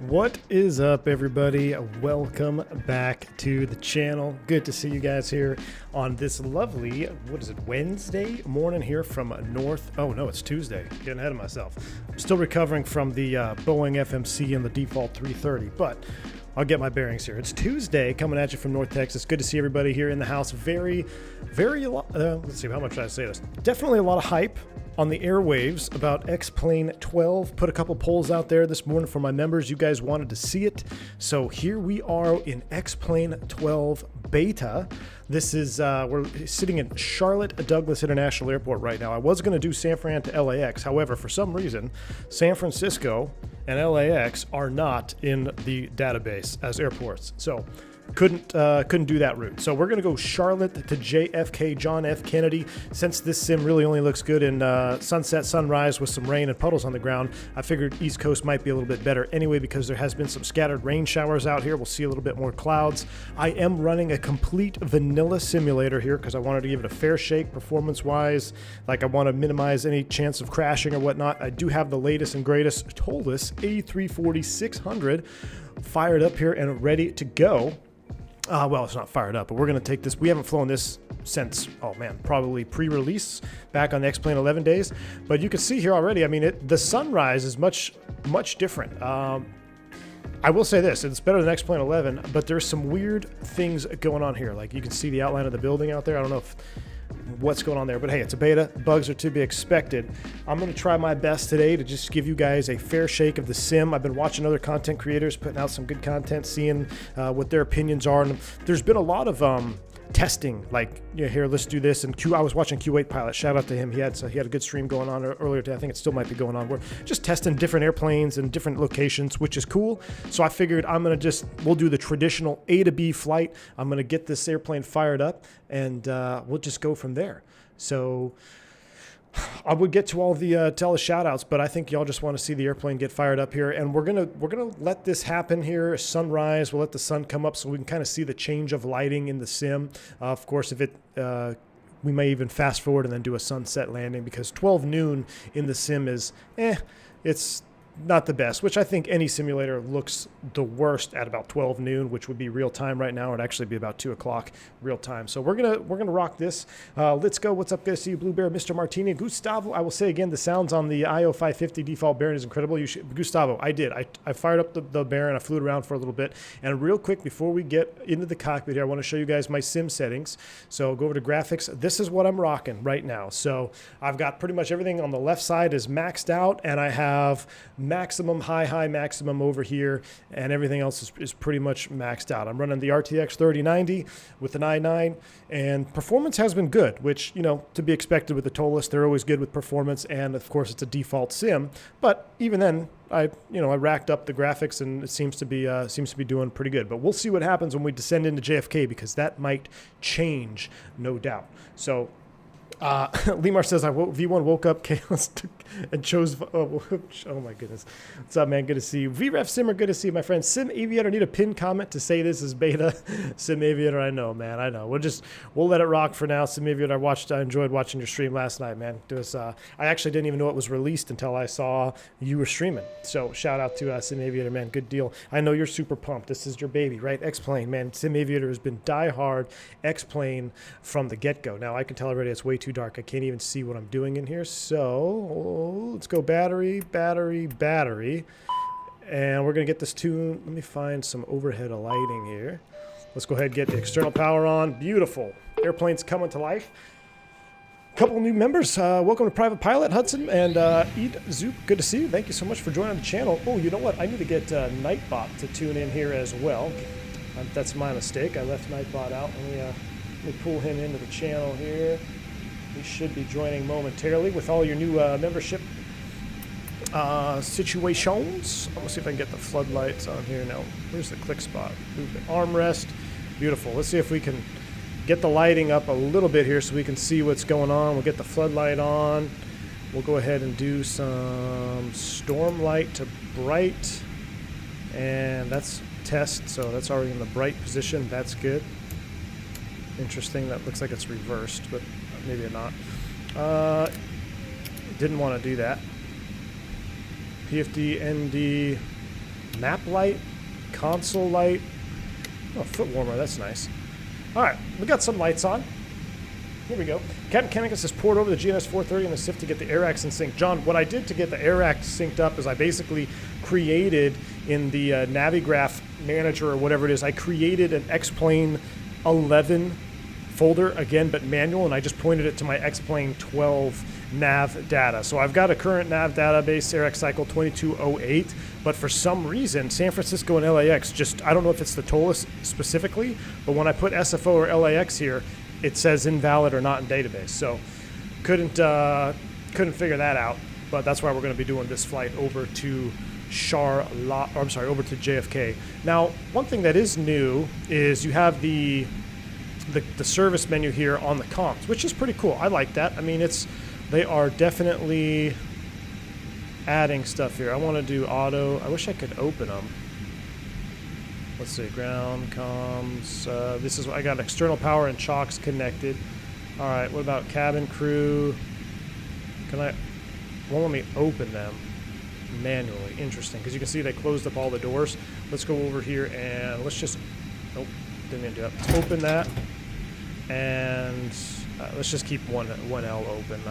What is up, everybody? Welcome back to the channel. Good to see you guys here on this lovely, what is it, Wednesday morning here from it's Tuesday. Getting ahead of myself. I'm still recovering from the Boeing FMC and the default 330, but I'll get my bearings here. It's Tuesday, coming at you from North Texas. Good to see everybody here in the house. Let's see, how much should I say this? Definitely a lot of hype on the airwaves about X-Plane 12. Put a couple polls out there this morning for my members. You guys wanted to see it. So here we are in X-Plane 12 beta. This is, we're sitting in Charlotte Douglas International Airport right now. I was going to do San Fran to LAX. However, for some reason, San Francisco and LAX are not in the database as airports. So couldn't do that route. So we're going to go Charlotte to JFK, John F. Kennedy. Since this sim really only looks good in sunset, sunrise with some rain and puddles on the ground, I figured East Coast might be a little bit better anyway because there has been some scattered rain showers out here. We'll see a little bit more clouds. I am running a complete vanilla simulator here because I wanted to give it a fair shake performance-wise. Like, I want to minimize any chance of crashing or whatnot. I do have the latest and greatest Toliss A340-600 fired up here and ready to go. Well, it's not fired up, but we're going to take this. We haven't flown this since, probably pre-release back on the X-Plane 11 days. But you can see here already, I mean, the sunrise is much different. I will say this, it's better than X-Plane 11, but there's some weird things going on here. Like, you can see the outline of the building out there. I don't know what's going on there, but hey, it's a beta. Bugs are to be expected. I'm going to try my best today to just give you guys a fair shake of the sim. I've been watching other content creators putting out some good content, seeing what their opinions are. And there's been a lot of testing, like, here, let's do this. And I was watching Q8 Pilot. Shout out to him. He had a good stream going on earlier today. I think it still might be going on. We're just testing different airplanes and different locations, which is cool. So I figured we'll do the traditional A to B flight. I'm going to get this airplane fired up and we'll just go from there. So I would get to all the shout outs, but I think y'all just want to see the airplane get fired up here, and we're gonna let this happen here. Sunrise, we'll let the sun come up so we can kind of see the change of lighting in the sim. Of course, if we may even fast forward and then do a sunset landing, because 12 noon in the sim is it's not the best, which I think any simulator looks the worst at about 12 noon, which would be real time right now. It'd actually be about 2 o'clock real time. So we're gonna rock this. Let's go. What's up, guys? See you, Blue Bear, Mr. Martini, Gustavo. I will say again, the sounds on the IO 550 default Baron is incredible. Gustavo, I did. I fired up the Baron. I flew it around for a little bit. And real quick, before we get into the cockpit here, I want to show you guys my sim settings. So go over to graphics. This is what I'm rocking right now. So I've got pretty much everything on the left side is maxed out, and I have maximum, high, maximum over here, and everything else is pretty much maxed out. I'm running the RTX 3090 with an i9, and performance has been good, which, to be expected with the Toliss. They're always good with performance, and of course it's a default sim. But even then, I racked up the graphics, and it seems to be doing pretty good. But we'll see what happens when we descend into JFK, because that might change, no doubt. So Lemar says, V1 woke up chaos and chose, oh my goodness. What's up, man? Good to see you. VREF Simmer, good to see you, my friend. Sim Aviator, need a pin comment to say this is beta. Sim Aviator, I know, man, I know. We'll let it rock for now. Sim Aviator, I enjoyed watching your stream last night, man. I actually didn't even know it was released until I saw you were streaming. So shout out to Sim Aviator, man, good deal. I know you're super pumped. This is your baby, right? X-Plane, man. Sim Aviator has been die-hard X-Plane from the get-go. Now, I can tell already it's way too dark. I can't even see what I'm doing in here. So let's go battery. And we're going to get this tuned. Let me find some overhead lighting here. Let's go ahead and get the external power on. Beautiful. Airplane's coming to life. Couple new members. Welcome to Private Pilot, Hudson, and Eid Zoop. Good to see you. Thank you so much for joining the channel. Oh, you know what? I need to get Nightbot to tune in here as well. That's my mistake. I left Nightbot out. Let me pull him into the channel here. He should be joining momentarily with all your new membership situations. I'm gonna see if I can get the floodlights on here now. Where's the click spot? Armrest. Beautiful. Let's see if we can get the lighting up a little bit here so we can see what's going on. We'll get the floodlight on. We'll go ahead and do some storm light to bright. And that's test, so that's already in the bright position. That's good. Interesting. That looks like it's reversed, but maybe not. Didn't want to do that. PFD, ND, Map light, console light. Oh, foot warmer, that's nice. All right, we got some lights on. Here we go. Captain Chemicus has poured over the GNS 430 and the SIF to get the air racks in sync. John, what I did to get the air racks synced up is I basically created in the Navigraph manager or whatever it is, I created an X-Plane 11 folder again, but manual, and I just pointed it to my X-Plane 12 nav data. So I've got a current nav database, AirX cycle 2208, but for some reason, San Francisco and LAX just, I don't know if it's the Toliss specifically, but when I put SFO or LAX here, it says invalid or not in database. So couldn't figure that out, but that's why we're going to be doing this flight over to over to JFK. Now, one thing that is new is you have the service menu here on the comms, which is pretty cool. I like that. I mean, they are definitely adding stuff here. I want to do auto. I wish I could open them. Let's see, ground comms. This is, I got external power and chocks connected. All right, what about cabin crew? Won't let me open them manually. Interesting, because you can see they closed up all the doors. Let's go over here and let's just, nope, didn't even do that. Let's open that, and let's just keep 1L open.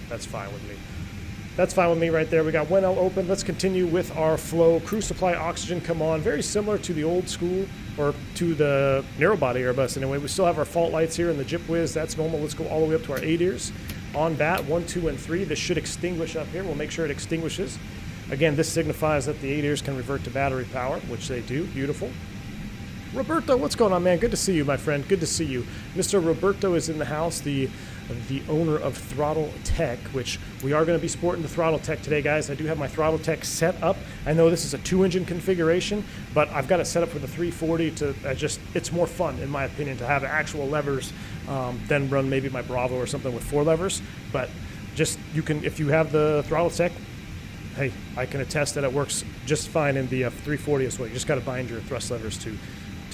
That's fine with me. That's fine with me right there. We got 1L open. Let's continue with our flow. Crew supply oxygen come on. Very similar to the old school, or to the narrow-body Airbus anyway. We still have our fault lights here in the Jip Whiz. That's normal. Let's go all the way up to our ADIRs. On bat, 1, 2, and 3. This should extinguish up here. We'll make sure it extinguishes. Again, this signifies that the ADIRs can revert to battery power, which they do. Beautiful. Roberto, what's going on, man? Good to see you, my friend. Good to see you. Mr. Roberto is in the house, the owner of Throttletek, which we are going to be sporting the Throttletek today, guys. I do have my Throttletek set up. I know this is a 2-engine configuration, but I've got it set up for the 340 to it's more fun, in my opinion, to have actual levers than run maybe my Bravo or something with 4 levers. But just, you can, if you have the Throttletek, hey, I can attest that it works just fine in the 340 as well. You just got to bind your thrust levers to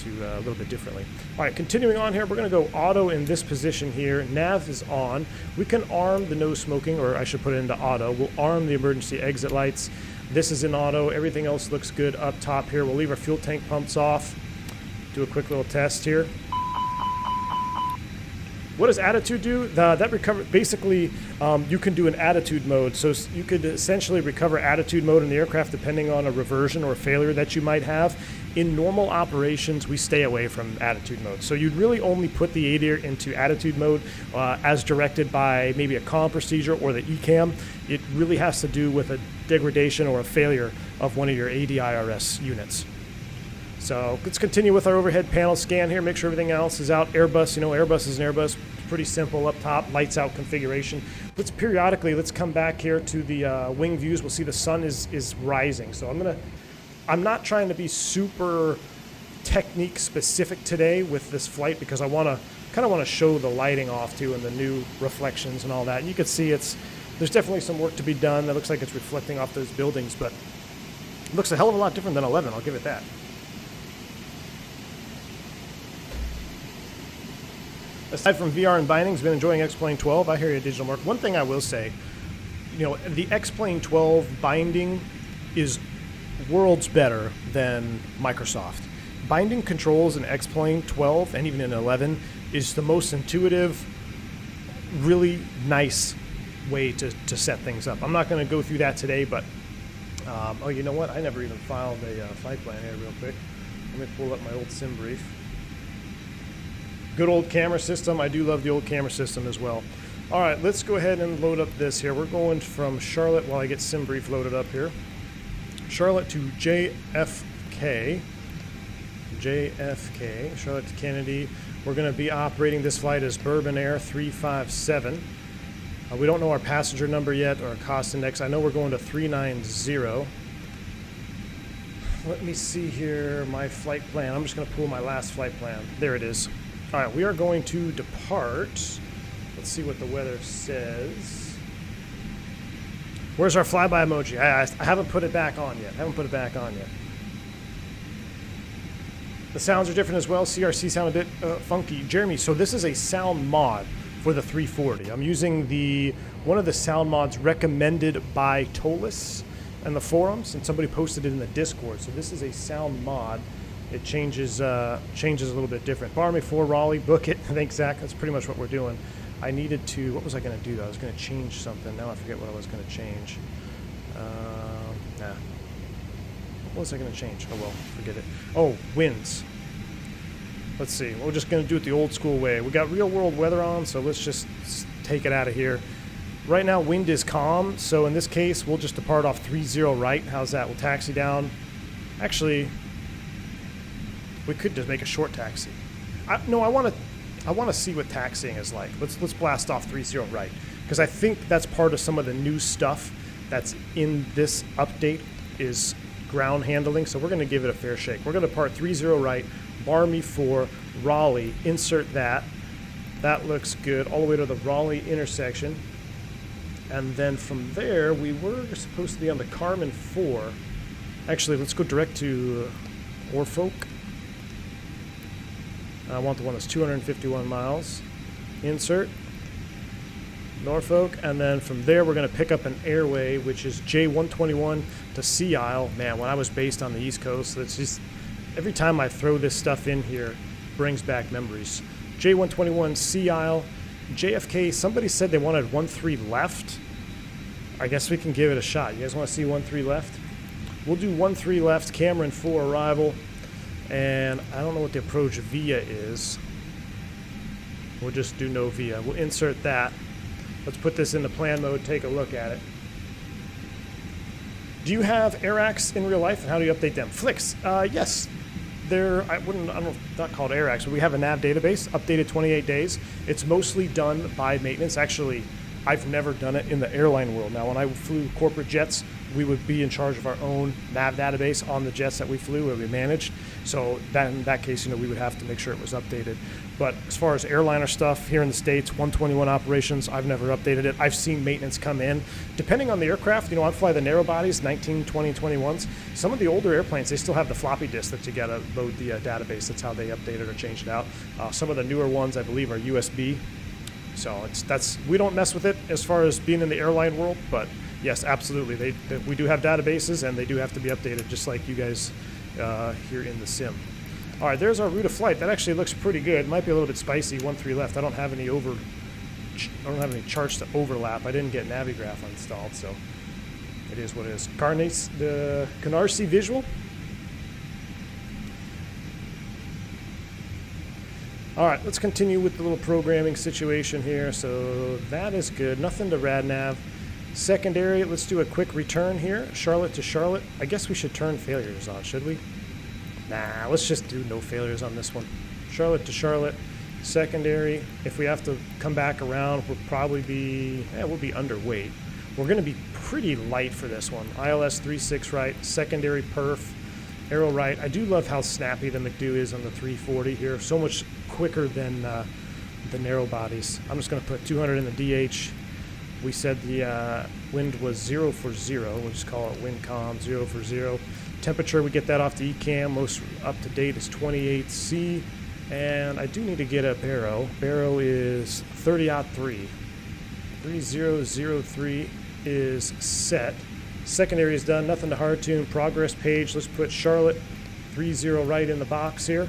a little bit differently. All right, continuing on here, we're going to go auto in this position here. Nav is on. We can arm the no smoking, or I should put it into auto. We'll arm the emergency exit lights. This is in auto. Everything else looks good up top here. We'll leave our fuel tank pumps off. Do a quick little test here. What does attitude do? That recover, basically, you can do an attitude mode. So you could essentially recover attitude mode in the aircraft depending on a reversion or a failure that you might have. In normal operations, we stay away from attitude mode. So you'd really only put the ADIR into attitude mode as directed by maybe a comm procedure or the ECAM. It really has to do with a degradation or a failure of one of your ADIRS units. So let's continue with our overhead panel scan here, make sure everything else is out. Airbus, you know, Airbus is an Airbus, pretty simple up top, lights out configuration. Let's come back here to the wing views. We'll see the sun is rising. So I'm not trying to be super technique specific today with this flight because I kind of want to show the lighting off too and the new reflections and all that. And you can see there's definitely some work to be done. That looks like it's reflecting off those buildings, but it looks a hell of a lot different than 11, I'll give it that. Aside from VR and bindings, been enjoying X-Plane 12. I hear you, Digital Mark. One thing I will say, you know, the X-Plane 12 binding is worlds better than Microsoft. Binding controls in X-Plane 12 and even in 11 is the most intuitive, really nice way to set things up. I'm not going to go through that today, but oh, you know what? I never even filed a flight plan here real quick. Let me pull up my old sim brief. Good old camera system. I do love the old camera system as well. All right, let's go ahead and load up this here. We're going from Charlotte while I get sim brief loaded up here. Charlotte to JFK. Charlotte to Kennedy. We're going to be operating this flight as Bourbon Air 357. We don't know our passenger number yet or our cost index. I know we're going to 390. Let me see here my flight plan. I'm just going to pull my last flight plan. There it is. All right, we are going to depart. Let's see what the weather says. Where's our flyby emoji? I haven't put it back on yet. The sounds are different as well. CRC sound a bit funky. Jeremy, so this is a sound mod for the 340. I'm using one of the sound mods recommended by Toliss. in the forums, and somebody posted it in the Discord. So this is a sound mod. It changes a little bit different. Bar me 4 Raleigh, book it. Thanks, Zach. That's pretty much what we're doing. I needed to, what was I going to do though? I was going to change something. Now I forget what I was going to change. What was I going to change? Oh well, forget it. Oh, winds. Let's see. We're just going to do it the old school way. We got real world weather on, so let's just take it out of here. Right now, wind is calm, so in this case, we'll just depart off 30 right. How's that? We'll taxi down. Actually, we could just make a short taxi. No, I want to see what taxiing is like. Let's blast off 30 right, because I think that's part of some of the new stuff that's in this update is ground handling. So we're going to give it a fair shake. We're going to depart 30 right, bar me 4 Raleigh. Insert that. That looks good. All the way to the Raleigh intersection. And then from there, we were supposed to be on the Carmen 4. Actually, let's go direct to Norfolk. I want the one that's 251 miles. Insert. Norfolk. And then from there, we're going to pick up an airway, which is J121 to Sea Isle. Man, when I was based on the East Coast, it's just every time I throw this stuff in here, brings back memories. J121 Sea Isle. JFK, somebody said they wanted 13 left. I guess we can give it a shot. You guys want to see 13 left? We'll do 13 left, Cameron 4 arrival. And I don't know what the approach via is. We'll just do no via. We'll insert that. Let's put this into plan mode, take a look at it. Do you have AirAx in real life, and how do you update them? Flicks, yes. I don't know, not called AirAx, but we have a nav database, updated 28 days. It's mostly done by maintenance. Actually, I've never done it in the airline world. Now, when I flew corporate jets, we would be in charge of our own nav database on the jets that we flew or we managed. So that in that case, we would have to make sure it was updated. But as far as airliner stuff here in the States, 121 operations, I've never updated it. I've seen maintenance come in. Depending on the aircraft, I fly the narrow bodies, 19, 20, 21s. Some of the older airplanes, they still have the floppy disk that you got to load the database. That's how they update it or change it out. Some of the newer ones, I believe, are USB. So we don't mess with it as far as being in the airline world, but yes, absolutely. We do have databases, and they do have to be updated, just like you guys here in the sim. All right, there's our route of flight. That actually looks pretty good. Might be a little bit spicy. 13 left. I don't have any charts to overlap. I didn't get Navigraph installed, so it is what it is. The Canarsie visual. All right, let's continue with the little programming situation here. So that is good. Nothing to RadNav. Secondary, let's do a quick return here. Charlotte to Charlotte. I guess we should turn failures on, should we? Nah, let's just do no failures on this one. Charlotte to Charlotte. Secondary, if we have to come back around, we'll probably be, we'll be underweight. We're going to be pretty light for this one. ILS 36 right, secondary perf, arrow right. I do love how snappy the McDo is on the 340 here. So much quicker than the narrow bodies. I'm just going to put 200 in the DH. We said the wind was 0 for 0. We'll just call it wind calm, 0 for 0. Temperature, we get that off the ECAM. Most up to date is 28C. And I do need to get a baro. Baro is 30-3. 3003 is set. Secondary is done. Nothing to hard tune. Progress page. Let's put Charlotte 30 right in the box here.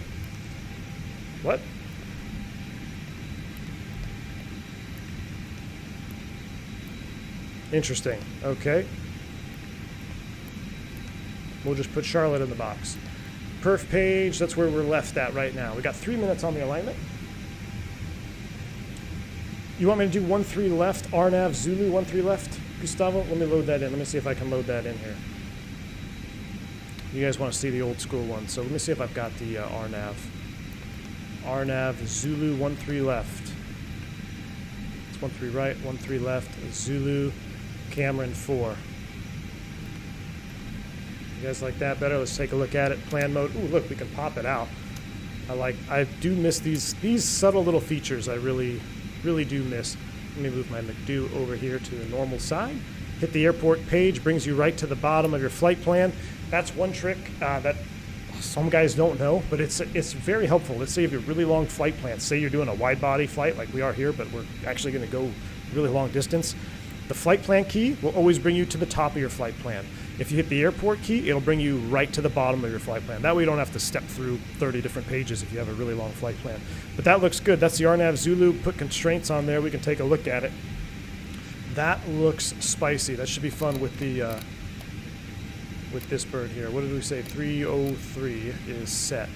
What? Interesting. Okay. We'll just put Charlotte in the box. Perf page, that's where we're left at right now. We got 3 minutes on the alignment. You want me to do 13 left, RNAV Zulu 13 left, Gustavo? Let me load that in. Let me see if I can load that in here. You guys want to see the old school one, so let me see if I've got the RNAV. RNAV Zulu 13 left. It's 13 right, 13 left, Zulu Cameron 4. You guys like that better? Let's take a look at it. Plan mode. Ooh, look, we can pop it out. I do miss these subtle little features. I really do miss. Let me move my McDo over here to the normal side. Hit the airport page, brings you right to the bottom of your flight plan. That's one trick that some guys don't know, but it's very helpful. Let's say you have a really long flight plan. Say you're doing a wide body flight like we are here, but we're actually going to go really long distance. The flight plan key will always bring you to the top of your flight plan. If you hit the airport key, it'll bring you right to the bottom of your flight plan. That way you don't have to step through 30 different pages if you have a really long flight plan. But that looks good. That's the RNAV Zulu. Put constraints on there. We can take a look at it. That looks spicy. That should be fun with the with this bird here. What did we say? 303 is set.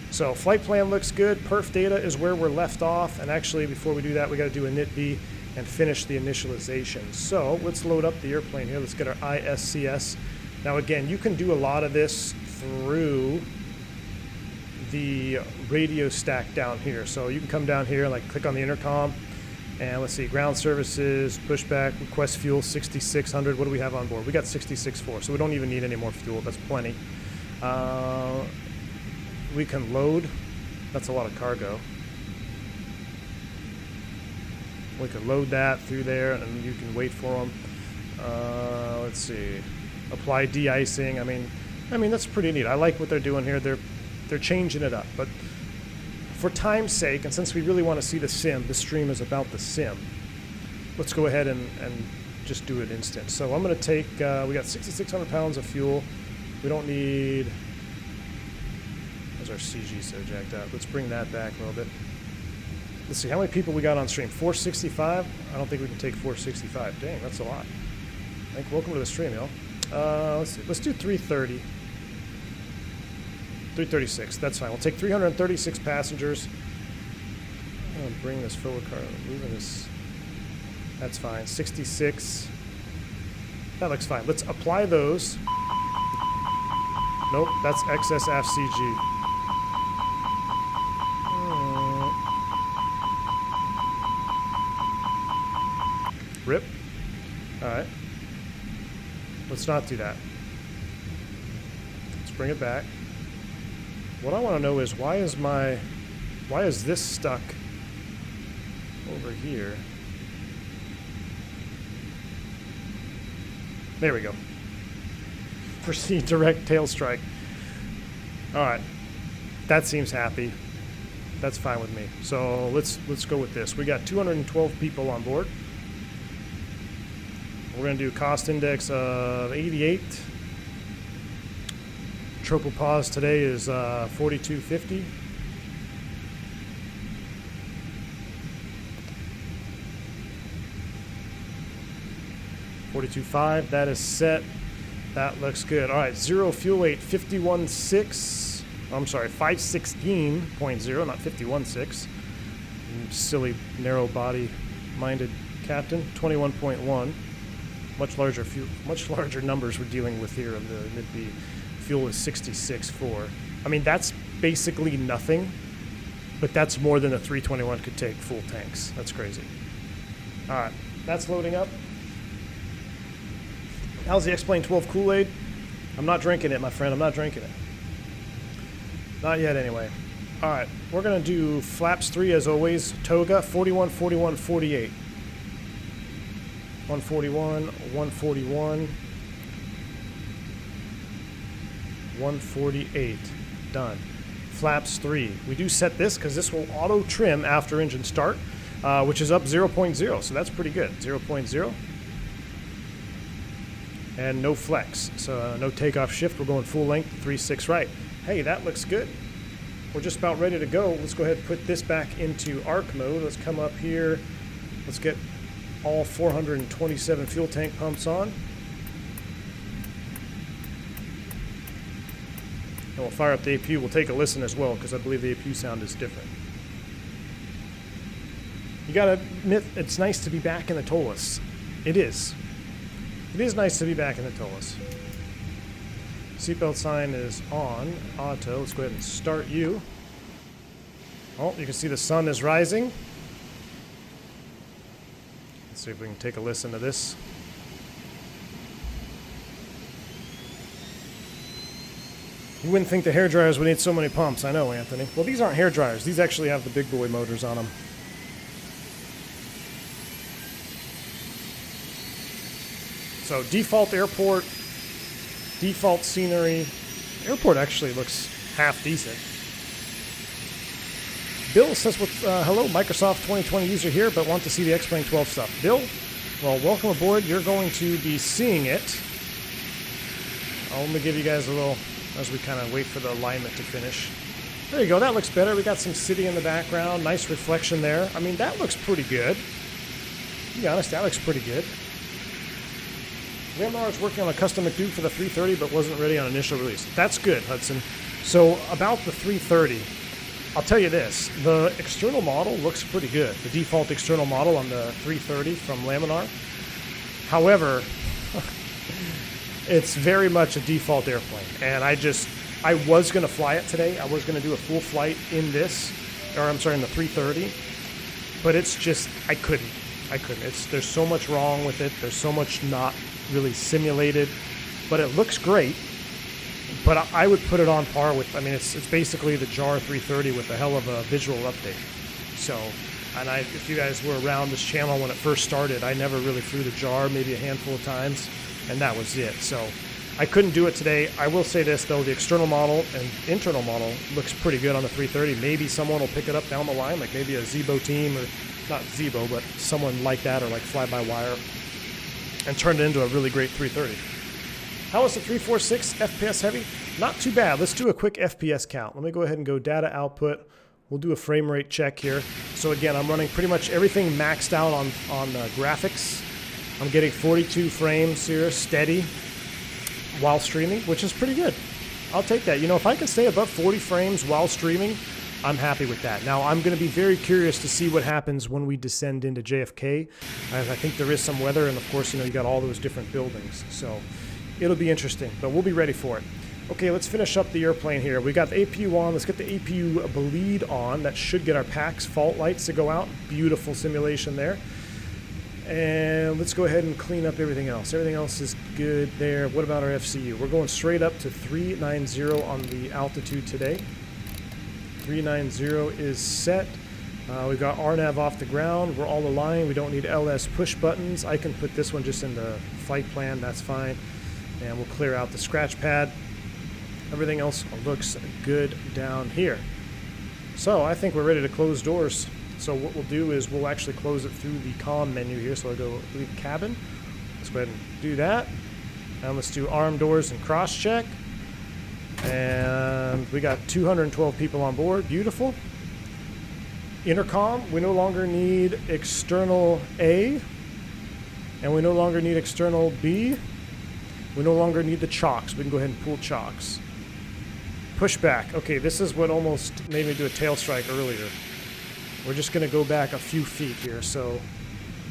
So flight plan looks good. Perf data is where we're left off. And actually, before we do that, we got to do a init-B and finish the initialization. So let's load up the airplane here. Let's get our ISCS. Now again, you can do a lot of this through the radio stack down here. So you can come down here, like click on the intercom, and let's see, ground services, pushback, request fuel 6600. What do we have on board? We got 66.4, so we don't even need any more fuel. That's plenty. We can load. That's a lot of cargo. We can load that through there, and you can wait for them. Let's see. Apply de-icing. I mean that's pretty neat. I like what they're doing here. They're changing it up. But for time's sake, and since we really want to see the sim, the stream is about the sim. Let's go ahead and just do it instant. So I'm going to take. We got 6,600 pounds of fuel. We don't need. Where's our CG so jacked up? Let's bring that back a little bit. Let's see how many people we got on stream. 465. I don't think we can take 465. Dang, that's a lot. Welcome to the stream, y'all. Let's see. Let's do 330. 336. That's fine. We'll take 336 passengers. I'm going to bring this forward car. Moving this. That's fine. 66. That looks fine. Let's apply those. Nope, that's excess FCG. Rip. Alright. Let's not do that. Let's bring it back. What I want to know is why is this stuck over here? There we go. Proceed direct tail strike. Alright. That seems happy. That's fine with me. So let's go with this. We got 212 people on board. We're going to do cost index of 88. Tropopause today is 4250. $42.5. That is set. That looks good. All right, 0 fuel weight 51.6. I'm sorry, 516.0, not 51.6. Silly narrow body minded captain. 21.1. Much larger numbers we're dealing with here of the mid-B. Fuel is 66.4. I mean, that's basically nothing, but that's more than a 321 could take full tanks. That's crazy. All right, that's loading up. How's the X-Plane 12 Kool-Aid? I'm not drinking it, my friend. I'm not drinking it. Not yet, anyway. All right, we're going to do flaps 3 as always. Toga, 41, 41, 48. 141, 141, 148. Done. Flaps 3. We do set this because this will auto trim after engine start, which is up 0.0, so that's pretty good. 0.0. And no flex, so no takeoff shift. We're going full length, 3.6 right. Hey, that looks good. We're just about ready to go. Let's go ahead and put this back into arc mode. Let's come up here. Let's get all 427 fuel tank pumps on. And we'll fire up the APU. We'll take a listen as well because I believe the APU sound is different. You gotta admit, it's nice to be back in the Toliss. It is. It is nice to be back in the Toliss. Seatbelt sign is on. Auto. Let's go ahead and start you. Oh, you can see the sun is rising. Let's see if we can take a listen to this. You wouldn't think the hair dryers would need so many pumps. I know, Anthony. Well, these aren't hair dryers. These actually have the big boy motors on them. So default airport, default scenery. Airport actually looks half decent. Bill says, hello, Microsoft 2020 user here, but want to see the X-Plane 12 stuff. Bill, well, welcome aboard. You're going to be seeing it I'll only give you guys a little as we kind of wait for the alignment to finish. There you go. That looks better. We got some city in the background. Nice reflection there. I mean, that looks pretty good. To be honest, that looks pretty good. Lamar is working on a custom McDougal for the 330, but wasn't ready on initial release. That's good, Hudson. So about the 330, I'll tell you this. The external model looks pretty good. The default external model on the 330 from Laminar. However, it's very much a default airplane. And I was going to fly it today. I was going to do a full flight in this, or I'm sorry, in the 330. But it's just, I couldn't. There's so much wrong with it. There's so much not really simulated. But it looks great. But I would put it on par with, I mean, it's basically the JAR 330 with a hell of a visual update. So, and if you guys were around this channel when it first started, I never really flew the JAR, maybe a handful of times, and that was it. So I couldn't do it today. I will say this, though, the external model and internal model looks pretty good on the 330. Maybe someone will pick it up down the line, like maybe a Zebo team, or not Zebo, but someone like that, or like fly-by-wire, and turn it into a really great 330. How was the 346 FPS heavy? Not too bad. Let's do a quick FPS count. Let me go ahead and go data output. We'll do a frame rate check here. So again, I'm running pretty much everything maxed out on graphics. I'm getting 42 frames here, steady, while streaming, which is pretty good. I'll take that. You know, if I can stay above 40 frames while streaming, I'm happy with that. Now, I'm going to be very curious to see what happens when we descend into JFK. I think there is some weather, and of course, you know, you got all those different buildings. So it'll be interesting, but we'll be ready for it. Okay, let's finish up the airplane here. We got the APU on. Let's get the APU bleed on. That should get our PAX fault lights to go out. Beautiful simulation there. And let's go ahead and clean up everything else. Everything else is good there. What about our FCU? We're going straight up to 390 on the altitude today. 390 is set. We've got RNAV off the ground. We're all aligned. We don't need LS push buttons. I can put this one just in the flight plan. That's fine. And we'll clear out the scratch pad. Everything else looks good down here. So I think we're ready to close doors. So what we'll do is we'll actually close it through the comm menu here. So I'll go leave cabin. Let's go ahead and do that. And let's do arm doors and cross check. And we got 212 people on board. Beautiful. Intercom, we no longer need external A. And we no longer need external B. We no longer need the chocks. We can go ahead and pull chocks. Pushback. Okay, this is what almost made me do a tail strike earlier. We're just going to go back a few feet here. So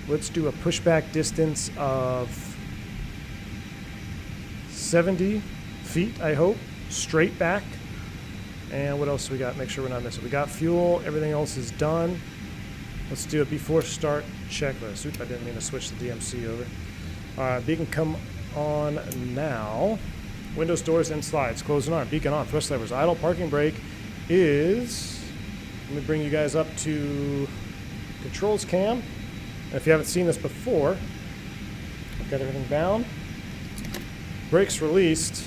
let's do a pushback distance of 70 feet, I hope. Straight back. And what else we got? Make sure we're not missing. We got fuel. Everything else is done. Let's do a before start checklist. Oops, I didn't mean to switch the DMC over. All right, beacon come on now. Windows, doors, and slides. Closing on. Beacon on. Thrust levers. Idle. Parking brake is... Let me bring you guys up to controls cam. And if you haven't seen this before, I've got everything down. Brakes released.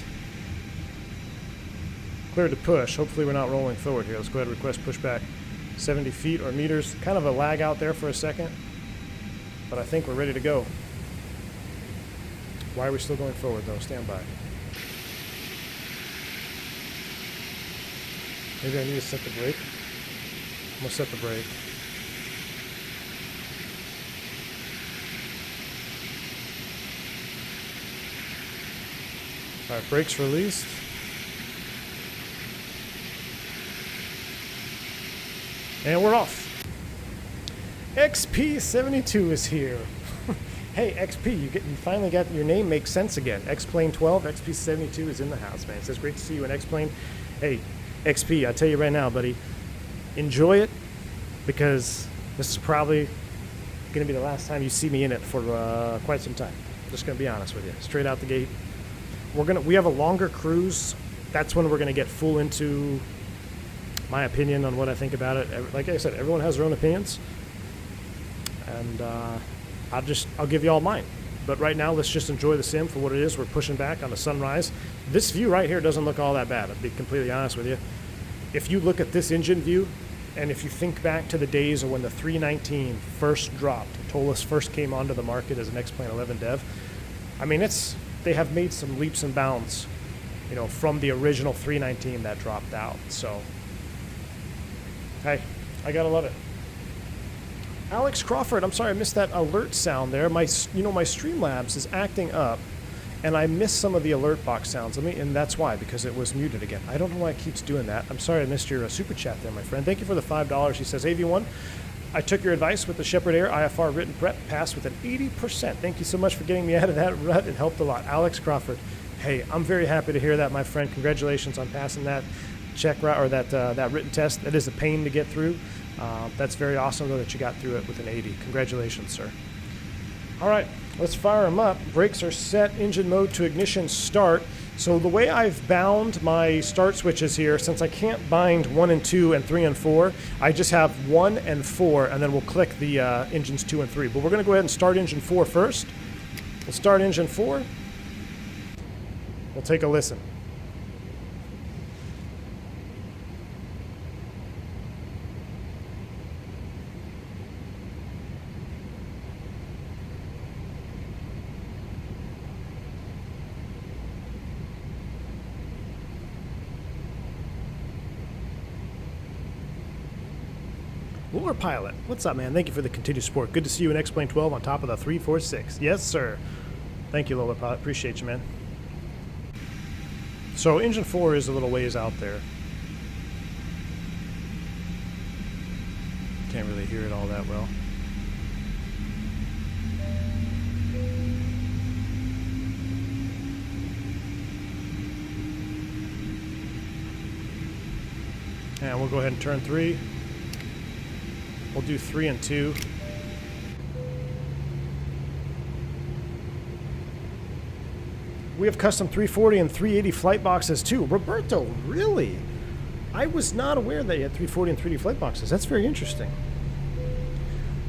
Cleared to push. Hopefully we're not rolling forward here. Let's go ahead and request pushback 70 feet or meters. Kind of a lag out there for a second. But I think we're ready to go. Why are we still going forward though? Stand by. Maybe I need to set the brake. I'm going to set the brake. Alright, brakes released. And we're off. XP72 is here. Hey, XP, you finally got your name makes sense again. X-Plane 12, XP72 is in the house, man. It says great to see you in X-Plane. Hey, XP, I tell you right now, buddy, enjoy it because this is probably going to be the last time you see me in it for quite some time. Just going to be honest with you. Straight out the gate. We have a longer cruise. That's when we're going to get full into my opinion on what I think about it. Like I said, everyone has their own opinions. And I'll give you all mine. But right now, let's just enjoy the sim for what it is. We're pushing back on the sunrise. This view right here doesn't look all that bad, I'll be completely honest with you. If you look at this engine view, and if you think back to the days of when the 319 first dropped, Toliss first came onto the market as an X-Plane 11 dev, I mean, they have made some leaps and bounds you know, from the original 319 that dropped out. So, hey, I gotta love it. Alex Crawford, I'm sorry I missed that alert sound there. My Streamlabs is acting up, and I missed some of the alert box sounds. And that's why, because it was muted again. I don't know why it keeps doing that. I'm sorry I missed your super chat there, my friend. Thank you for the $5. He says, AV1, I took your advice with the Shepherd Air IFR written prep, passed with an 80%. Thank you so much for getting me out of that rut. It helped a lot. Alex Crawford, hey, I'm very happy to hear that, my friend. Congratulations on passing that check route or that written test. That is a pain to get through. That's very awesome, though, that you got through it with an 80. Congratulations, sir. All right, let's fire them up. Brakes are set. Engine mode to ignition start. So the way I've bound my start switches here, since I can't bind 1 and 2 and 3 and 4, I just have 1 and 4, and then we'll click the engines 2 and 3. But we're going to go ahead and start engine 4 first. We'll start engine 4. We'll take a listen. Lord Pilot, what's up, man? Thank you for the continued support. Good to see you in X-Plane 12 on top of the 346. Yes, sir. Thank you, Lord Pilot. Appreciate you, man. So engine 4 is a little ways out there. Can't really hear it all that well. And we'll go ahead and turn 3. We'll do 3 and 2. We have custom 340 and 380 flight boxes too. Roberto, really? I was not aware that you had 340 and 380 flight boxes. That's very interesting.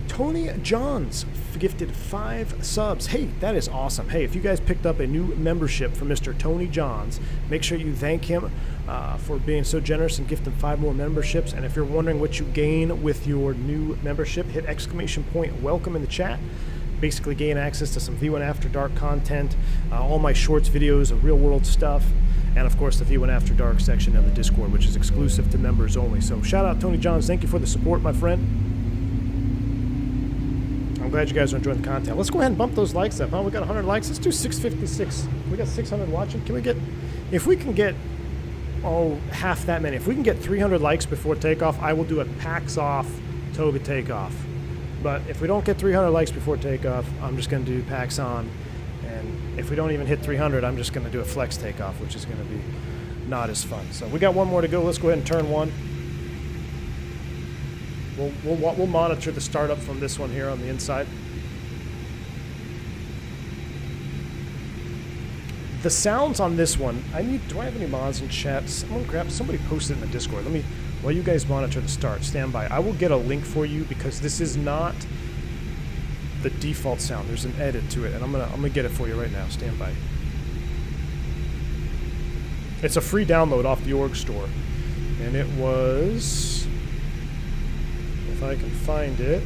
Tony Johns gifted 5 subs. Hey, that is awesome. Hey, if you guys picked up a new membership from Mr. Tony Johns, make sure you thank him for being so generous and gifting 5 more memberships. And if you're wondering what you gain with your new membership, hit ! Welcome in the chat. Basically gain access to some V1 After Dark content, all my shorts videos of real world stuff, and of course the V1 After Dark section of the Discord, which is exclusive to members only. So shout out Tony Johns. Thank you for the support, my friend. I'm glad you guys are enjoying the content. Let's go ahead and bump those likes up. Huh? We got 100 likes. Let's do 656. We got 600 watching. Can we get, if we can get, half that many. If we can get 300 likes before takeoff, I will do a packs off Toga takeoff. But if we don't get 300 likes before takeoff, I'm just going to do packs on. And if we don't even hit 300, I'm just going to do a flex takeoff, which is going to be not as fun. So we got one more to go. Let's go ahead and turn 1. We'll monitor the startup from this one here on the inside. The sounds on this one, do I have any mods in chat? Somebody posted in the Discord. While you guys monitor the start, stand by. I will get a link for you because this is not the default sound. There's an edit to it, and I'm gonna get it for you right now. Stand by. It's a free download off the org store, and it was, if I can find it.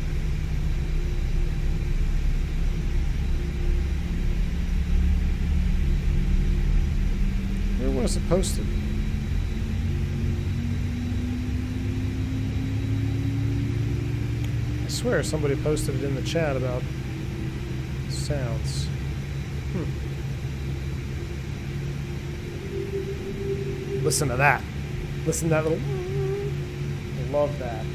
Where was it posted? I swear somebody posted it in the chat about sounds. Listen to that. Listen to that little... I love that.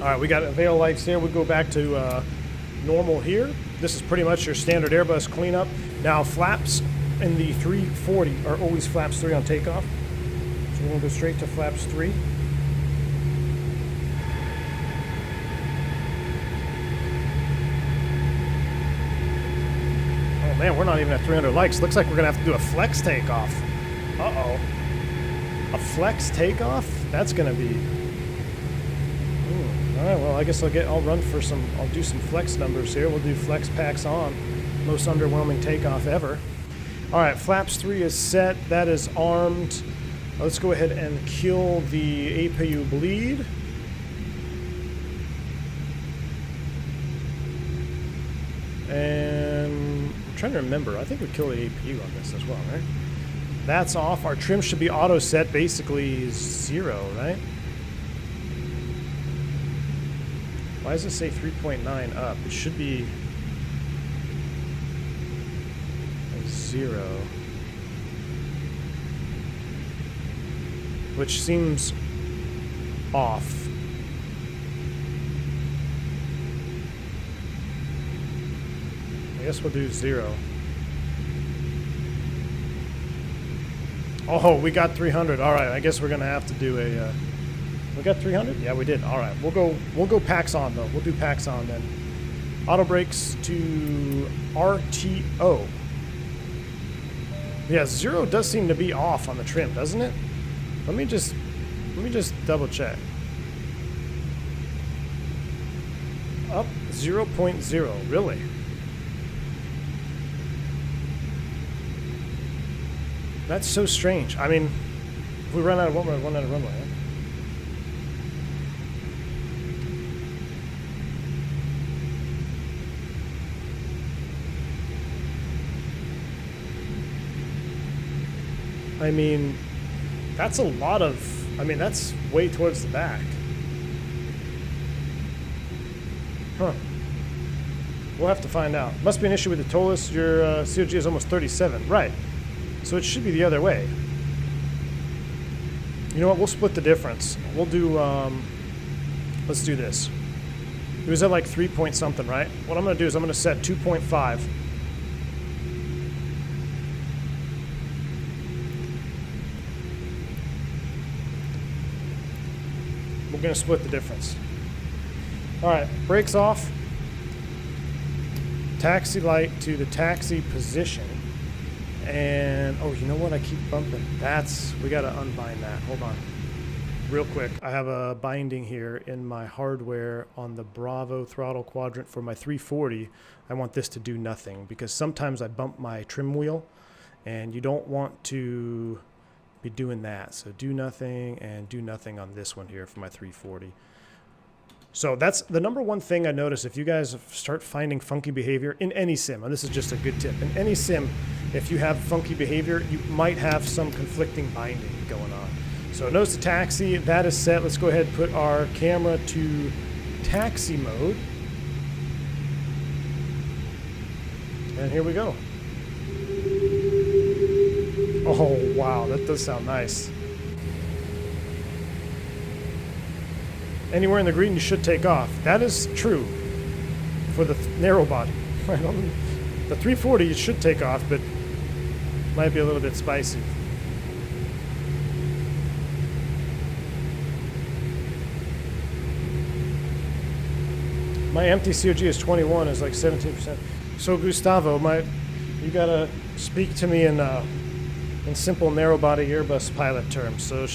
Alright, we got avail lights here. We'll go back to normal here. This is pretty much your standard Airbus cleanup. Now, flaps in the 340 are always flaps 3 on takeoff. So we're going to go straight to flaps 3. Oh man, we're not even at 300 likes. Looks like we're going to have to do a flex takeoff. Uh-oh. A flex takeoff? That's going to be... Alright, well, I guess I'll do some flex numbers here. We'll do flex packs on. Most underwhelming takeoff ever. Alright, flaps 3 is set. That is armed. Let's go ahead and kill the APU bleed. And I'm trying to remember. I think we killed the APU on this as well, right? That's off. Our trim should be auto set basically 0, right? Why does it say 3.9 up? It should be 0. Which seems off. I guess we'll do 0. Oh, we got 300. All right, I guess we're gonna have to do a. We got 300? Yeah, we did. All right, we'll go packs on though. We'll do packs on then. Auto brakes to RTO. Yeah, 0 does seem to be off on the trim, doesn't it? Let me just double check. Up 0.0, really? That's so strange. I mean, if we run out of runway, run out of runway, huh? I mean, that's a lot of, I mean, that's way towards the back. Huh. We'll have to find out. Must be an issue with the Toliss. Your COG is almost 37. Right. So it should be the other way. You know what? We'll split the difference. We'll do, let's do this. It was at like 3 point something, right? What I'm going to do is I'm going to set 2.5. We're going to split the difference. All right, brakes off. Taxi light to the taxi position. And, oh, you know what? I keep bumping. We got to unbind that. Hold on. Real quick. I have a binding here in my hardware on the Bravo throttle quadrant for my 340. I want this to do nothing because sometimes I bump my trim wheel and you don't want to be doing that. So do nothing and do nothing on this one here for my 340. So that's the number one thing I notice if you guys start finding funky behavior in any sim, and this is just a good tip, in any sim, if you have funky behavior, you might have some conflicting binding going on. So nose to taxi, that is set. Let's go ahead and put our camera to taxi mode. And here we go. Oh, wow, that does sound nice. Anywhere in the green, you should take off. That is true for the narrow body. The 340, you should take off, but might be a little bit spicy. My empty COG is 21, is like 17%. So Gustavo, you gotta speak to me in simple narrow body Airbus pilot terms. So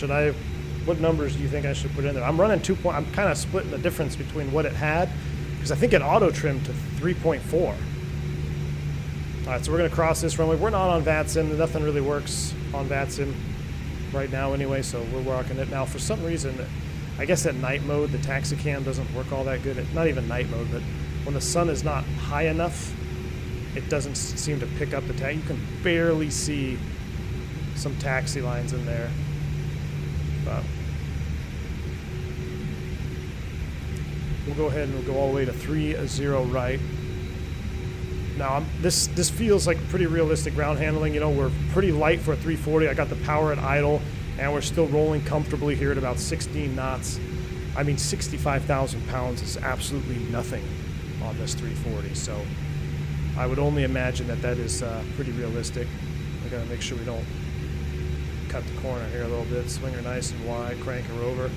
what numbers do you think I should put in there? I'm running 2. I'm kind of splitting the difference between what it had, because I think it auto trimmed to 3.4. All right, so we're going to cross this runway. We're not on VATSIM. Nothing really works on VATSIM right now anyway, so we're rocking it. Now, for some reason, I guess at night mode, the taxi cam doesn't work all that good. Not even night mode, but when the sun is not high enough, it doesn't seem to pick up the taxi. You can barely see some taxi lines in there. We'll go ahead and we'll go all the way to 3-0 right. Now this feels like pretty realistic ground handling. You know, we're pretty light for a 340. I got the power at idle, and we're still rolling comfortably here at about 16 knots. I mean, 65,000 pounds is absolutely nothing on this 340. So I would only imagine that is pretty realistic. We gotta make sure we don't cut the corner here a little bit, swing her nice and wide, crank her over.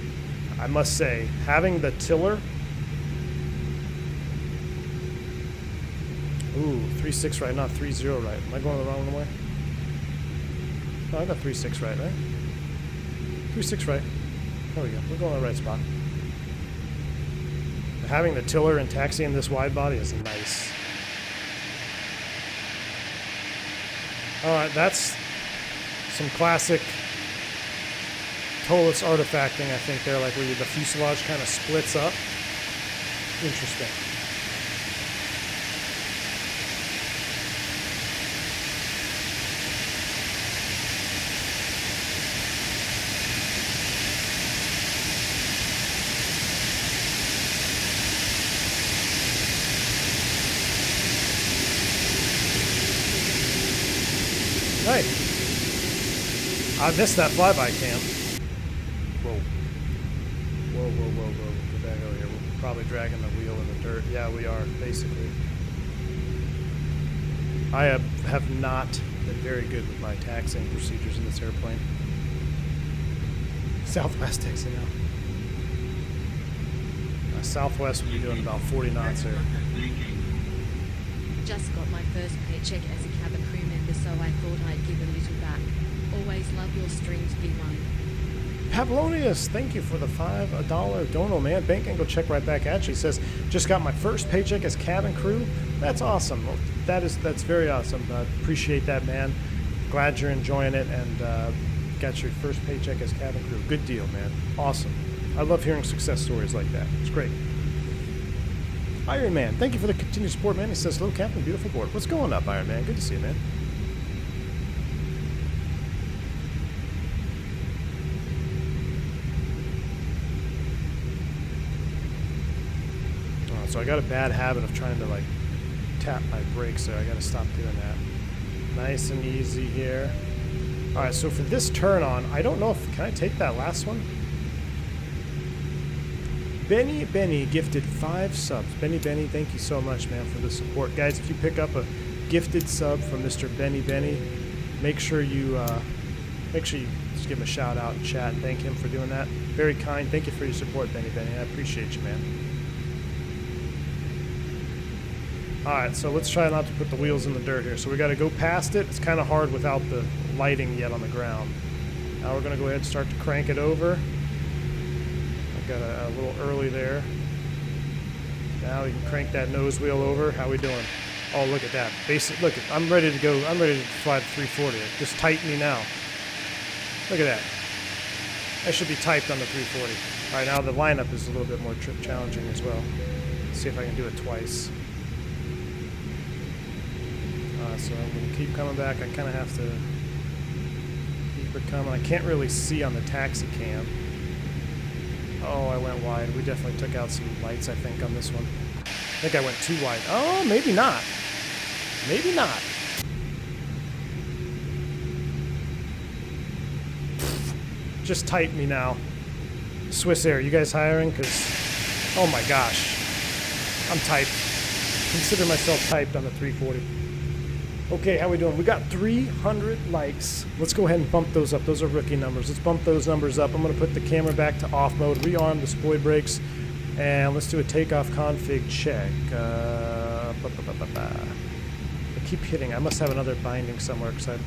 I must say, having the tiller, ooh, 3.6 right, not 3.0 right. Am I going the wrong way? No, I got 3.6 right, right? 3.6 right. There we go. We're going in the right spot. But having the tiller and taxiing this wide body is nice. All right, that's some classic Toliss artifacting, I think, there, like where the fuselage kind of splits up. Interesting. I missed that flyby cam. Whoa. Whoa, whoa, whoa, whoa. Get back over here. We're probably dragging the wheel in the dirt. Yeah, we are, basically. I have not been very good with my taxiing procedures in this airplane. Southwest exit now. Southwest will be doing about 40 knots there. Just got my first paycheck as a cabin crew member, so I thought I'd give a little back. Always love your streams, B1. Pavlonius, thank you for the $5 dono, man. Bank can go check right back at you. He says, just got my first paycheck as cabin crew. That's awesome. Well, that's very awesome. Appreciate that, man. Glad you're enjoying it and got your first paycheck as cabin crew. Good deal, man. Awesome. I love hearing success stories like that. It's great. Iron Man, thank you for the continued support, man. He says, hello, Captain, beautiful board. What's going up, Iron Man? Good to see you, man. So I got a bad habit of trying to like tap my brakes there. I got to stop doing that. Nice and easy here. All right, so for this turn on, I don't know if, can I take that last one? Benny gifted 5 subs. Benny, thank you so much, man, for the support. Guys, if you pick up a gifted sub from Mr. Benny, make sure you just give him a shout out in chat and thank him for doing that. Very kind. Thank you for your support, Benny. I appreciate you, man. Alright, so let's try not to put the wheels in the dirt here. So we got to go past it. It's kind of hard without the lighting yet on the ground. Now we're going to go ahead and start to crank it over. I got a little early there. Now we can crank that nose wheel over. How we doing? Oh, look at that. Basic. Look, I'm ready to go. I'm ready to fly the 340. Just tighten me now. Look at that. That should be typed on the 340. All right, now the lineup is a little bit more challenging as well. Let's see if I can do it twice. So I'm going to keep coming back. I kind of have to keep it coming. I can't really see on the taxi cam. Oh, I went wide. We definitely took out some lights, I think, on this one. I think I went too wide. Oh, maybe not. Maybe not. Just tighten me now. Swiss Air, you guys hiring? Because, oh my gosh. I'm typed. Consider myself typed on the 340. Okay, how we doing? We got 300 likes. Let's go ahead and bump those up. Those are rookie numbers. Let's bump those numbers up. I'm going to put the camera back to off mode, rearm the spoil brakes, and let's do a takeoff config check. I keep hitting. I must have another binding somewhere because I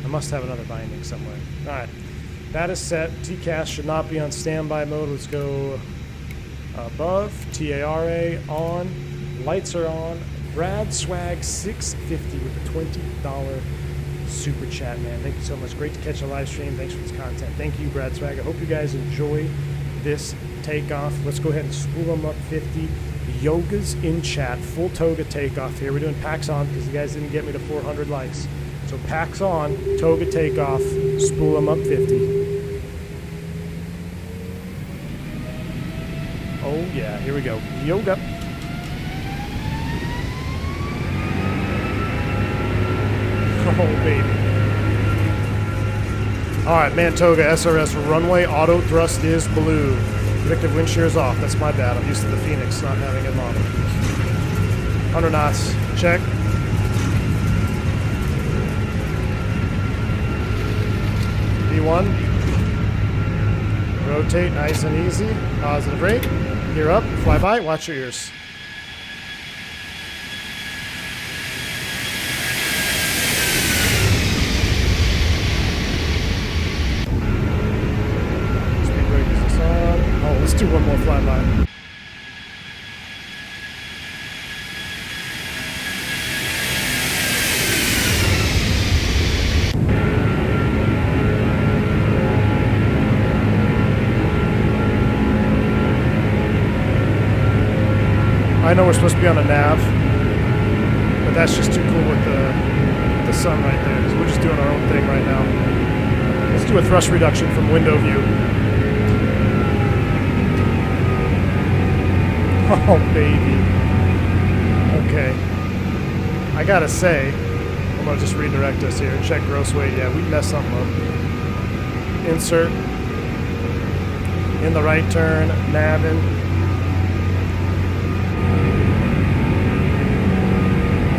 must have another binding somewhere. All right, that is set. TCAS should not be on standby mode. Let's go above, TARA on, lights are on. Brad Swag 650 with a $20 super chat, man. Thank you so much. Great to catch a live stream. Thanks for this content. Thank you, Brad Swag. I hope you guys enjoy this takeoff. Let's go ahead and spool them up 50. Yoga's in chat. Full Toga takeoff here. We're doing packs on because you guys didn't get me to 400 likes. So packs on, Toga takeoff, spool them up 50. Oh yeah, here we go. Yoga. Oh baby. Alright, Mantoga SRS runway auto thrust is blue. Predictive wind shear is off. That's my bad. I'm used to the Phoenix not having it on. 100 knots. Check. V1. Rotate nice and easy. Positive rate. Gear up. Fly by. Watch your ears. Speed brake is on. Oh, let's do one more flyby. I know we're supposed to be on a nav, but that's just too cool with the sun right there, because we're just doing our own thing right now. Let's do a thrust reduction from window view. Oh, baby. Okay. I gotta say, I'm gonna just redirect us here. Check gross weight. Yeah, we messed something up. Insert. In the right turn. Nav in.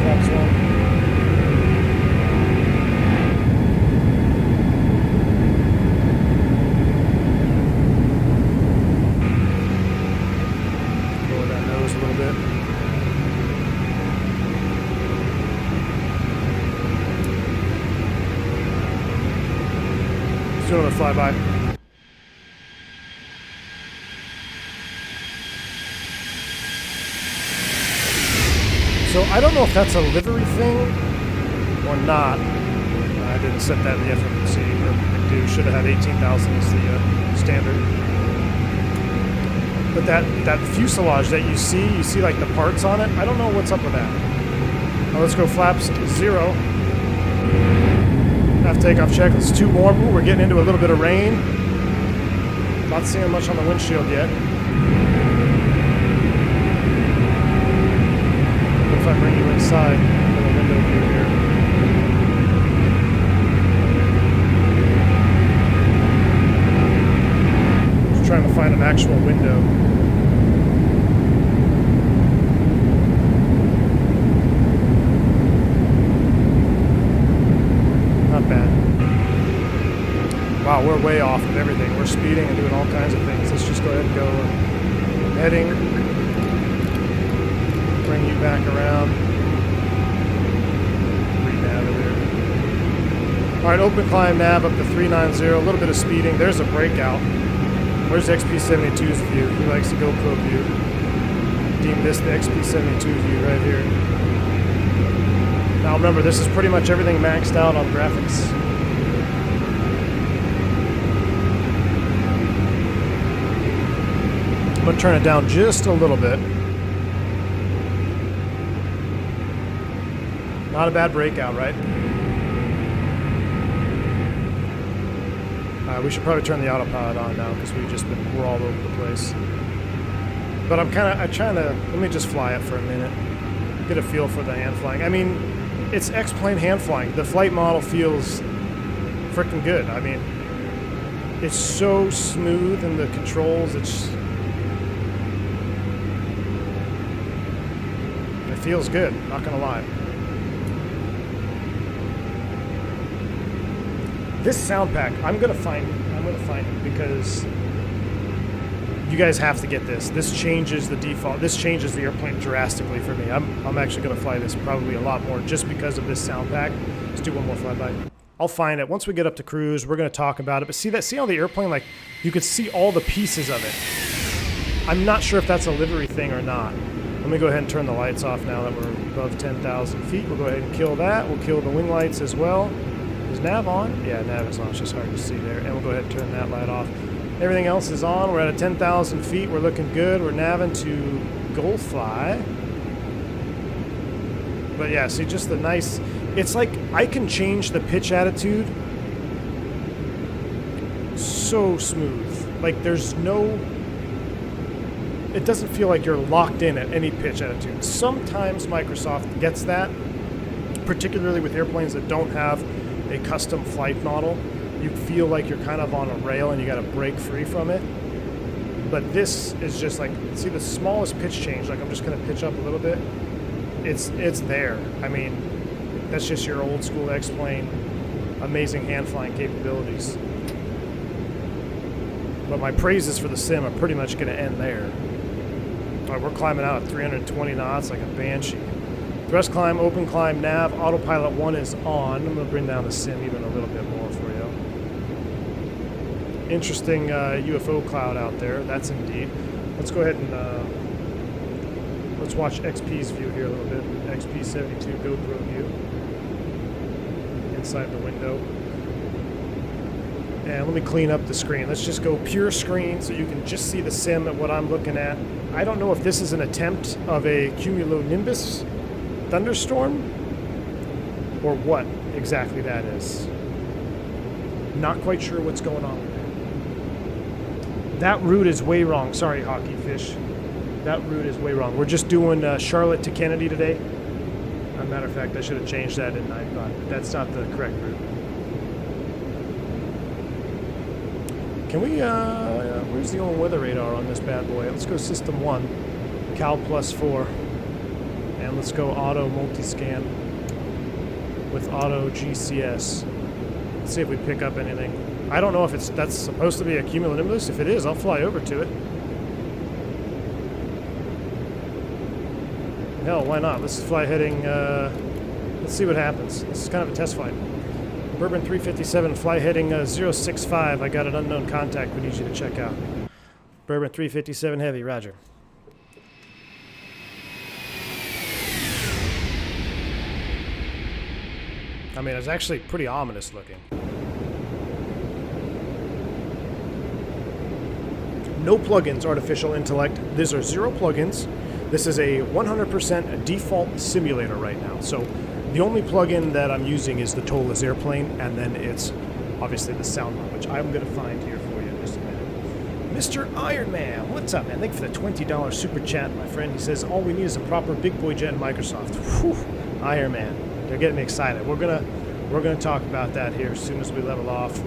Flaps 1. Lower that nose a little bit. Let's do another flyby. So I don't know if that's a livery thing or not. I didn't set that in the FMC, or do. Should have had 18,000 as the standard. But that fuselage that you see like the parts on it. I don't know what's up with that. Now let's go flaps 0. Have takeoff check. It's too warm. Ooh, we're getting into a little bit of rain. Not seeing much on the windshield yet. If I bring you inside, little window view here. Just trying to find an actual window. Not bad. Wow, we're way off of everything. We're speeding and doing all kinds of things. Let's just go ahead and go heading. Bring you back around. Re-nav there. Alright, open climb nav up to 390. A little bit of speeding. There's a breakout. Where's XP72's view? He likes the GoPro view. Deem this the XP72 view right here. Now remember, this is pretty much everything maxed out on graphics. I'm going to turn it down just a little bit. Not a bad breakout, right? We should probably turn the autopilot on now because we're all over the place. But I'm trying to, let me just fly it for a minute. Get a feel for the hand flying. I mean, it's X-plane hand flying. The flight model feels freaking good. I mean, it's so smooth in the controls. It feels good, not gonna lie. This sound pack, I'm gonna find it because you guys have to get this. This changes the default. This changes the airplane drastically for me. I'm actually gonna fly this probably a lot more just because of this sound pack. Let's do one more flyby. I'll find it. Once we get up to cruise, we're gonna talk about it. But see how the airplane, like, you could see all the pieces of it. I'm not sure if that's a livery thing or not. Let me go ahead and turn the lights off now that we're above 10,000 feet. We'll go ahead and kill that. We'll kill the wing lights as well. Is nav on? Yeah, nav is on. It's just hard to see there. And we'll go ahead and turn that light off. Everything else is on. We're at 10,000 feet. We're looking good. We're navving to Goldfly. But yeah, see, just the nice... It's like I can change the pitch attitude so smooth. Like there's no... It doesn't feel like you're locked in at any pitch attitude. Sometimes Microsoft gets that, particularly with airplanes that don't have a custom flight model. You feel like you're kind of on a rail and you got to break free from it. But this is just like, see the smallest pitch change, like I'm just going to pitch up a little bit. It's there. I mean, that's just your old school X-plane, amazing hand flying capabilities. But my praises for the sim are pretty much going to end there. All right, we're climbing out at 320 knots like a banshee. Thrust climb, open climb, nav, autopilot 1 is on. I'm going to bring down the sim even a little bit more for you. Interesting UFO cloud out there. That's indeed. Let's go ahead and let's watch XP's view here a little bit. XP72 GoPro view. Inside the window. And let me clean up the screen. Let's just go pure screen so you can just see the sim at what I'm looking at. I don't know if this is an attempt of a cumulonimbus thunderstorm or what exactly that is. Not quite sure what's going on with that. That route is way wrong. Sorry, Hockey Fish. That route is way wrong. We're just doing Charlotte to Kennedy today. I'm Matter of fact, I should have changed that in Nightbot, but that's not the correct route. Can we, where's the old weather radar on this bad boy? Let's go System 1, Cal +4, and let's go Auto Multiscan with Auto GCS. Let's see if we pick up anything. I don't know if that's supposed to be a cumulonimbus. If it is, I'll fly over to it. Hell, why not? Let's fly heading, let's see what happens. This is kind of a test flight. Bourbon 357, fly heading 065. I got an unknown contact we need you to check out. Bourbon 357 Heavy, roger. I mean, it's actually pretty ominous looking. No plugins, Artificial Intellect. These are 0 plugins. This is a 100% default simulator right now. So the only plugin that I'm using is the Toliss Airplane, and then it's obviously the sound mod, which I'm going to find here for you in just a minute. Mr. Iron Man, what's up, man? Thank you for the $20 super chat, my friend. He says, all we need is a proper big boy jet in Microsoft. Whew, Iron Man. They're getting me excited. We're gonna talk about that here as soon as we level off.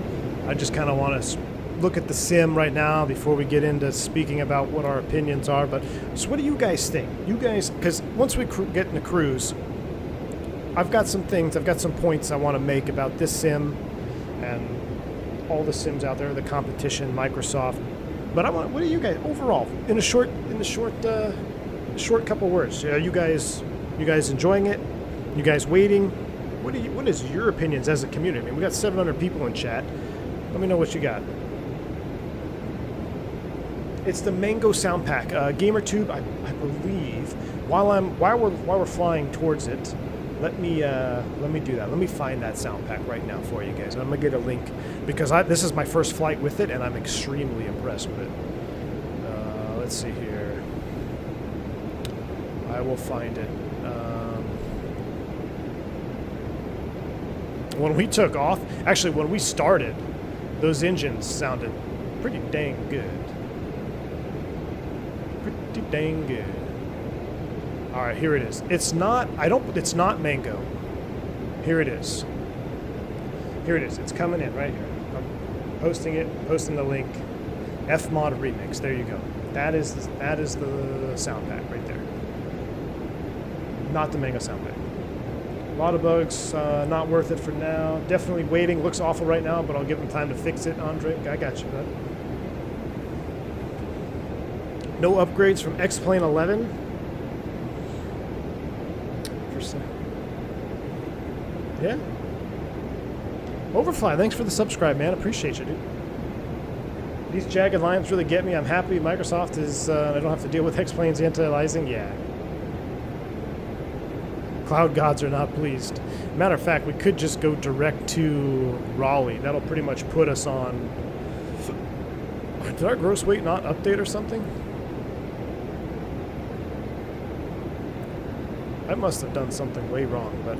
I just kind of want to look at the sim right now before we get into speaking about what our opinions are. But so what do you guys think? You guys, because once we get in the cruise, I've got some points I want to make about this sim and all the sims out there, the competition, Microsoft. But what do you guys overall in the short couple words? Are you guys enjoying it? You guys waiting? What is your opinions as a community? I mean, we got 700 people in chat. Let me know what you got. It's the Mango sound pack, GamerTube, I believe. While we're flying towards it, let me do that. Let me find that sound pack right now for you guys. I'm gonna get a link because this is my first flight with it, and I'm extremely impressed with it. Let's see here. I will find it. When we took off, actually, when we started, those engines sounded pretty dang good. Pretty dang good. All right, here it is. It's not Mango. Here it is. Here it is. It's coming in right here. I'm posting the link. F-Mod Remix. There you go. That is the sound pack right there. Not the Mango sound pack. A lot of bugs, not worth it for now. Definitely waiting. Looks awful right now, but I'll give them time to fix it, Andre. I got you, bud. No upgrades from X-Plane 11. Yeah. Overfly, thanks for the subscribe, man. Appreciate you, dude. These jagged lines really get me. I'm happy Microsoft is, I don't have to deal with X-Planes anti-aliasing. Yeah. Cloud gods are not pleased. Matter of fact, we could just go direct to Raleigh. That'll pretty much put us on... Did our gross weight not update or something? I must have done something way wrong, but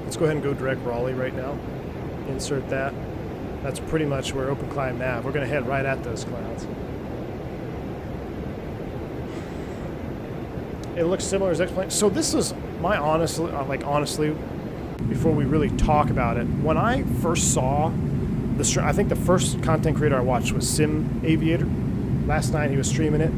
let's go ahead and go direct Raleigh right now. Insert that. That's pretty much where Open Climb nav. We're going to head right at those clouds. It looks similar as X-Plane. So this is my honestly, before we really talk about it, when I first saw the I think the first content creator I watched was Sim Aviator. Last night he was streaming it.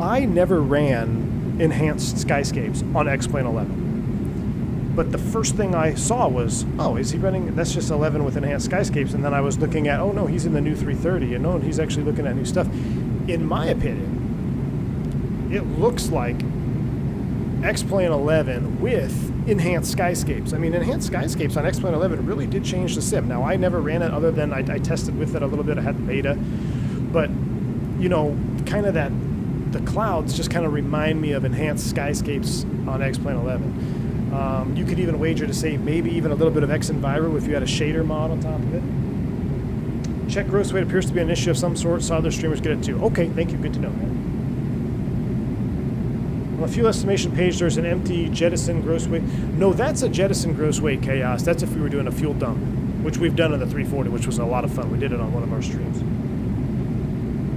I never ran enhanced skyscapes on X-Plane 11. But the first thing I saw was, oh, is he running, that's just 11 with enhanced skyscapes, and then I was looking at, oh no, he's in the new 330, and no, he's actually looking at new stuff. In my opinion, it looks like X-Plane 11 with enhanced skyscapes. I mean, enhanced skyscapes on X-Plane 11 really did change the sim. Now, I never ran it other than I tested with it a little bit. I had the beta. But, you know, kind of that, the clouds just kind of remind me of enhanced skyscapes on X-Plane 11. You could even wager to say maybe even a little bit of X-Enviro if you had a shader mod on top of it. Check gross weight appears to be an issue of some sort. Saw other streamers get it too. Okay, thank you. Good to know, man. On the fuel estimation page, there's an empty jettison gross weight. No, that's a jettison gross weight, Chaos. That's if we were doing a fuel dump, which we've done on the 340, which was a lot of fun. We did it on one of our streams.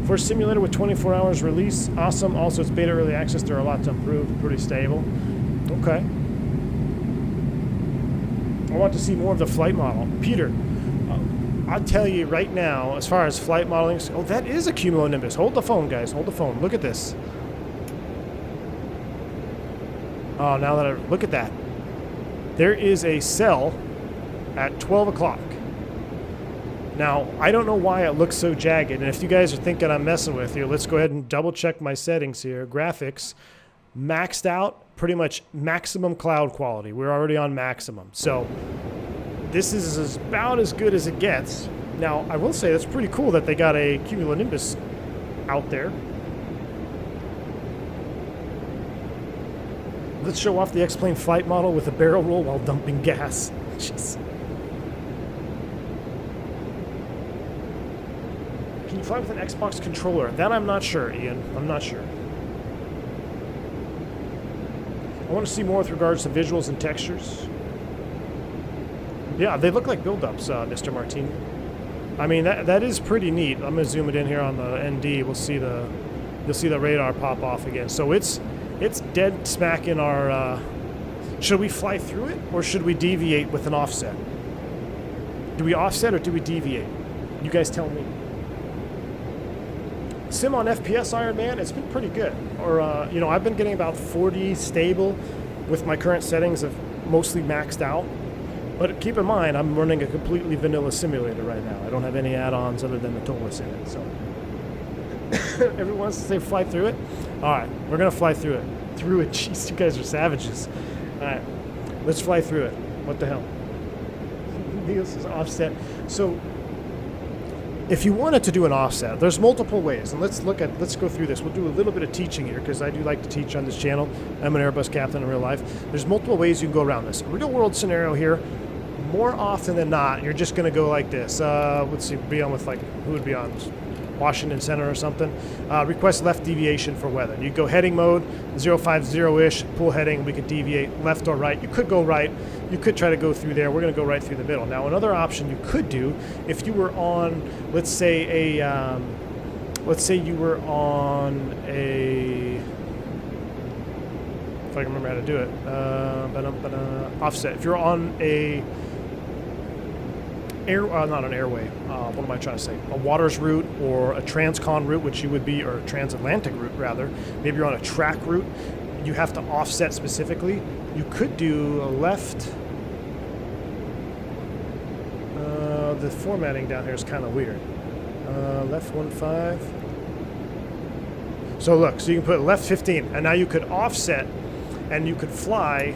For a simulator with 24 hours release, awesome. Also, it's beta early access. There are a lot to improve. Pretty stable. Okay. I want to see more of the flight model. Peter, I'll tell you right now, as far as flight modeling, oh, that is a cumulonimbus. Hold the phone, guys. Hold the phone. Look at this. Oh, now that I look at that. There is a cell at 12 o'clock. Now, I don't know why it looks so jagged, and if you guys are thinking I'm messing with you, let's go ahead and double check my settings here. Graphics, maxed out, pretty much maximum cloud quality. We're already on maximum. So this is about as good as it gets. Now, I will say that's pretty cool that they got a cumulonimbus out there. Let's show off the X-Plane flight model with a barrel roll while dumping gas. Jeez. Can you fly with an Xbox controller? That I'm not sure, Ian. I'm not sure. I want to see more with regards to visuals and textures. Yeah, they look like build-ups, Mr. Martini. I mean, that is pretty neat. I'm gonna zoom it in here on the ND. You'll see the radar pop off again. So it's dead smack in our. Should we fly through it or should we deviate with an offset? Do we offset or do we deviate? You guys tell me. Sim on FPS Iron Man, it's been pretty good. Or, you know, I've been getting about 40 stable with my current settings of mostly maxed out. But keep in mind, I'm running a completely vanilla simulator right now. I don't have any add-ons other than the Toliss in it. So, everyone wants to say fly through it? All right, we're going to fly through it. Through it? Jeez, you guys are savages. All right, let's fly through it. What the hell? This is offset. So, if you wanted to do an offset, there's multiple ways, and let's go through this. We'll do a little bit of teaching here because I do like to teach on this channel. I'm an Airbus captain in real life. There's multiple ways you can go around this. Real world scenario here, more often than not, you're just going to go like this. Let's see, be on with like, who would be on? Washington Center or something. Request left deviation for weather. You go heading mode, 050-ish, pull heading, we could deviate left or right. You could go right. You could try to go through there. We're going to go right through the middle. Now, another option you could do, if you were on, let's say you were on a, if I can remember how to do it, offset. If you're on a not an airway, what am I trying to say? A waters route or a transcon route, which you would be, or a transatlantic route rather. Maybe you're on a track route. You have to offset specifically. You could do a left. The formatting down here is kind of weird. Left 15. So look, so you can put left 15, and now you could offset, and you could fly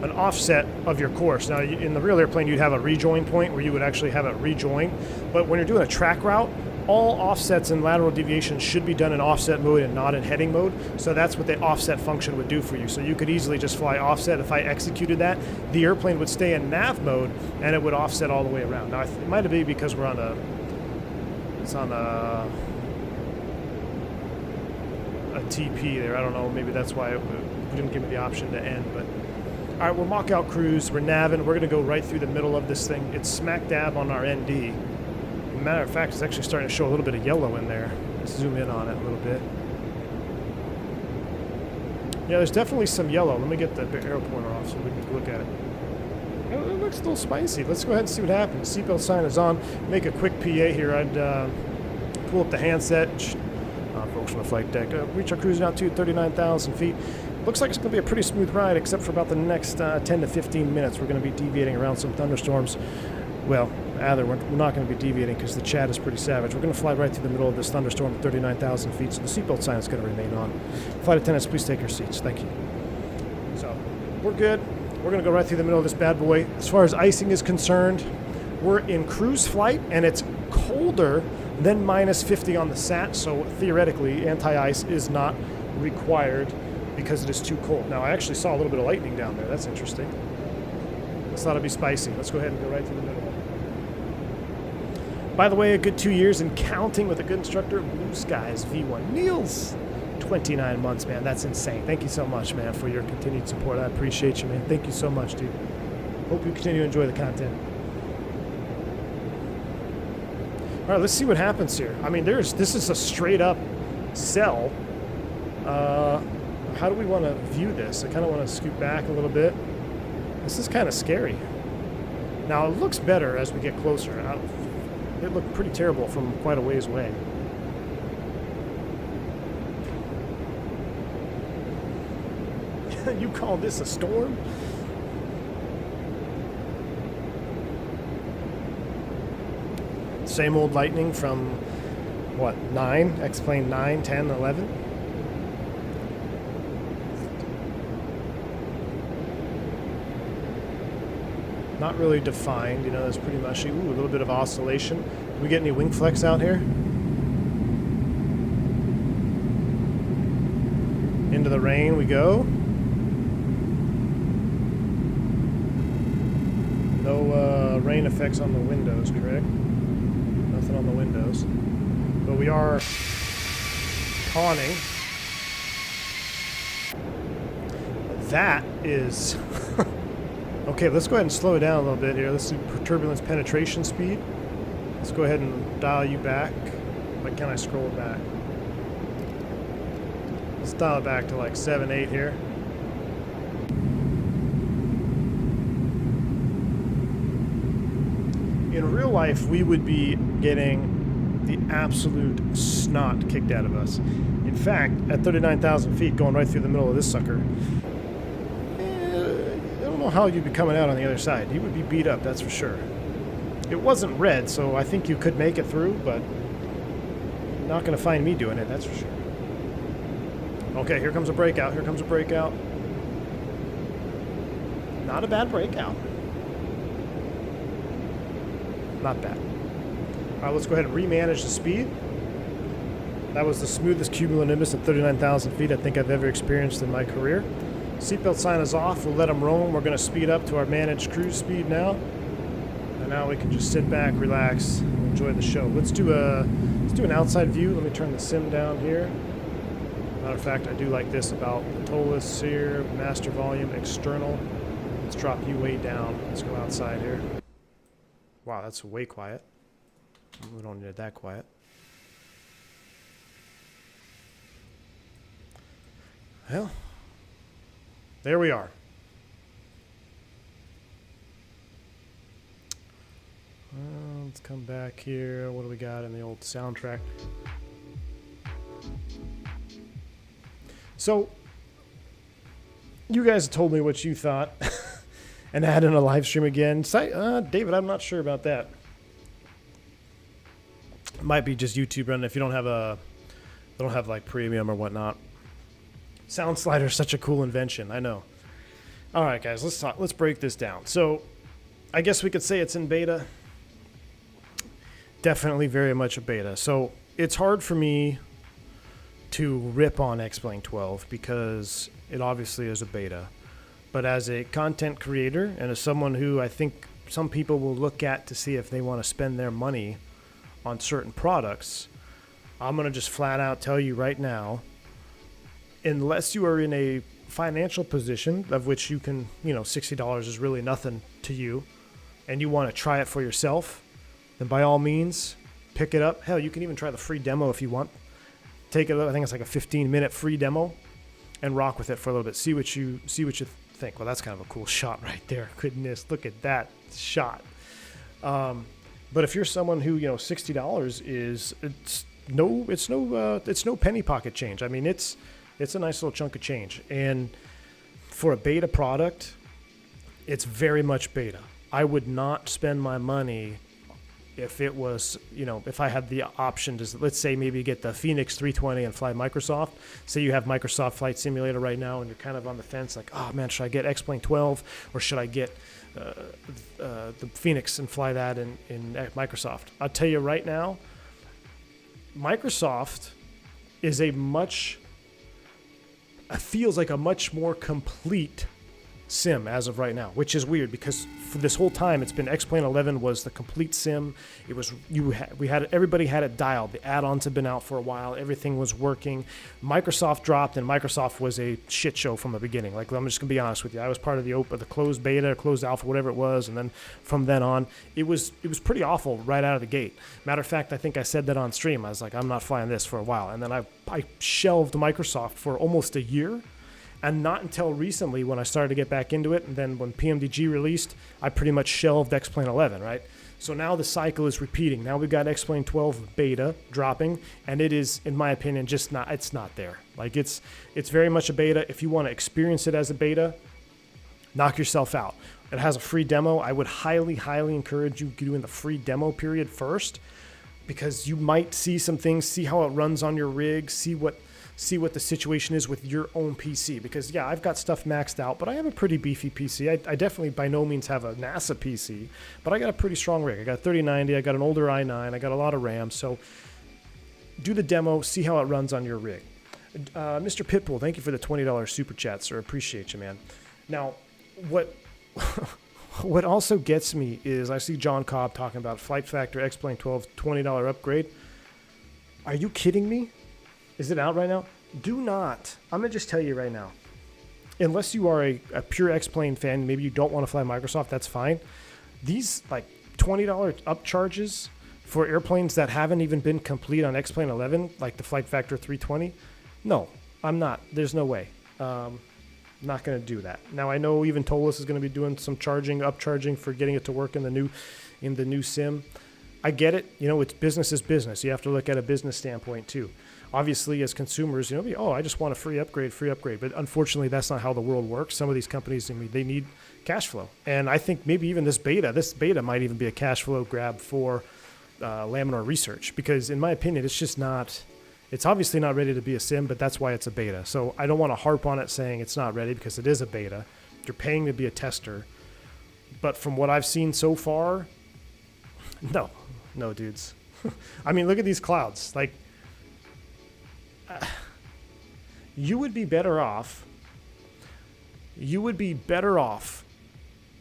an offset of your course. Now, in the real airplane, you'd have a rejoin point where you would actually have it rejoin. But when you're doing a track route, all offsets and lateral deviations should be done in offset mode and not in heading mode. So that's what the offset function would do for you. So you could easily just fly offset. If I executed that, the airplane would stay in nav mode and it would offset all the way around. Now, it might be because we're on it's on a TP there. I don't know. Maybe that's why it didn't give me the option to end, but. All right, we're mock out cruise, we're navving, we're going to go right through the middle of this thing. It's smack dab on our ND. Matter of fact, it's actually starting to show a little bit of yellow in there. Let's zoom in on it a little bit. Yeah, there's definitely some yellow. Let me get the arrow pointer off so we can look at it. It looks a little spicy. Let's go ahead and see what happens. Seatbelt sign is on. Make a quick PA here. I'd pull up the handset. Folks on the flight deck. Reach our cruising altitude, 39,000 feet. Looks like it's going to be a pretty smooth ride, except for about the next 10 to 15 minutes. We're going to be deviating around some thunderstorms. Well, rather, we're not going to be deviating because the chat is pretty savage. We're going to fly right through the middle of this thunderstorm at 39,000 feet, so the seatbelt sign is going to remain on. Flight attendants, please take your seats. Thank you. So, we're good. We're going to go right through the middle of this bad boy. As far as icing is concerned, we're in cruise flight, and it's colder than minus 50 on the SAT, so theoretically, anti-ice is not required because it is too cold. Now, I actually saw a little bit of lightning down there. That's interesting. This ought to be spicy. Let's go ahead and go right through the middle. By the way, a good 2 years and counting with a good instructor, Blue Skies V1. Niels, 29 months, man. That's insane. Thank you so much, man, for your continued support. I appreciate you, man. Thank you so much, dude. Hope you continue to enjoy the content. All right, let's see what happens here. I mean, this is a straight up cell. how do we want to view this? I kind of want to scoot back a little bit. This is kind of scary. Now, it looks better as we get closer. It looked pretty terrible from quite a ways away. You call this a storm? Same old lightning from, what, 9? X-Plane 9, 10, 11? Not really defined, you know, it's pretty mushy. Ooh, a little bit of oscillation. Do we get any wing flex out here? Into the rain we go. No rain effects on the windows, correct? Nothing on the windows. But we are conning. That is... Okay, let's go ahead and slow it down a little bit here. Let's do turbulence penetration speed. Let's go ahead and dial you back. But can I scroll it back? Let's dial it back to like 7, 8 here. In real life, we would be getting the absolute snot kicked out of us. In fact, at 39,000 feet, going right through the middle of this sucker, I don't know how you'd be coming out on the other side. You would be beat up, that's for sure. It wasn't red, so I think you could make it through, but you're not going to find me doing it, that's for sure. Okay, here comes a breakout. Here comes a breakout. Not a bad breakout. Not bad. All right, let's go ahead and remanage the speed. That was the smoothest cumulonimbus at 39,000 feet I think I've ever experienced in my career. Seatbelt sign is off. We'll let them roam. We're going to speed up to our managed cruise speed now. And now we can just sit back, relax, and enjoy the show. Let's do an outside view. Let me turn the sim down here. Matter of fact, I do like this about the Toliss here. Master volume, external. Let's drop you way down. Let's go outside here. Wow, that's way quiet. We don't need it that quiet. Well, there we are. Let's come back here. What do we got in the old soundtrack? So, you guys told me what you thought. And add in a live stream again. David, I'm not sure about that. It might be just YouTube running if you don't have like premium or whatnot. Sound slider is such a cool invention, I know. All right, guys, let's break this down. So, I guess we could say it's in beta. Definitely very much a beta. So, it's hard for me to rip on X-Plane 12 because it obviously is a beta. But as a content creator and as someone who I think some people will look at to see if they want to spend their money on certain products, I'm going to just flat out tell you right now, unless you are in a financial position of which you can, you know, $60 is really nothing to you, and you want to try it for yourself, then by all means, pick it up. Hell, you can even try the free demo if you want. Take it, I think it's like a 15-minute free demo, and rock with it for a little bit. See what you think. Well, that's kind of a cool shot right there. Goodness, look at that shot. But if you're someone who, you know, $60 is it's no penny pocket change. I mean, it's a nice little chunk of change. And for a beta product, it's very much beta. I would not spend my money if it was, you know, if I had the option to, let's say maybe get the Phoenix 320 and fly Microsoft. Say you have Microsoft Flight Simulator right now and you're kind of on the fence like, oh man, should I get X-Plane 12 or should I get the Phoenix and fly that in Microsoft? I'll tell you right now, Microsoft is feels like a much more complete sim as of right now, which is weird because for this whole time it's been X-Plane 11 was the complete sim. It was everybody had it dialed. The add-ons had been out for a while. Everything was working. Microsoft dropped, and Microsoft was a shit show from the beginning. Like, I'm just gonna be honest with you. I was part of the closed beta, closed alpha, whatever it was, and then from then on, it was pretty awful right out of the gate. Matter of fact, I think I said that on stream. I was like, I'm not flying this for a while, and then I shelved Microsoft for almost a year. And not until recently when I started to get back into it, and then when PMDG released, I pretty much shelved X-Plane 11, right? So now the cycle is repeating. Now we've got X-Plane 12 beta dropping, and it is, in my opinion, just not, it's not there. Like it's very much a beta. If you want to experience it as a beta, knock yourself out. It has a free demo. I would highly, highly encourage you doing the free demo period first, because you might see some things, see how it runs on your rig, see what the situation is with your own PC. Because yeah, I've got stuff maxed out, but I have a pretty beefy PC. I definitely by no means have a NASA PC, but I got a pretty strong rig. I got a 3090, I got an older i9, I got a lot of RAM. So do the demo, see how it runs on your rig. Mr. Pitbull, thank you for the $20 super chat, sir. Appreciate you, man. Now, what also gets me is I see John Cobb talking about Flight Factor X-Plane 12 $20 upgrade. Are you kidding me? Is it out right now? Do not. I'm going to just tell you right now. Unless you are a pure X-Plane fan, maybe you don't want to fly Microsoft, that's fine. These like $20 upcharges for airplanes that haven't even been complete on X-Plane 11, like the Flight Factor 320, no, I'm not. There's no way. Not going to do that. Now I know even Toliss is going to be doing some upcharging for getting it to work in the new sim. I get it. You know, it's business is business. You have to look at a business standpoint too. Obviously, as consumers, you know, I just want a free upgrade. But unfortunately, that's not how the world works. Some of these companies, I mean, they need cash flow. And I think maybe even this beta might even be a cash flow grab for Laminar Research. Because in my opinion, it's just not, it's obviously not ready to be a sim, but that's why it's a beta. So I don't want to harp on it saying it's not ready, because it is a beta. You're paying to be a tester. But from what I've seen so far, no, dudes. I mean, look at these clouds. Like, you would be better off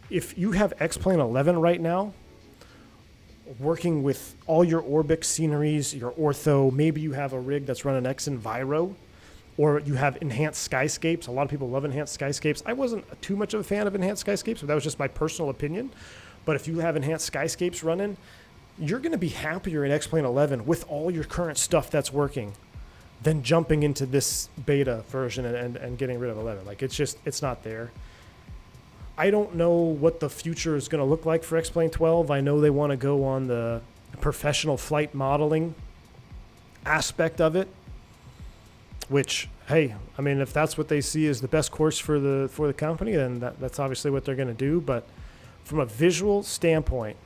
if you have X-Plane 11 right now, working with all your Orbix sceneries, your ortho. Maybe you have a rig that's running X-Enviro, or you have enhanced skyscapes. A lot of people love enhanced skyscapes. I wasn't too much of a fan of enhanced skyscapes, but that was just my personal opinion. But if you have enhanced skyscapes running, you're going to be happier in X-Plane 11 with all your current stuff that's working than jumping into this beta version and getting rid of 11. Like, it's not there. I don't know what the future is going to look like for X-Plane 12. I know they want to go on the professional flight modeling aspect of it, which, hey, I mean, if that's what they see as the best course for the company, then that's obviously what they're going to do. But from a visual standpoint,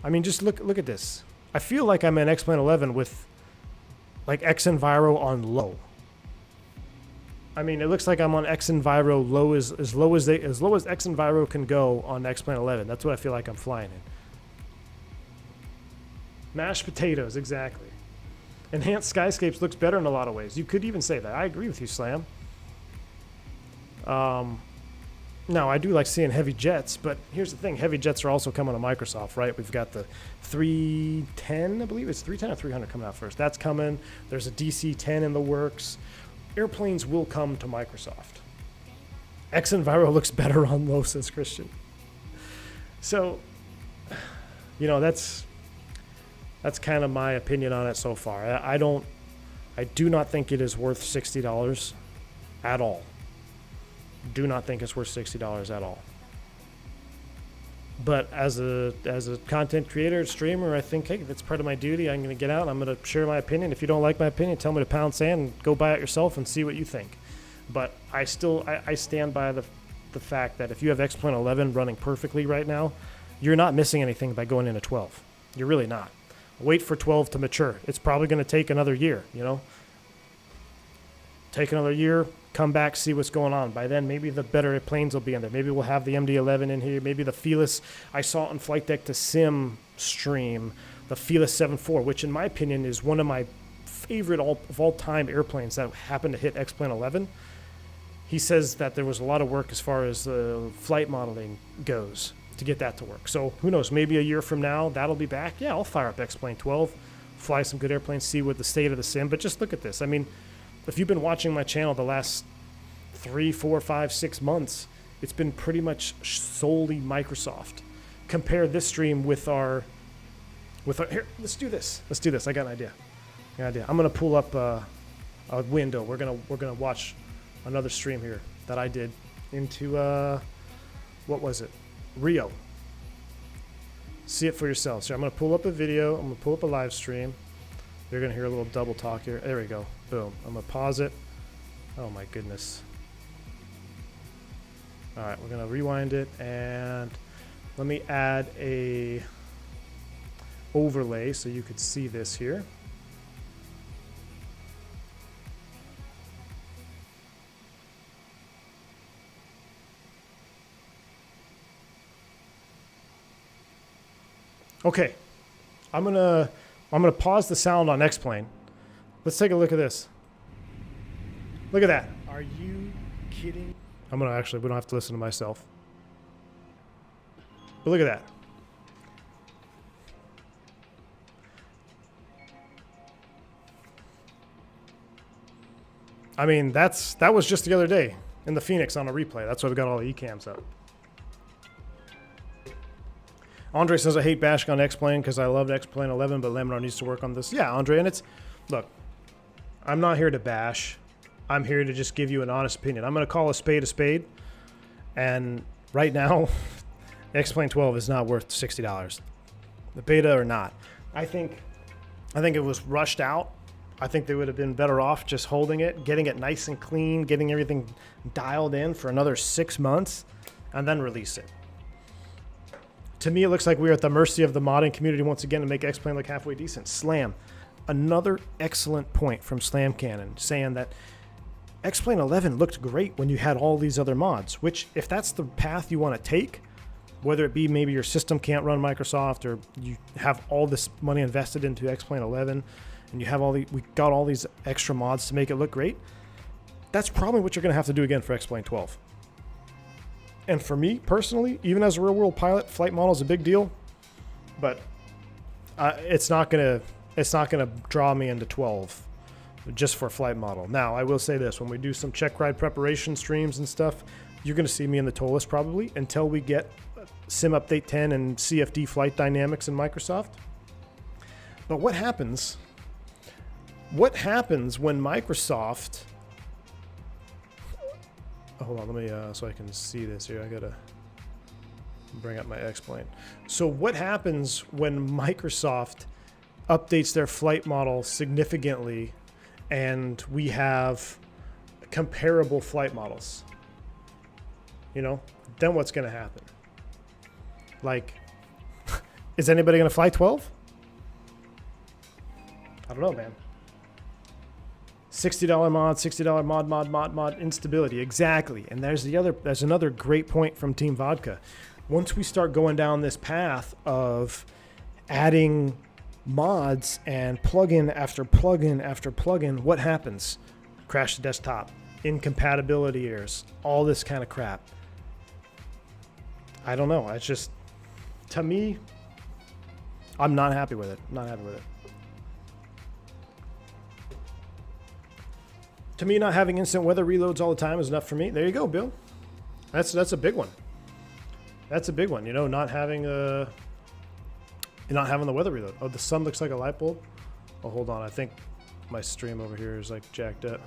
I mean, just look at this. I feel like I'm in X-Plane 11 with like X-Enviro on low. I mean, it looks like I'm on X-Enviro low, as low as X-Enviro can go on X-Plane 11. That's what I feel like I'm flying in. Mashed potatoes, exactly. Enhanced skyscapes looks better in a lot of ways. You could even say that. I agree with you, Slam. No, I do like seeing heavy jets, but here's the thing. Heavy jets are also coming to Microsoft, right? We've got the 310, I believe it's 310 or 300 coming out first. That's coming. There's a DC-10 in the works. Airplanes will come to Microsoft. X-Enviro looks better on low, says Christian. So, you know, that's kind of my opinion on it so far. I do not think it is worth $60 at all. Do not think it's worth $60 at all. But as a content creator, streamer, I think, hey, that's part of my duty. I'm going to get out. I'm going to share my opinion. If you don't like my opinion, tell me to pound sand and go buy it yourself and see what you think. But I stand by the fact that if you have X-Plane 11 running perfectly right now, you're not missing anything by going into 12. You're really not. Wait for 12 to mature. It's probably going to take another year, you know. Take another year, come back, see what's going on. By then, maybe the better planes will be in there. Maybe we'll have the MD-11 in here. Maybe the Felis. I saw on Flight Deck to Sim stream the Felis 7.4, which in my opinion is one of my favorite of all time airplanes that happened to hit X-Plane 11. He says that there was a lot of work as far as the flight modeling goes to get that to work. So who knows, maybe a year from now, that'll be back. Yeah, I'll fire up X-Plane 12, fly some good airplanes, see what the state of the sim. But just look at this. I mean, if you've been watching my channel the last 3, 4, 5, 6 months, it's been pretty much solely Microsoft. Compare this stream with our here, let's do this. I got an idea. I'm gonna pull up a window. We're gonna watch another stream here that I did into, what was it? Rio. See it for yourself. So I'm going to pull up a video. I'm going to pull up a live stream. You're going to hear a little double talk here. There we go. Boom. I'm going to pause it. Oh my goodness. All right, we're going to rewind it, and let me add a overlay so you could see this here. Okay, I'm gonna pause the sound on X-Plane. Let's take a look at this. Look at that. Are you kidding? We don't have to listen to myself. But look at that. I mean, that was just the other day in the Phoenix on a replay. That's why we got all the eCams up. Andre says, I hate bashing on X-Plane because I loved X-Plane 11, but Laminar needs to work on this. Yeah, Andre, and it's, look, I'm not here to bash. I'm here to just give you an honest opinion. I'm going to call a spade, and right now, X-Plane 12 is not worth $60. The beta or not. I think it was rushed out. I think they would have been better off just holding it, getting it nice and clean, getting everything dialed in for another 6 months, and then release it. To me, it looks like we're at the mercy of the modding community once again to make X-Plane look halfway decent. Slam. Another excellent point from Slam Cannon, saying that X-Plane 11 looked great when you had all these other mods, which, if that's the path you want to take, whether it be maybe your system can't run Microsoft or you have all this money invested into X-Plane 11 and you have we got all these extra mods to make it look great, that's probably what you're going to have to do again for X-Plane 12. And for me, personally, even as a real-world pilot, flight model is a big deal, but it's not gonna draw me into 12 just for flight model. Now, I will say this: when we do some check ride preparation streams and stuff, you're going to see me in the Toliss probably until we get Sim Update 10 and CFD flight dynamics in Microsoft. But what happens? What happens when Microsoft? Hold on, let me, so I can see this here. I gotta bring up my X-Plane. So what happens when Microsoft updates their flight model significantly and we have comparable flight models? You know, then what's gonna happen? Like, is anybody gonna fly 12? I don't know, man. $60 mod, $60 mod, instability. Exactly. And there's another great point from Team Vodka. Once we start going down this path of adding mods and plugin after plugin after plugin, what happens? Crash the desktop, incompatibility errors, all this kind of crap. I don't know. It's just, to me, I'm not happy with it. Not happy with it. To me, not having instant weather reloads all the time is enough for me. There you go, Bill. That's a big one. That's a big one. You know, not having the weather reload. Oh, the sun looks like a light bulb. Oh, hold on. I think my stream over here is like jacked up.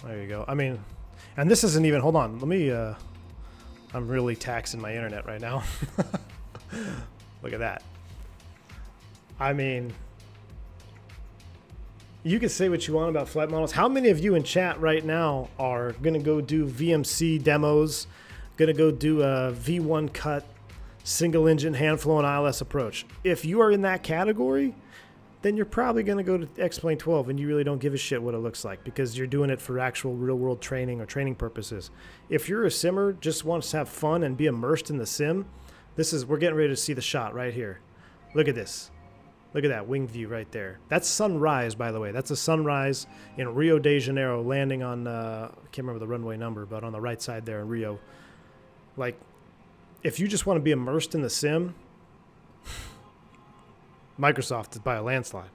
There you go. I mean, and this isn't even. Hold on. Let me. I'm really taxing my internet right now. Look at that. I mean, you can say what you want about flight models. How many of you in chat right now are going to go do VMC demos, going to go do a V1 cut, single engine, hand flow, and ILS approach? If you are in that category, then you're probably going to go to X-Plane 12 and you really don't give a shit what it looks like because you're doing it for actual real world training or training purposes. If you're a simmer, just wants to have fun and be immersed in the sim, we're getting ready to see the shot right here. Look at this. Look at that wing view right there. That's sunrise, by the way. That's a sunrise in Rio de Janeiro, landing on, I can't remember the runway number, but on the right side there in Rio. Like, if you just want to be immersed in the sim, Microsoft is by a landslide.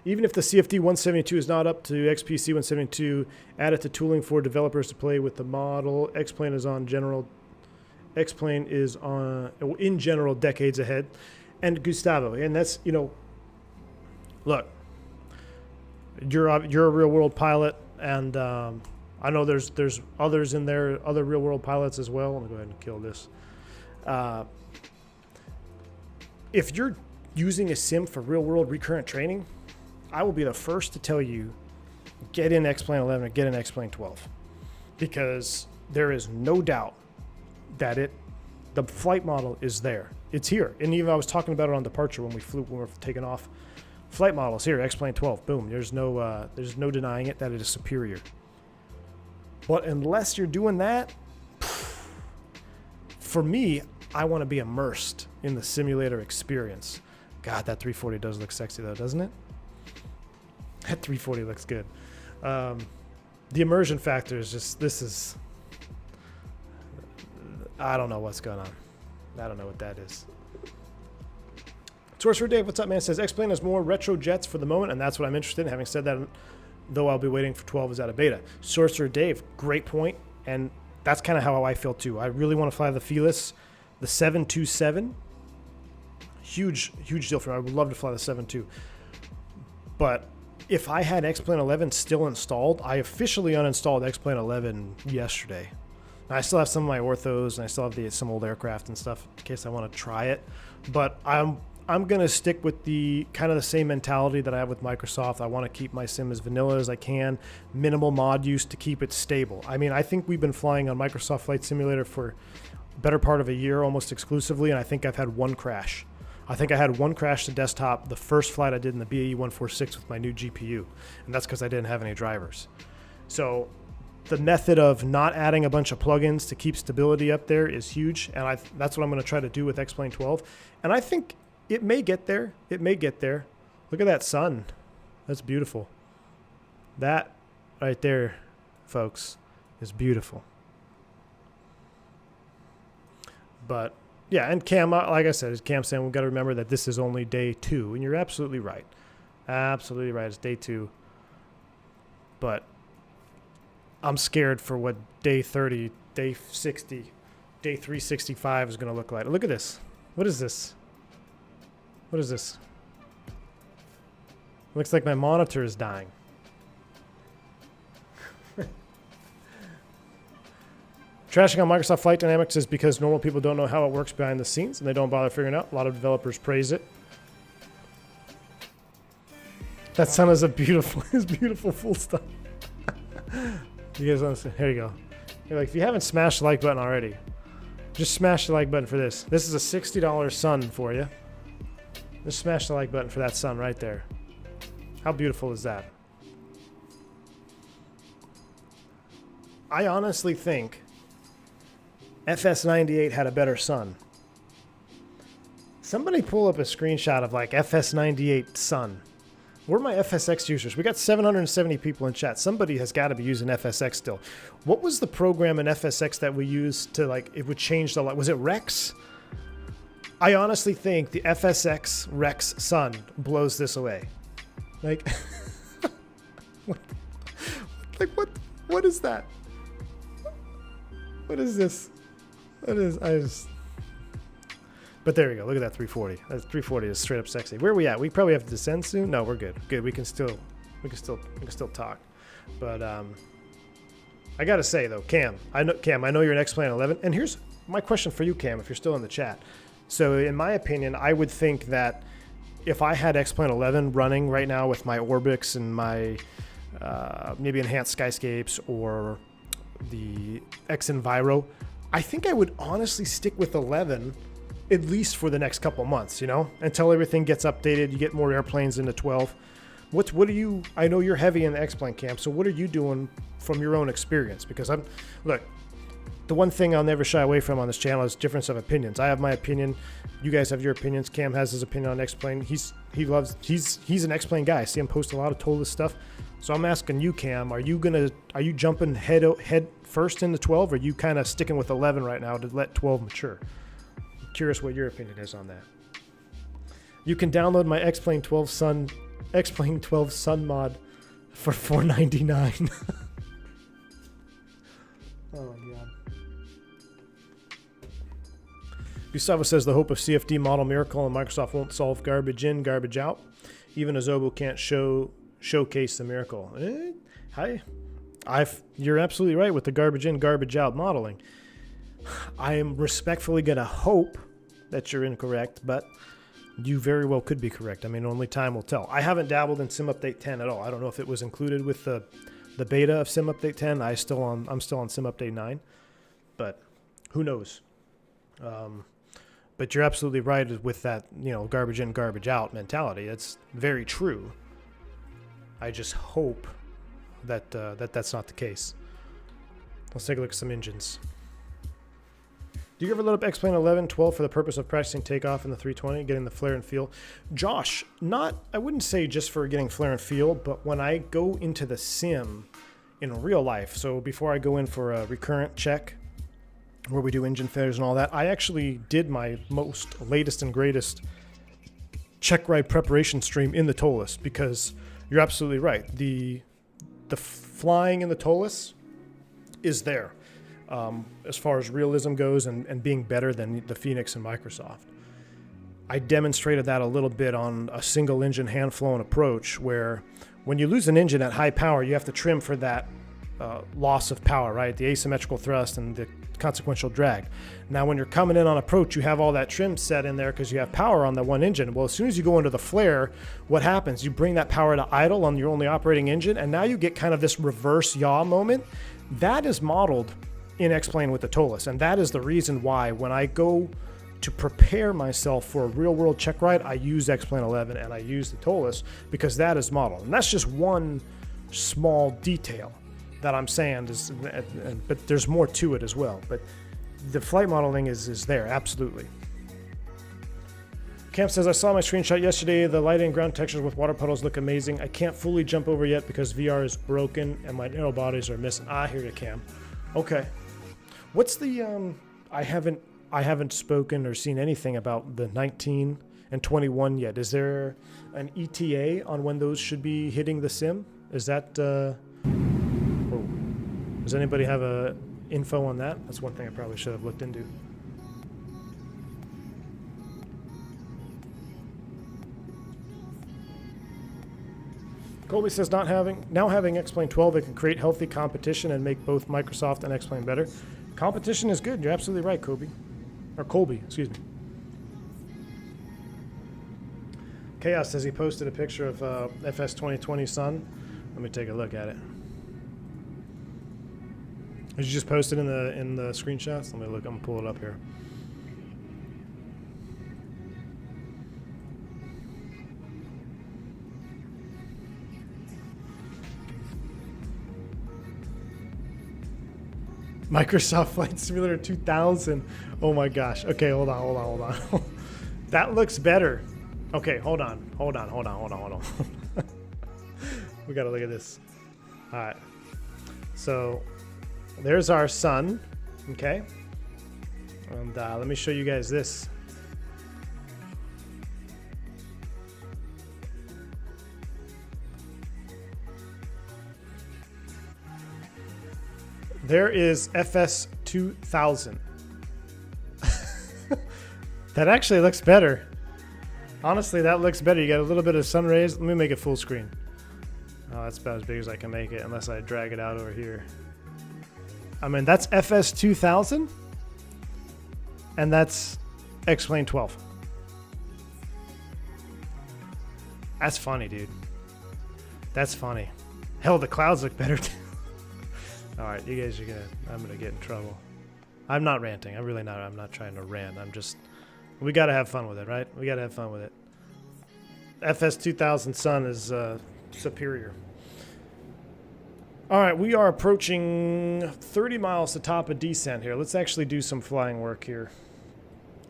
Even if the CFD 172 is not up to XPC 172, add it to tooling for developers to play with the model. X-Plane is on general. X-Plane is on, in general, decades ahead. And Gustavo, and that's, you know, look, you're a real world pilot, and I know there's others in there, other real world pilots as well. Let me go ahead and kill this. If you're using a sim for real world recurrent training, I will be the first to tell you, get in X-Plane 11 or get in X-Plane 12, because there is no doubt that the flight model is there. It's here. And even I was talking about it on departure when we were taking off. Flight models here, X-Plane 12, boom. There's no denying it that it is superior. But unless you're doing that, for me, I want to be immersed in the simulator experience. God, that 340 does look sexy though, doesn't it? That 340 looks good. The immersion factor is just, I don't know what's going on. I don't know what that is. Source for Dave, what's up, man? Says X-Plane has more retro jets for the moment, and that's what I'm interested in. Having said that, though, I'll be waiting for 12 is out of beta. Source for Dave, great point, and that's kind of how I feel too. I really want to fly the Felis, the 727. Huge deal for me. I would love to fly the 7.2. But if I had X-Plane 11 still installed, I officially uninstalled X-Plane 11 yesterday. I still have some of my orthos, and I still have some old aircraft and stuff in case I want to try it. But I'm going to stick with the kind of the same mentality that I have with Microsoft. I want to keep my sim as vanilla as I can, minimal mod use to keep it stable. I mean, I think we've been flying on Microsoft Flight Simulator for a better part of a year almost exclusively, and I think I've had one crash. I think I had one crash to desktop the first flight I did in the BAE 146 with my new GPU, and that's because I didn't have any drivers. So the method of not adding a bunch of plugins to keep stability up there is huge, and that's what I'm going to try to do with X-Plane 12. And I think it may get there. It may get there. Look at that sun. That's beautiful. That right there, folks, is beautiful. But yeah, and Cam, like I said, as Cam saying, we've got to remember that this is only day 2, and you're absolutely right. Absolutely right. It's day 2. But I'm scared for what day 30, day 60, day 365 is going to look like. Look at this. What is this? What is this? Looks like my monitor is dying. Trashing on Microsoft Flight Dynamics is because normal people don't know how it works behind the scenes, and they don't bother figuring it out. A lot of developers praise it. That sun is beautiful full stop. You guys want to see? Here you go. You're like, if you haven't smashed the like button already, just smash the like button for this. This is a $60 sun for you. Just smash the like button for that sun right there. How beautiful is that? I honestly think FS98 had a better sun. Somebody pull up a screenshot of like FS98 sun. Where are my FSX users? We got 770 people in chat. Somebody has got to be using FSX still. What was the program in FSX that we used to like, it would change the light? Was it Rex? I honestly think the FSX Rex sun blows this away. Like, what is that? What is this? What is, but there we go. Look at that 340. That 340 is straight up sexy. Where are we at? We probably have to descend soon. No, we're good. Good. We can still talk. But I gotta say though, Cam, I know you're an X-Plane 11, and here's my question for you, Cam, if you're still in the chat. So in my opinion, I would think that if I had X-Plane 11 running right now with my Orbix and my maybe enhanced skyscapes or the X Enviro, I think I would honestly stick with 11 at least for the next couple months, you know, until everything gets updated, you get more airplanes into 12. What are you, I know you're heavy in the X-Plane camp, so what are you doing from your own experience? Because look, the one thing I'll never shy away from on this channel is difference of opinions. I have my opinion. You guys have your opinions. Cam has his opinion on X-Plane. He's an X-Plane guy. I see him post a lot of Toliss stuff. So I'm asking you, Cam, are you jumping head first into 12, or are you kind of sticking with 11 right now to let 12 mature? I'm curious what your opinion is on that. You can download my X-Plane 12 Sun mod for $4.99. Oh my god. Gustavo says the hope of CFD model miracle and Microsoft won't solve garbage in, garbage out. Even Azobo can't show showcase the miracle. You're absolutely right with the garbage in, garbage out modeling. I am respectfully going to hope that you're incorrect, but you very well could be correct. I mean, only time will tell. I haven't dabbled in Sim Update 10 at all. I don't know if it was included with the beta of Sim Update 10. I'm still on Sim Update 9, but who knows? But you're absolutely right with that, garbage in, garbage out mentality. It's very true. I just hope that that's not the case. Let's take a look at some engines. Do you ever load up X-Plane 11, 12 for the purpose of practicing takeoff in the 320, getting the flare and feel? Josh, I wouldn't say just for getting flare and feel, but when I go into the sim in real life, so before I go in for a recurrent check, where we do engine failures and all that, I actually did my latest and greatest check ride preparation stream in the Toliss, because you're absolutely right. The flying in the Toliss is there. As far as realism goes and being better than the Phoenix and Microsoft. I demonstrated that a little bit on a single engine hand flown approach, where when you lose an engine at high power, you have to trim for that loss of power, right? The asymmetrical thrust and the consequential drag. Now, when you're coming in on approach, you have all that trim set in there because you have power on that one engine. Well, as soon as you go into the flare, what happens? You bring that power to idle on your only operating engine, and now you get kind of this reverse yaw moment. That is modeled in X-Plane with the Toliss, and that is the reason why when I go to prepare myself for a real-world check ride, I use X-Plane 11 and I use the Toliss, because that is modeled. And that's just one small detail that I'm saying, but there's more to it as well. But the flight modeling is there, absolutely. Camp says, I saw my screenshot yesterday. The lighting and ground textures with water puddles look amazing. I can't fully jump over yet because VR is broken and my narrow bodies are missing. I hear you, Cam. Okay. What's the I haven't spoken or seen anything about the 19 and 21 yet. Is there an ETA on when those should be hitting the sim? Is that does anybody have a info on that? That's one thing I probably should have looked into. Colby says, now having X-Plane 12, it can create healthy competition and make both Microsoft and X-Plane better. Competition is good. You're absolutely right, Colby, excuse me. Chaos says he posted a picture of FS 2020 Sun. Let me take a look at it. Did you just post it in the screenshots? Let me look. I'm gonna pull it up here. Microsoft Flight Simulator 2000. Oh my gosh. Okay, hold on. That looks better. Okay, hold on. We gotta look at this. All right. So there's our sun. Okay. And let me show you guys this. There is FS 2000. That actually looks better. Honestly, that looks better. You got a little bit of sun rays. Let me make it full screen. Oh, that's about as big as I can make it, unless I drag it out over here. I mean, that's FS 2000, and that's X-Plane 12. That's funny, dude. That's funny. Hell, the clouds look better too. All right, you guys I'm gonna get in trouble. I'm not ranting. I'm really not. I'm not trying to rant. We gotta have fun with it, right? We gotta have fun with it. FS 2000 Sun is superior. All right, we are approaching 30 miles to top of descent here. Let's actually do some flying work here.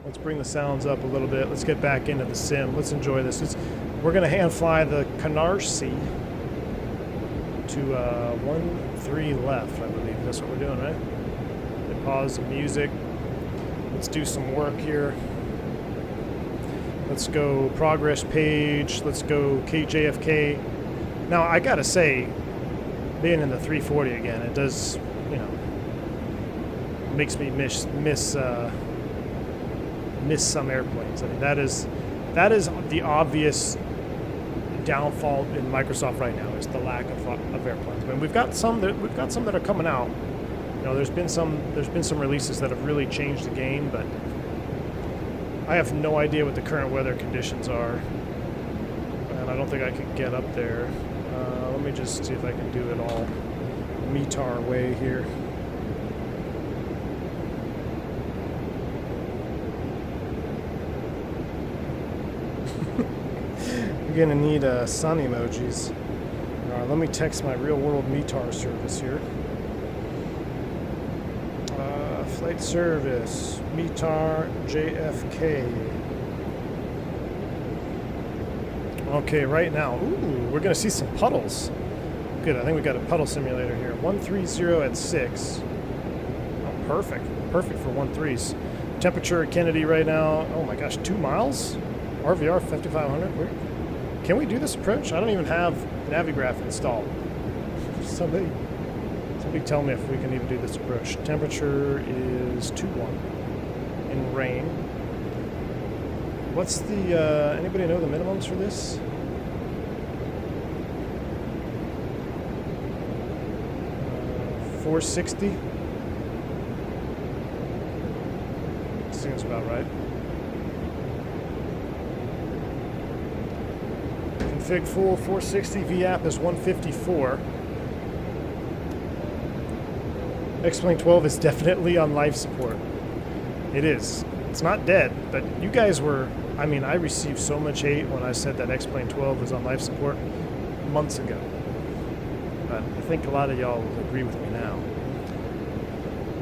Let's bring the sounds up a little bit. Let's get back into the sim. Let's enjoy this. We're gonna hand fly the Canarsie to 1-3 left, I believe. That's what we're doing, right? They pause the music. Let's do some work here. Let's go progress page. Let's go JFK. Now, I gotta say, being in the 340 again, it does, makes me miss some airplanes. I mean, that is the obvious downfall in Microsoft right now is the lack of airplanes. I mean, we've got some that are coming out. You know, there's been some releases that have really changed the game, but I have no idea what the current weather conditions are, and I don't think I could get up there. Let me just see if I can do it all METAR way here. You're gonna need sun emojis. All right, let me text my real-world METAR service here. Flight service, METAR JFK. Okay, right now, ooh, we're gonna see some puddles. Good, I think we got a puddle simulator here. 130 at 6. Oh, perfect. Perfect for 1.3s. Temperature at Kennedy right now, oh my gosh, 2 miles? RVR 5500. Can we do this approach? I don't even have Navigraph installed. Somebody tell me if we can even do this approach. Temperature is 2-1 in rain. What's the, anybody know the minimums for this? $460. Seems about right. Config full 460, VAP is 154. X-Plane 12 is definitely on life support. It is. It's not dead, but you guys were, I mean, I received so much hate when I said that X-Plane 12 was on life support months ago. But I think a lot of y'all will agree with me now.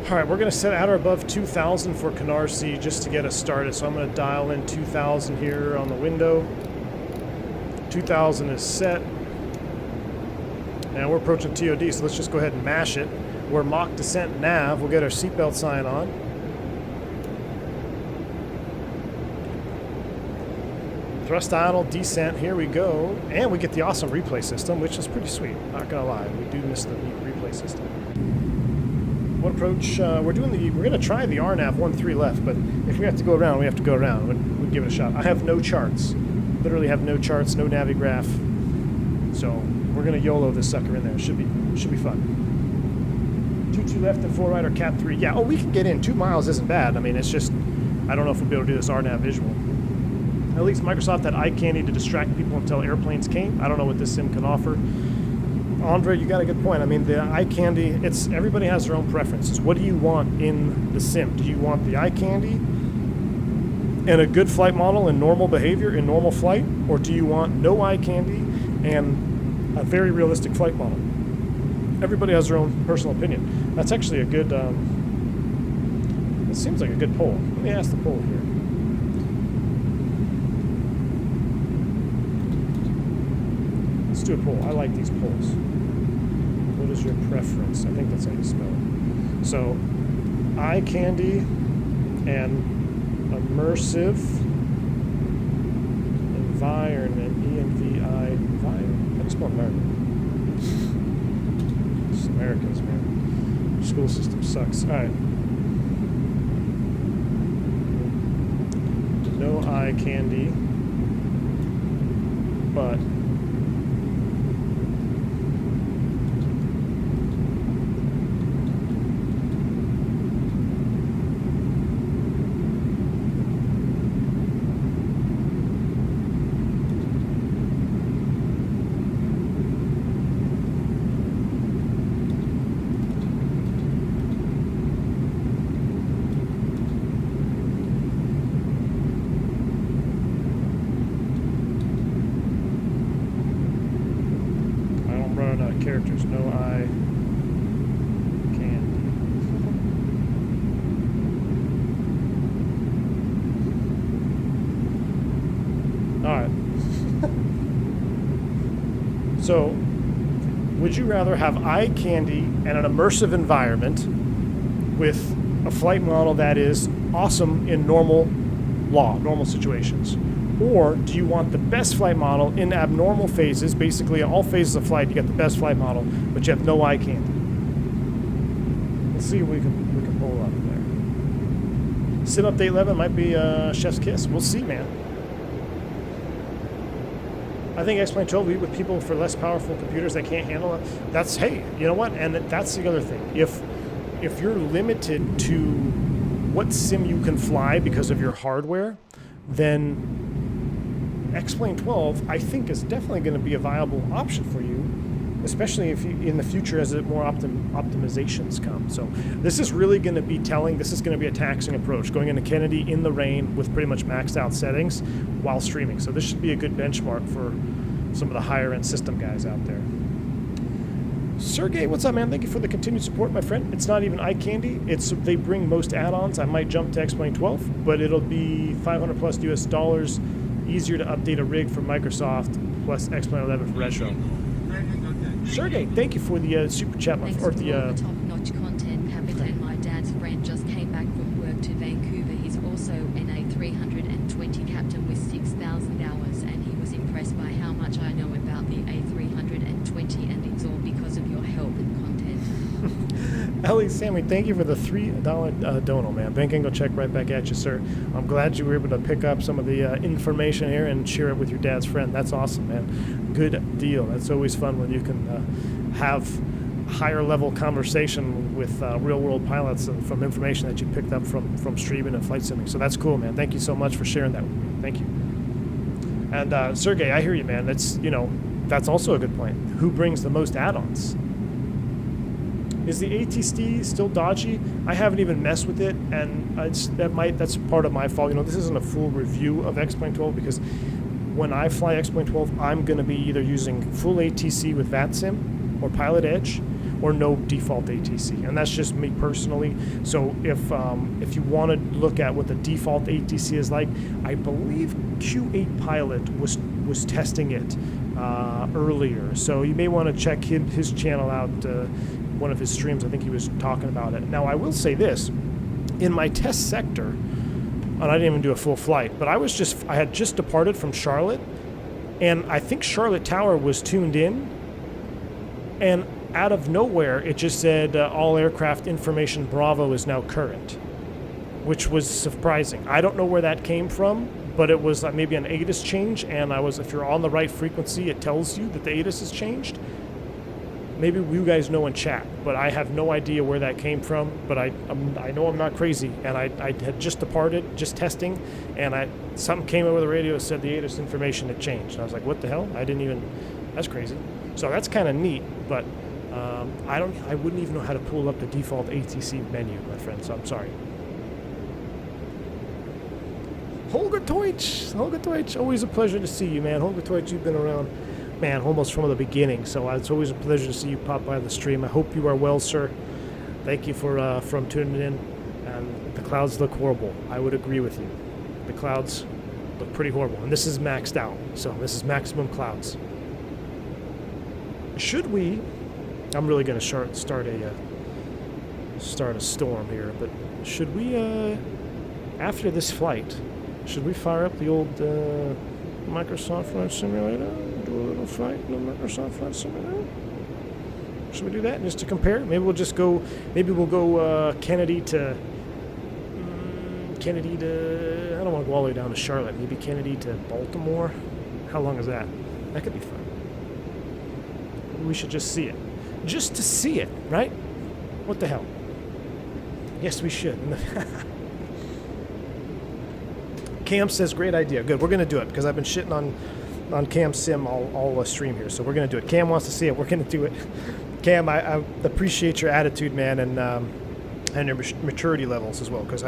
All right, we're going to set at or above 2,000 for Canarsie just to get us started. So I'm going to dial in 2,000 here on the window. 2,000 is set. And we're approaching TOD, so let's just go ahead and mash it. We're mock descent nav. We'll get our seatbelt sign on. Thrust idle, descent, here we go. And we get the awesome replay system, which is pretty sweet. Not gonna lie, we do miss the replay system. What approach? We're gonna try the RNAV 1-3 left, but if we have to go around, we have to go around. We'll give it a shot. I have no charts. Literally have no charts, no Navigraph. So we're gonna YOLO this sucker in there. Should be fun. 2 left and 4 right or Cat 3. Yeah, oh, we can get in. 2 miles isn't bad. I mean, it's just, I don't know if we'll be able to do this RNAV visual. At least Microsoft had eye candy to distract people until airplanes came. I don't know what this sim can offer. Andre, you got a good point. I mean, the eye candy, everybody has their own preferences. What do you want in the sim? Do you want the eye candy and a good flight model and normal behavior in normal flight? Or do you want no eye candy and a very realistic flight model? Everybody has their own personal opinion. That's actually a good, it seems like a good poll. Let me ask the poll here. Let's do a poll. I like these polls. What is your preference? I think that's how you spell it. So, eye candy and immersive environment, ENVI environment. How do you spell environment? It's Americans, man. School system sucks. All right. No eye candy, but characters, no eye candy. Alright. So, would you rather have eye candy and an immersive environment with a flight model that is awesome in normal situations? Or do you want the best flight model in abnormal phases, basically all phases of flight, you get the best flight model, but you have no eye candy? Let's see if we can pull up there. Sim Update 11 might be Chef's Kiss. We'll see, man. I think X-Plane 12 with people for less powerful computers that can't handle it. That's, hey, you know what? And that's the other thing. If you're limited to what sim you can fly because of your hardware, then X-Plane 12 I think is definitely going to be a viable option for you, especially if you, in the future as more optimizations come. So this is really going to be telling. This is going to be a taxing approach, going into Kennedy in the rain with pretty much maxed out settings while streaming. So this should be a good benchmark for some of the higher end system guys out there. Sergey, what's up, man? Thank you for the continued support, my friend. It's not even eye candy. It's they bring most add-ons. I might jump to X-Plane 12, but it'll be $500 plus US dollars. Easier to update a rig from Microsoft plus X-Plane 11 for retro. Sergey, thank you for the super chat, Thanks or for the all the top-notch content, Captain. My dad's friend just came back from work to Vancouver. He's also an A320 captain with 6,000 hours, and he was impressed by how much I know about the A320, and it's all because of your help and content. Ellie Sammy, thank you for the $3 dono, man. Bank Angle check right back at you, sir. I'm glad you were able to pick up some of the information here and share it with your dad's friend. That's awesome, man. Good deal. That's always fun when you can have higher level conversation with real world pilots and from information that you picked up from streaming and flight simming. So that's cool, man. Thank you so much for sharing that with me. Thank you. And Sergey, I hear you, man. That's, you know, that's also a good point. Who brings the most add-ons? Is the ATST still dodgy? I haven't even messed with it, and that's part of my fault. You know, this isn't a full review of X-Plane 12 because when I fly X-Plane 12, I'm going to be either using full ATC with VATSIM or Pilot Edge, or no default ATC, and that's just me personally. So if you want to look at what the default ATC is like, I believe Q8 Pilot was testing it earlier, so you may want to check his channel out. One of his streams, I think he was talking about it. Now, I will say this: in my test sector, and I didn't even do a full flight, but I had just departed from Charlotte, and I think Charlotte Tower was tuned in, and out of nowhere, it just said all aircraft information Bravo is now current, which was surprising. I don't know where that came from, but it was maybe an ATIS change, and if you're on the right frequency, it tells you that the ATIS has changed. Maybe you guys know in chat, but I have no idea where that came from. But I know I'm not crazy, and I had just departed, just testing, and something came over the radio that said the ATIS information had changed. And I was like, what the hell? That's crazy. So that's kind of neat, but I wouldn't even know how to pull up the default ATC menu, my friend, so I'm sorry. Holger Deutsch, always a pleasure to see you, man. Holger Deutsch, you've been around, man, almost from the beginning, so it's always a pleasure to see you pop by the stream. I hope you are well, sir. Thank you for tuning in. And the clouds look horrible. I would agree with you. The clouds look pretty horrible, and this is maxed out, so this is maximum clouds. Should we? I'm really going to start a storm here, but should we, after this flight, should we fire up the old Microsoft Flight Simulator? Do a little flight in the Microsoft Flight Simulator? Should we do that just to compare? Maybe we'll go Kennedy to, I don't want to go all the way down to Charlotte. Maybe Kennedy to Baltimore. How long is that? That could be fun. We should just see it. Just to see it, right? What the hell? Yes, we should. Cam says, great idea. Good, we're going to do it because I've been shitting on Cam Sim all stream here, so we're going to do it. Cam wants to see it. We're going to do it. Cam, I appreciate your attitude, man, and your maturity levels as well, because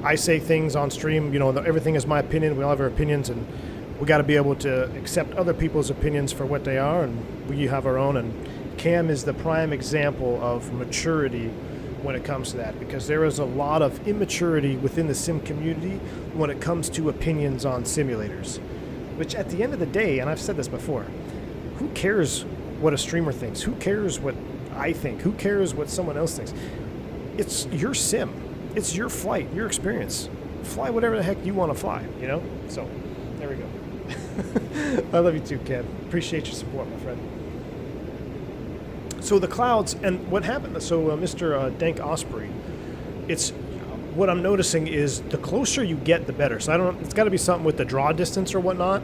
I say things on stream, you know, everything is my opinion. We all have our opinions, and we got to be able to accept other people's opinions for what they are, and we have our own. And Cam is the prime example of maturity when it comes to that, because there is a lot of immaturity within the sim community when it comes to opinions on simulators, which at the end of the day, and I've said this before, who cares what a streamer thinks? Who cares what I think? Who cares what someone else thinks? It's your sim. It's your flight, your experience. Fly whatever the heck you want to fly, you know? So, there we go. I love you too, Cam. Appreciate your support, my friend. So the clouds, and what happened, so Mr. Dank Osprey, it's, what I'm noticing is the closer you get, the better. So I don't know, it's got to be something with the draw distance or whatnot.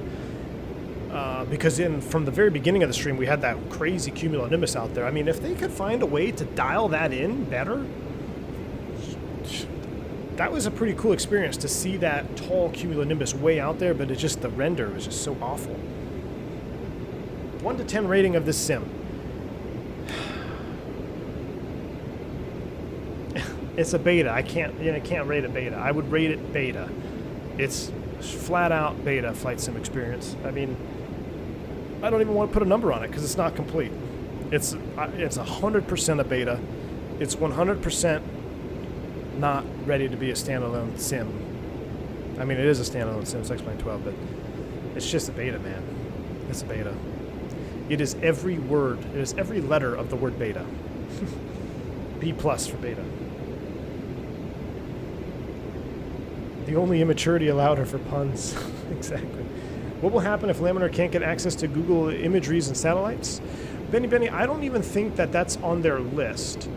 because from the very beginning of the stream, we had that crazy cumulonimbus out there. I mean, if they could find a way to dial that in better, that was a pretty cool experience to see that tall cumulonimbus way out there, but the render was just so awful. 1 to 10 rating of this sim. It's a beta. I can't rate it beta. I would rate it beta. It's flat out beta flight sim experience. I mean, I don't even want to put a number on it because it's not complete. It's 100% a beta. It's 100% not ready to be a standalone sim. I mean, it is a standalone sim, it's X-Plane 12, but it's just a beta, man. It's a beta. It is every word, it is every letter of the word beta. B+ for beta. The only immaturity allowed are for puns. Exactly. What will happen if Laminar can't get access to Google imageries and satellites? Benny, I don't even think that that's on their list.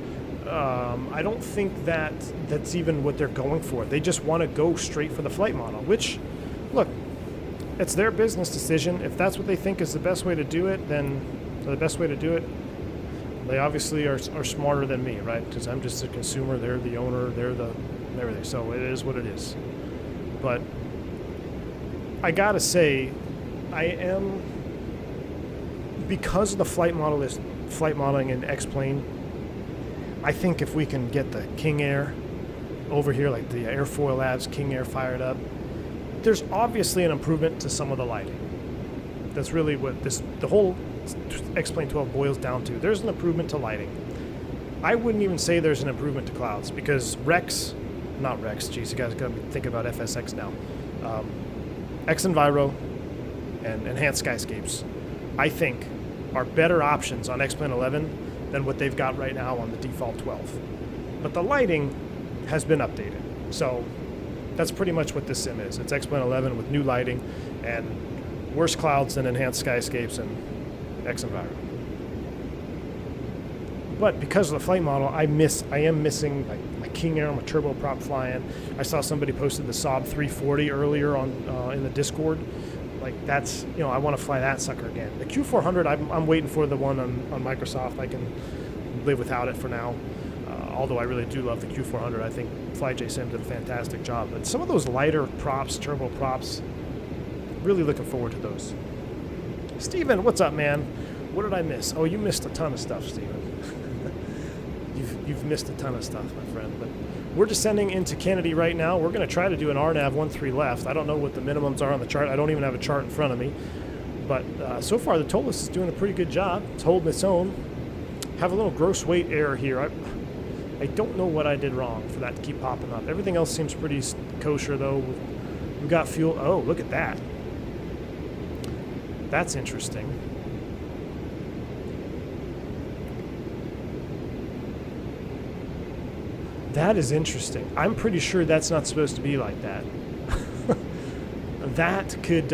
I don't think that's even what they're going for. They just want to go straight for the flight model, which, look, it's their business decision. If that's what they think is the best way to do it, then the best way to do it, they obviously are smarter than me, right? Because I'm just a consumer, they're the owner, they're the everything. So it is what it is. But I gotta say, I am, because of the flight modeling in X-Plane, I think if we can get the King Air over here, like the Airfoil Labs King Air fired up, there's obviously an improvement to some of the lighting. That's really what the whole X-Plane 12 boils down to. There's an improvement to lighting. I wouldn't even say there's an improvement to clouds because not Rex, geez, you guys gotta be thinking about FSX now. X-Enviro and Enhanced Skyscapes, I think, are better options on X-Plane 11 than what they've got right now on the default 12. But the lighting has been updated. So that's pretty much what this sim is. It's X-Plane 11 with new lighting and worse clouds than Enhanced Skyscapes and X-Enviro. But because of the flight model, I am missing like my King Air, my turboprop flying. I saw somebody posted the Saab 340 earlier on in the Discord. Like that's, I want to fly that sucker again. The Q400, I'm waiting for the one on Microsoft. I can live without it for now. Although I really do love the Q400. I think FlyJSim did a fantastic job. But some of those lighter props, turboprops, really looking forward to those. Steven, what's up, man? What did I miss? Oh, you missed a ton of stuff, Steven. You've missed a ton of stuff, my friend. But we're descending into Kennedy right now. We're going to try to do an RNAV 13 left. I don't know what the minimums are on the chart. I don't even have a chart in front of me. But so far, the Toliss is doing a pretty good job. It's holding its own. Have a little gross weight error here. I don't know what I did wrong for that to keep popping up. Everything else seems pretty kosher, though. We've got fuel. Oh, look at that. That's interesting. That is interesting. I'm pretty sure that's not supposed to be like that. That could,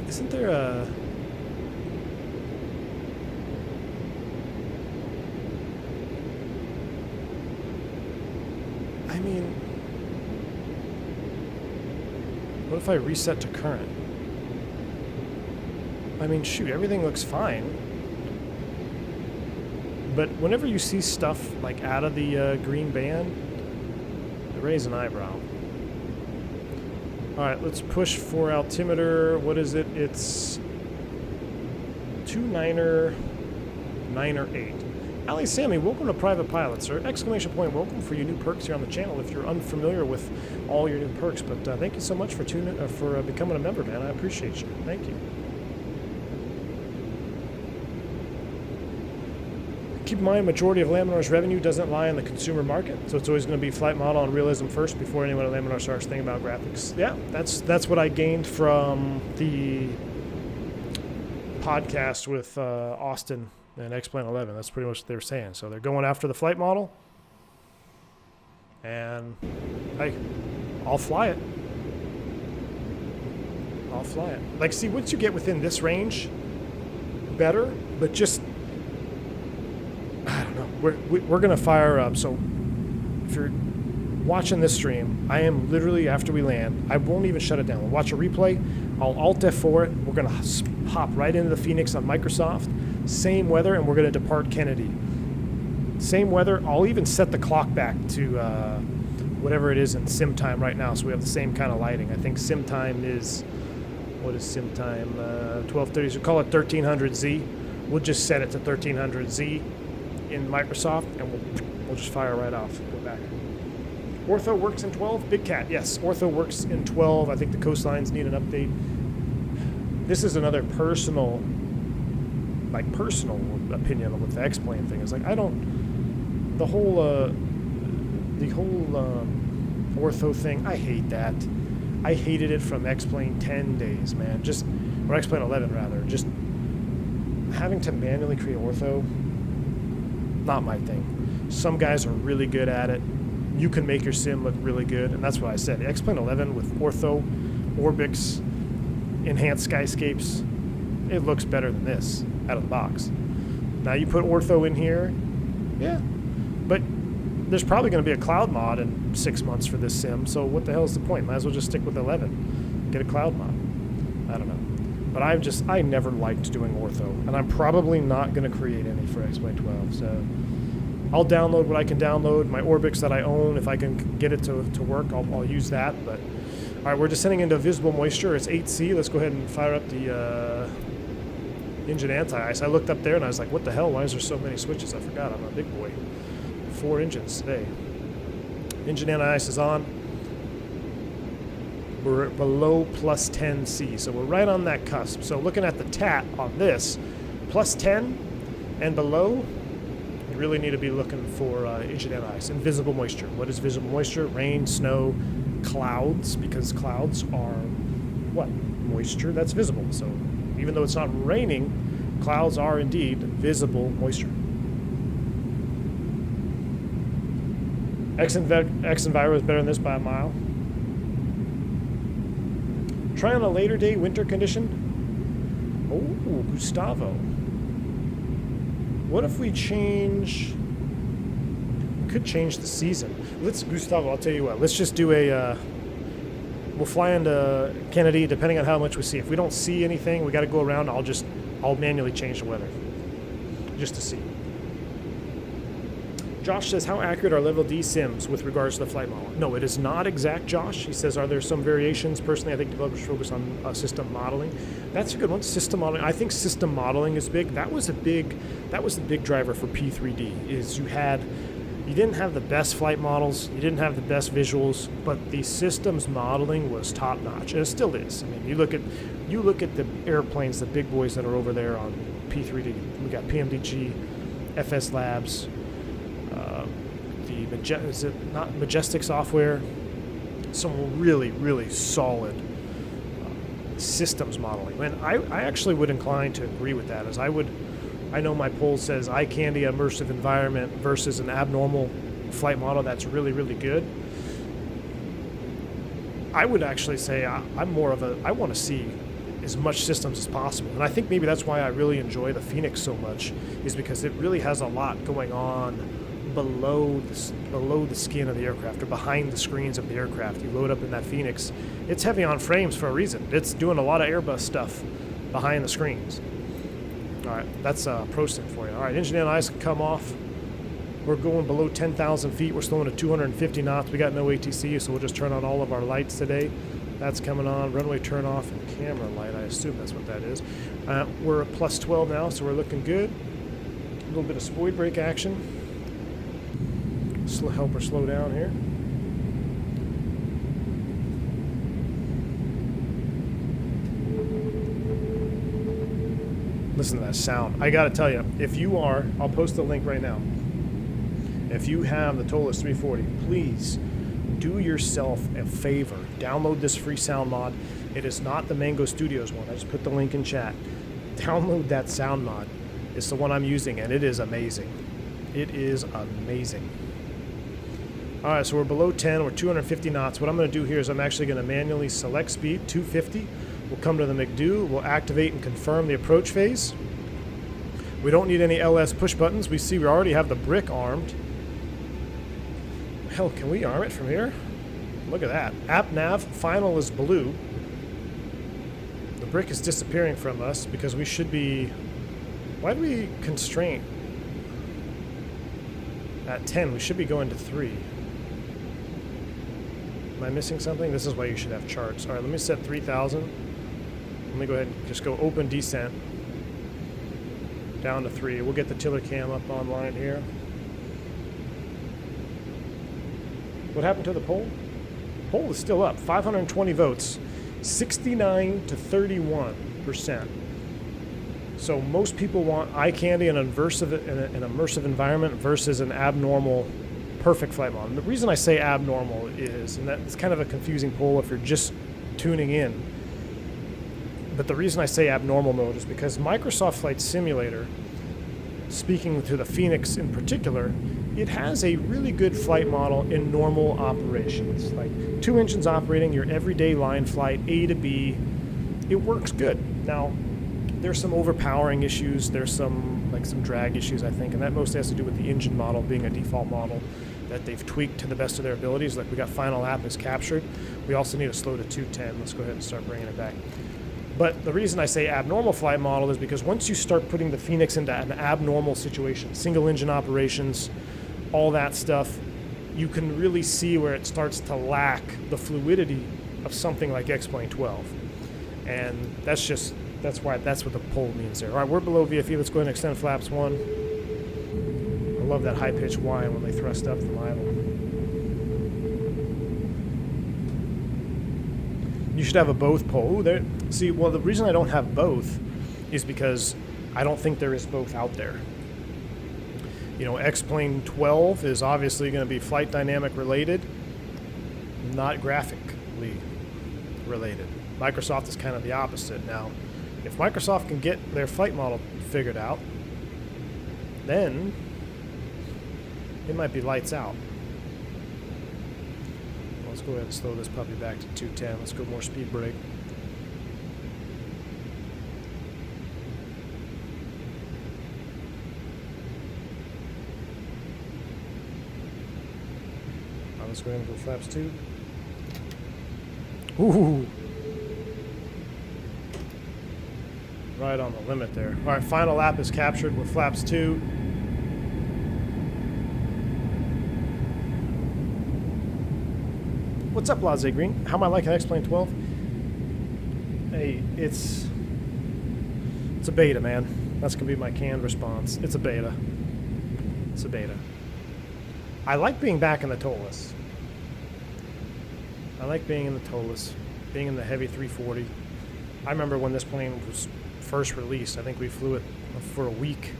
isn't there a... I mean, what if I reset to current? I mean, shoot, everything looks fine. But whenever you see stuff like out of the green band, raise an eyebrow. All right, let's push for altimeter. What is it? It's 29er908. Ali Sammy, welcome to Private Pilot, sir. Exclamation point, welcome for your new perks here on the channel if you're unfamiliar with all your new perks. But thank you so much for becoming a member, man. I appreciate you. Thank you. Keep in mind, majority of Laminar's revenue doesn't lie in the consumer market, so it's always going to be flight model and realism first before anyone at Laminar starts thinking about graphics. Yeah, that's what I gained from the podcast with Austin and X-Plane 11. That's pretty much what they were saying. So they're going after the flight model, and hey, I'll fly it. I'll fly it. Like, see, once you get within this range, better, but just... I don't know. We're gonna fire up. So if you're watching this stream, I am literally, after we land, I won't even shut it down. We'll watch a replay. I'll Alt F4 it. We're going to hop right into the Phoenix on Microsoft. Same weather, and we're going to depart Kennedy. Same weather. I'll even set the clock back to whatever it is in sim time right now, so we have the same kind of lighting. I think sim time is, what is sim time? 12:30, so call it 1300Z. We'll just set it to 1300Z in Microsoft, and we'll just fire right off. Go back. Ortho works in 12. Big Cat, yes. Ortho works in 12. I think the coastlines need an update. This is another personal opinion with the X-Plane thing. It's like, I don't, the whole Ortho thing, I hate that. I hated it from X-Plane 10 days, man. Or X-Plane 11 rather. Just having to manually create Ortho, not my thing. Some guys are really good at it. You can make your sim look really good, and that's what I said. X-Plane 11 with Ortho, Orbix, Enhanced Skyscapes, it looks better than this out of the box. Now you put Ortho in here, yeah, but there's probably going to be a cloud mod in 6 months for this sim, so what the hell is the point? Might as well just stick with 11. Get a cloud mod. I don't know. But I never liked doing Ortho, and I'm probably not going to create any for X-Plane 12, so I'll download what I can download. My Orbix that I own, if I can get it to work, I'll use that. But all right, we're descending into visible moisture. It's 8C. Let's go ahead and fire up the engine anti-ice. I looked up there and I was like, what the hell? Why is there so many switches? I forgot. I'm a big boy. 4 engines today. Engine anti-ice is on. We're below plus 10C, so we're right on that cusp. So looking at the TAT on this, plus 10 and below, you really need to be looking for engine anti-ice and visible moisture. What is visible moisture? Rain, snow, clouds, because clouds are what? Moisture that's visible. So even though it's not raining, clouds are indeed visible moisture. X-Enviro is better than this by a mile. Try on a later day winter condition. Oh, Gustavo. What if we change? We could change the season. Gustavo, I'll tell you what. Let's just do we'll fly into Kennedy depending on how much we see. If we don't see anything, we got to go around. I'll manually change the weather just to see. Josh says, how accurate are level D sims with regards to the flight model? No, it is not exact, Josh. He says, are there some variations? Personally, I think developers focus on system modeling. That's a good one. System modeling. I think system modeling is big. That was the big driver for P3D. Is you didn't have the best flight models, you didn't have the best visuals, but the systems modeling was top notch, and it still is. I mean, you look at the airplanes, the big boys that are over there on P3D. We got PMDG, FS Labs. Is it not Majestic Software? Some really, really solid systems modeling. And I actually would incline to agree with that. I know my poll says eye candy immersive environment versus an abnormal flight model that's really, really good. I would actually say I want to see as much systems as possible. And I think maybe that's why I really enjoy the Phoenix so much, is because it really has a lot going on below the skin of the aircraft, or behind the screens of the aircraft. You load up in that Phoenix, it's heavy on frames for a reason. It's doing a lot of Airbus stuff behind the screens. All right, that's a pro sim for you. All right, engine anti-ice can come off. We're going below 10,000 feet. We're slowing to 250 knots. We got no ATC, so we'll just turn on all of our lights today. That's coming on. Runway turn off and camera light. I assume that's what that is. We're at plus 12 now, so we're looking good. A little bit of spoid brake action. Help her slow down here. Listen to that sound. I gotta tell you, I'll post the link right now. If you have the Toliss 340, please do yourself a favor. Download this free sound mod. It is not the Mango Studios one. I just put the link in chat. Download that sound mod. It's the one I'm using, and it is amazing. It is amazing. All right, so we're below 10. We're 250 knots. What I'm going to do here is I'm actually going to manually select speed, 250. We'll come to the McDo. We'll activate and confirm the approach phase. We don't need any LS push buttons. We see we already have the brick armed. Hell, can we arm it from here? Look at that. App nav final is blue. The brick is disappearing from us because we should be... Why do we constrain? At 10, we should be going to 3. Am I missing something? This is why you should have charts. Alright, let me set 3,000. Let me go ahead and just go open descent. Down to 3. We'll get the tiller cam up online here. What happened to the poll? Poll is still up. 520 votes. 69 to 31%. So most people want eye candy in an immersive environment versus an abnormal perfect flight model. And the reason I say abnormal is, and that's kind of a confusing poll if you're just tuning in, but the reason I say abnormal mode is because Microsoft Flight Simulator, speaking to the Phoenix in particular, it has a really good flight model in normal operations. Like 2 engines operating, your everyday line flight, A to B, it works good. Now, there's some overpowering issues, there's some drag issues, I think, and that mostly has to do with the engine model being a default model that they've tweaked to the best of their abilities. Like we got final app is captured. We also need to slow to 210. Let's go ahead and start bringing it back. But the reason I say abnormal flight model is because once you start putting the Phoenix into an abnormal situation, single engine operations, all that stuff, you can really see where it starts to lack the fluidity of something like X-Plane 12. And that's what the poll means there. All right, we're below VFE. Let's go ahead and extend flaps 1. I love that high-pitched whine when they thrust up from idle. You should have a both poll. See, well, the reason I don't have both is because I don't think there is both out there. You know, X-Plane 12 is obviously going to be flight dynamic related, not graphically related. Microsoft is kind of the opposite. Now, if Microsoft can get their flight model figured out, then it might be lights out. Well, let's go ahead and slow this puppy back to 210. Let's go more speed brake. Let's go ahead and go flaps 2. Ooh. Right on the limit there. All right, final lap is captured with flaps 2. What's up, Blase Green? How am I liking X-Plane 12? Hey, it's a beta, man. That's going to be my canned response. It's a beta. It's a beta. I like being back in the Toliss. I like being in the Toliss, being in the heavy 340. I remember when this plane was first released. I think we flew it for a week.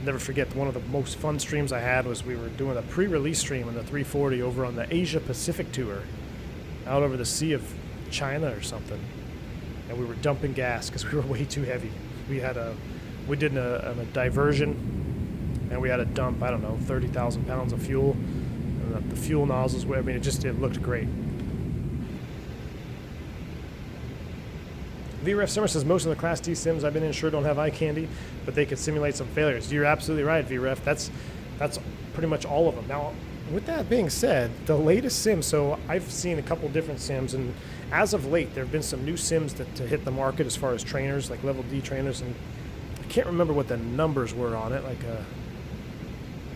Never forget, one of the most fun streams I had was we were doing a pre-release stream in the 340 over on the Asia Pacific tour, out over the Sea of China or something. And we were dumping gas because we were way too heavy. We did a diversion, and we had to dump, I don't know, 30,000 pounds of fuel. And the fuel nozzles, I mean, it looked great. VREF Simmer says most of the Class D sims I've been in sure don't have eye candy, but they could simulate some failures. You're absolutely right, VREF. That's pretty much all of them. Now, with that being said, the latest sims, so I've seen a couple different sims, and as of late, there have been some new sims to hit the market as far as trainers, like level D trainers, and I can't remember what the numbers were on it.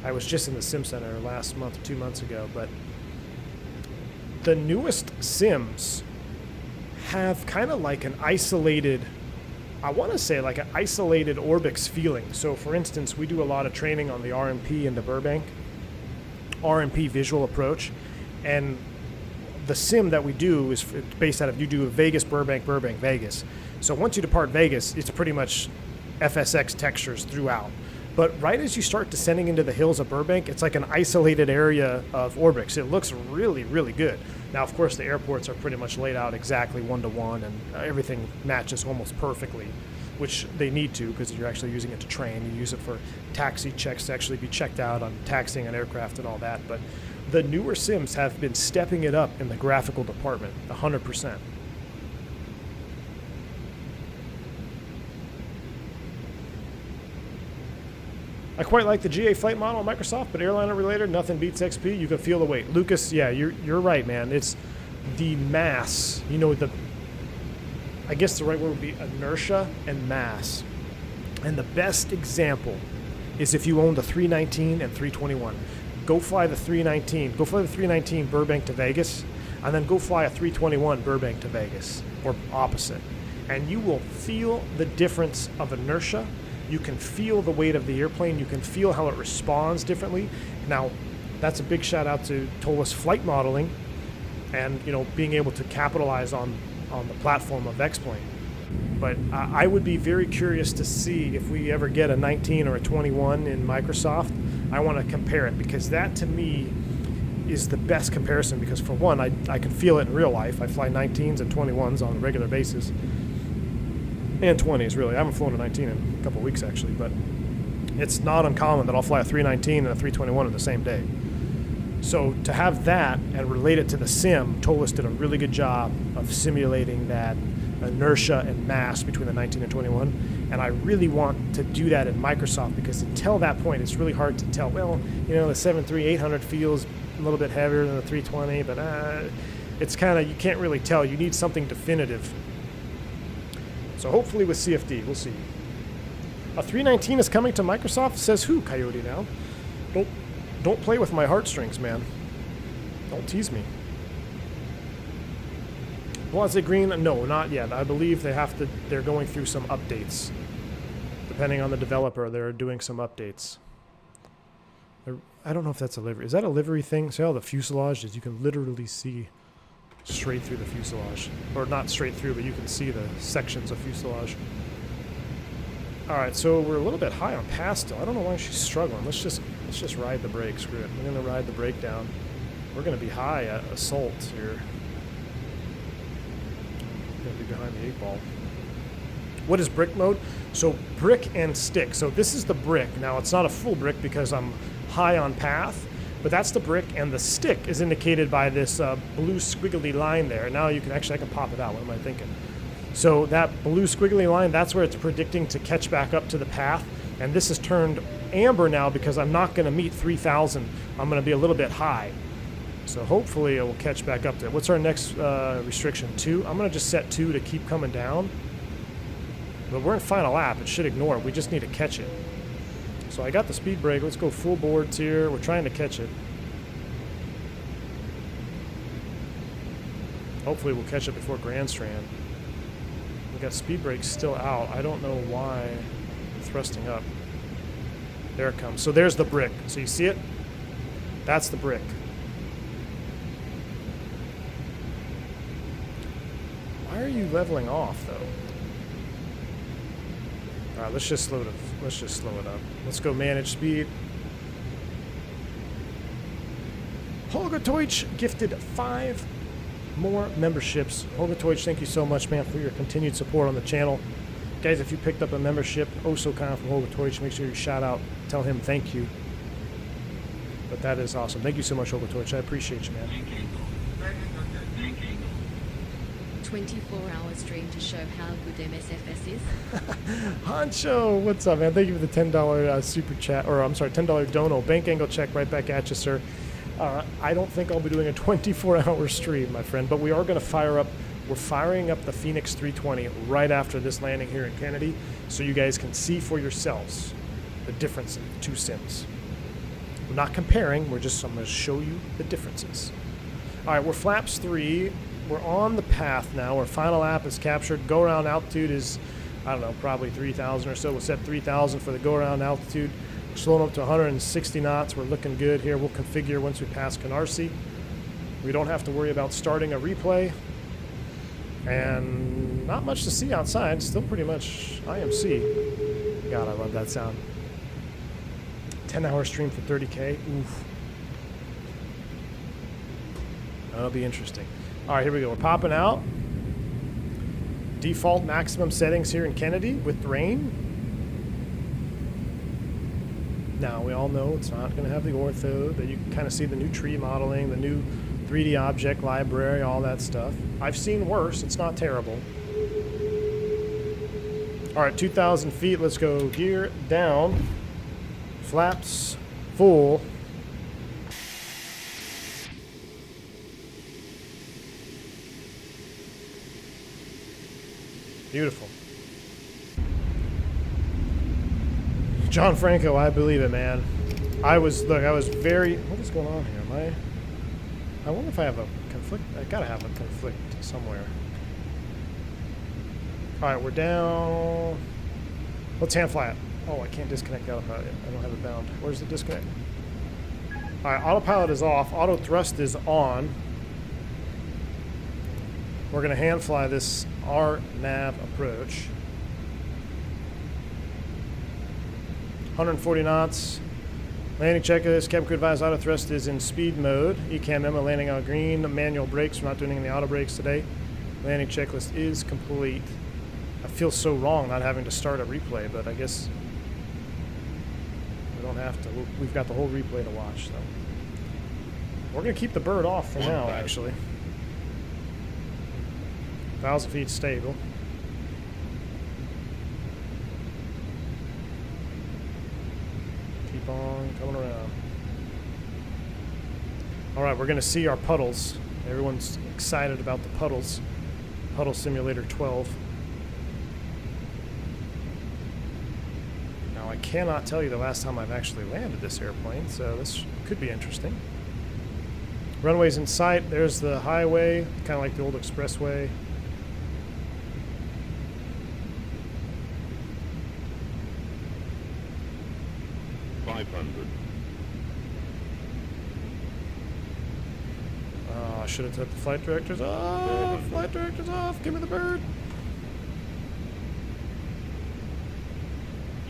I was just in the Sim Center last month or 2 months ago, but the newest sims have kind of like an isolated, I want to say like an isolated Orbix feeling. So for instance, we do a lot of training on the RMP into Burbank, RMP visual approach, and the sim that we do is based out of, you do Vegas, Burbank, Burbank, Vegas. So once you depart Vegas, it's pretty much FSX textures throughout. But right as you start descending into the hills of Burbank, it's like an isolated area of Orbix. It looks really, really good. Now, of course, the airports are pretty much laid out exactly one-to-one, and everything matches almost perfectly, which they need to because you're actually using it to train. You use it for taxi checks to actually be checked out on taxiing an aircraft and all that. But the newer sims have been stepping it up in the graphical department, 100%. I quite like the GA flight model on Microsoft, but airliner related, nothing beats XP. You can feel the weight. Lucas, yeah, you're right, man. It's the mass. You know, I guess the right word would be inertia and mass. And the best example is if you own the 319 and 321. Go fly the 319. Go fly the 319 Burbank to Vegas, and then go fly a 321 Burbank to Vegas, or opposite. And you will feel the difference of inertia. You can feel the weight of the airplane. You can feel how it responds differently. Now, that's a big shout out to Toliss flight modeling and, you know, being able to capitalize on the platform of X-Plane. But I would be very curious to see if we ever get a 19 or a 21 in Microsoft. I want to compare it, because that to me is the best comparison, because for one, I can feel it in real life. I fly 19s and 21s on a regular basis. And 20s, really. I haven't flown a 19 in a couple of weeks, actually, but it's not uncommon that I'll fly a 319 and a 321 in the same day. So to have that and relate it to the sim, Toliss did a really good job of simulating that inertia and mass between the 19 and 21. And I really want to do that in Microsoft, because until that point, it's really hard to tell. Well, you know, the 73800 feels a little bit heavier than the 320, but it's kind of, you can't really tell. You need something definitive. So hopefully with CFD, we'll see. A 319 is coming to Microsoft, says who, Coyote now? Don't play with my heartstrings, man. Don't tease me. Blase Green, no, not yet. I believe they're going through some updates. Depending on the developer, they're doing some updates. I don't know if that's a livery. Is that a livery thing? See how the fuselage is? You can literally see straight through the fuselage. Or not straight through, but you can see the sections of fuselage. Alright, so we're a little bit high on pass still. I don't know why she's struggling. Let's just ride the brake. Screw it. We're going to ride the brake down. We're going to be high at assault here. Going to be behind the 8-ball. What is brick mode? So brick and stick. So this is the brick. Now it's not a full brick because I'm high on path, but that's the brick, and the stick is indicated by this blue squiggly line there. Now you can I can pop it out. What am I thinking? So that blue squiggly line, that's where it's predicting to catch back up to the path. And this is turned amber now because I'm not going to meet 3,000. I'm going to be a little bit high. So hopefully it will catch back up to it. What's our next restriction? 2? I'm going to just set 2 to keep coming down. But we're in final lap. It should ignore it. We just need to catch it. So I got the speed brake. Let's go full boards here. We're trying to catch it. Hopefully we'll catch it before Grand Strand. We got speed brakes still out. I don't know why I'm thrusting up. There it comes. So there's the brick. So you see it? That's the brick. Why are you leveling off, though? All right, let's just slow it up. Let's go manage speed. Holger Teutsch gifted 5 more memberships. Holger Teutsch, thank you so much, man, for your continued support on the channel. Guys, if you picked up a membership, oh so kind from Holger Teutsch, make sure you shout out, tell him thank you. But that is awesome. Thank you so much, Holger Teutsch. I appreciate you, man. 24-hour stream to show how good MSFS is. Hancho, what's up, man? Thank you for the $10 super chat, or I'm sorry, $10 dono. Bank angle check right back at you, sir. I don't think I'll be doing a 24-hour stream, my friend, but we are going to fire up. We're firing up the Phoenix 320 right after this landing here in Kennedy, so you guys can see for yourselves the difference in the two sims. We're not comparing. I'm going to show you the differences. All right, we're flaps 3. We're on the path now. Our final lap is captured. Go-around altitude is, I don't know, probably 3,000 or so. We'll set 3,000 for the go-around altitude. We're slowing up to 160 knots. We're looking good here. We'll configure once we pass Canarsie. We don't have to worry about starting a replay. And not much to see outside. Still pretty much IMC. God, I love that sound. 10-hour stream for 30K. Oof. That'll be interesting. All right, here we go. We're popping out. Default maximum settings here in Kennedy with rain. Now, we all know it's not going to have the ortho, but you can kind of see the new tree modeling, the new 3D object library, all that stuff. I've seen worse. It's not terrible. All right, 2,000 feet. Let's go gear down. Flaps full. Beautiful. John Franco, I believe it, man. I was very, what is going on here? I wonder if I have a conflict. I gotta have a conflict somewhere. All right, we're down. Let's hand fly it. Oh, I can't disconnect the autopilot yet. I don't have it bound. Where's the disconnect? All right, autopilot is off. Auto thrust is on. We're gonna hand fly this RNAV approach. 140 knots. Landing checklist. Cabin crew advised auto thrust is in speed mode. ECAM memo landing on green. Manual brakes. We're not doing any auto brakes today. Landing checklist is complete. I feel so wrong not having to start a replay, but I guess we don't have to. We've got the whole replay to watch, so we're gonna keep the bird off for now. Actually, 1,000 feet stable. Keep on coming around. All right, we're gonna see our puddles. Everyone's excited about the puddles. Puddle Simulator 12. Now, I cannot tell you the last time I've actually landed this airplane, so this could be interesting. Runway's in sight. There's the highway, kind of like the old expressway. I should have took the flight directors off. Flight directors off. Give me the bird.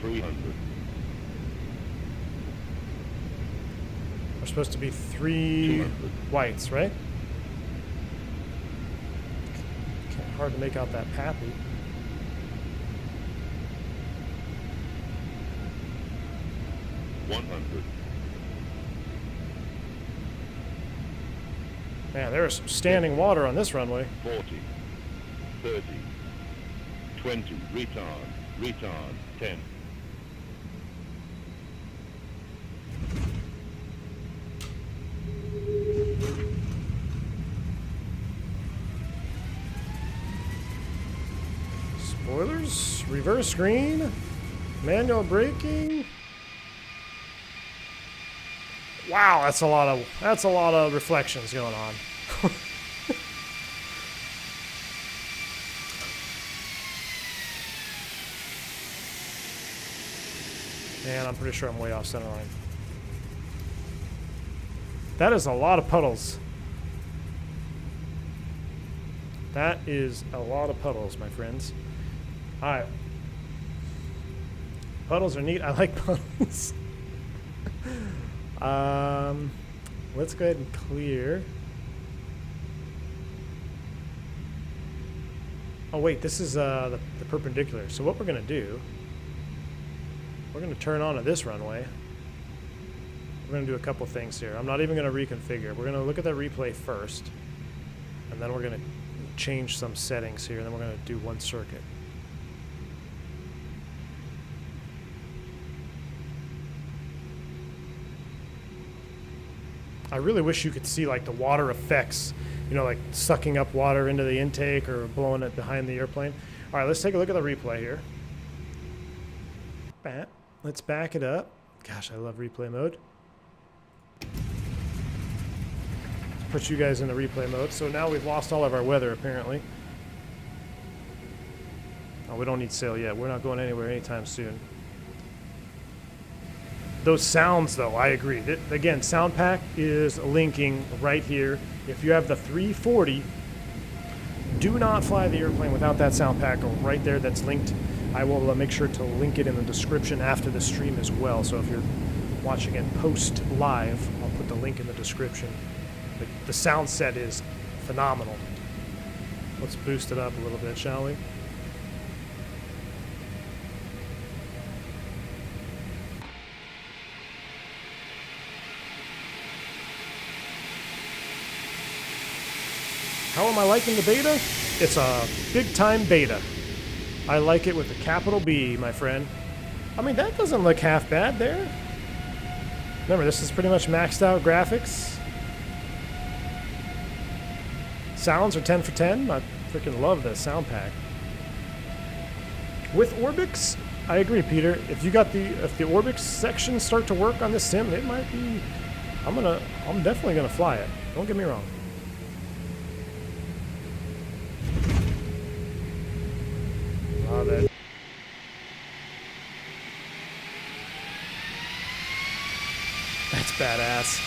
300. We're supposed to be 3 whites, right? Hard to make out that pappy. Man, there's some standing water on this runway. 40, 30, 20, retard, 10. Spoilers, reverse screen, manual braking. Wow, that's a lot of reflections going on. Man, I'm pretty sure I'm way off center line. That is a lot of puddles. That is a lot of puddles, my friends. All right. Puddles are neat. I like puddles. Let's go ahead and clear. Oh wait, this is the perpendicular. So what we're gonna do, we're gonna turn on to this runway. We're gonna do a couple things here. I'm not even gonna reconfigure. We're gonna look at that replay first, and then we're gonna change some settings here, and then we're gonna do one circuit. I really wish you could see like the water effects, you know, like sucking up water into the intake or blowing it behind the airplane. All right, let's take a look at the replay here. Let's back it up. Gosh, I love replay mode. Let's put you guys in the replay mode. So now we've lost all of our weather apparently. Oh, we don't need sail yet. We're not going anywhere anytime soon. Those sounds, though, I agree. Again, sound pack is linking right here. If you have the 340, do not fly the airplane without that sound pack right there that's linked. I will make sure to link it in the description after the stream as well. So if you're watching it post live, I'll put the link in the description. But the sound set is phenomenal. Let's boost it up a little bit, shall we? How am I liking the beta? It's a big-time beta. I like it with a capital B, my friend. I mean, that doesn't look half bad there. Remember, this is pretty much maxed out graphics. Sounds are 10 for 10. I freaking love the sound pack. With Orbix, I agree, Peter. If you got if the Orbix sections start to work on this sim, it might be. I'm definitely gonna fly it. Don't get me wrong. Love it. That's badass.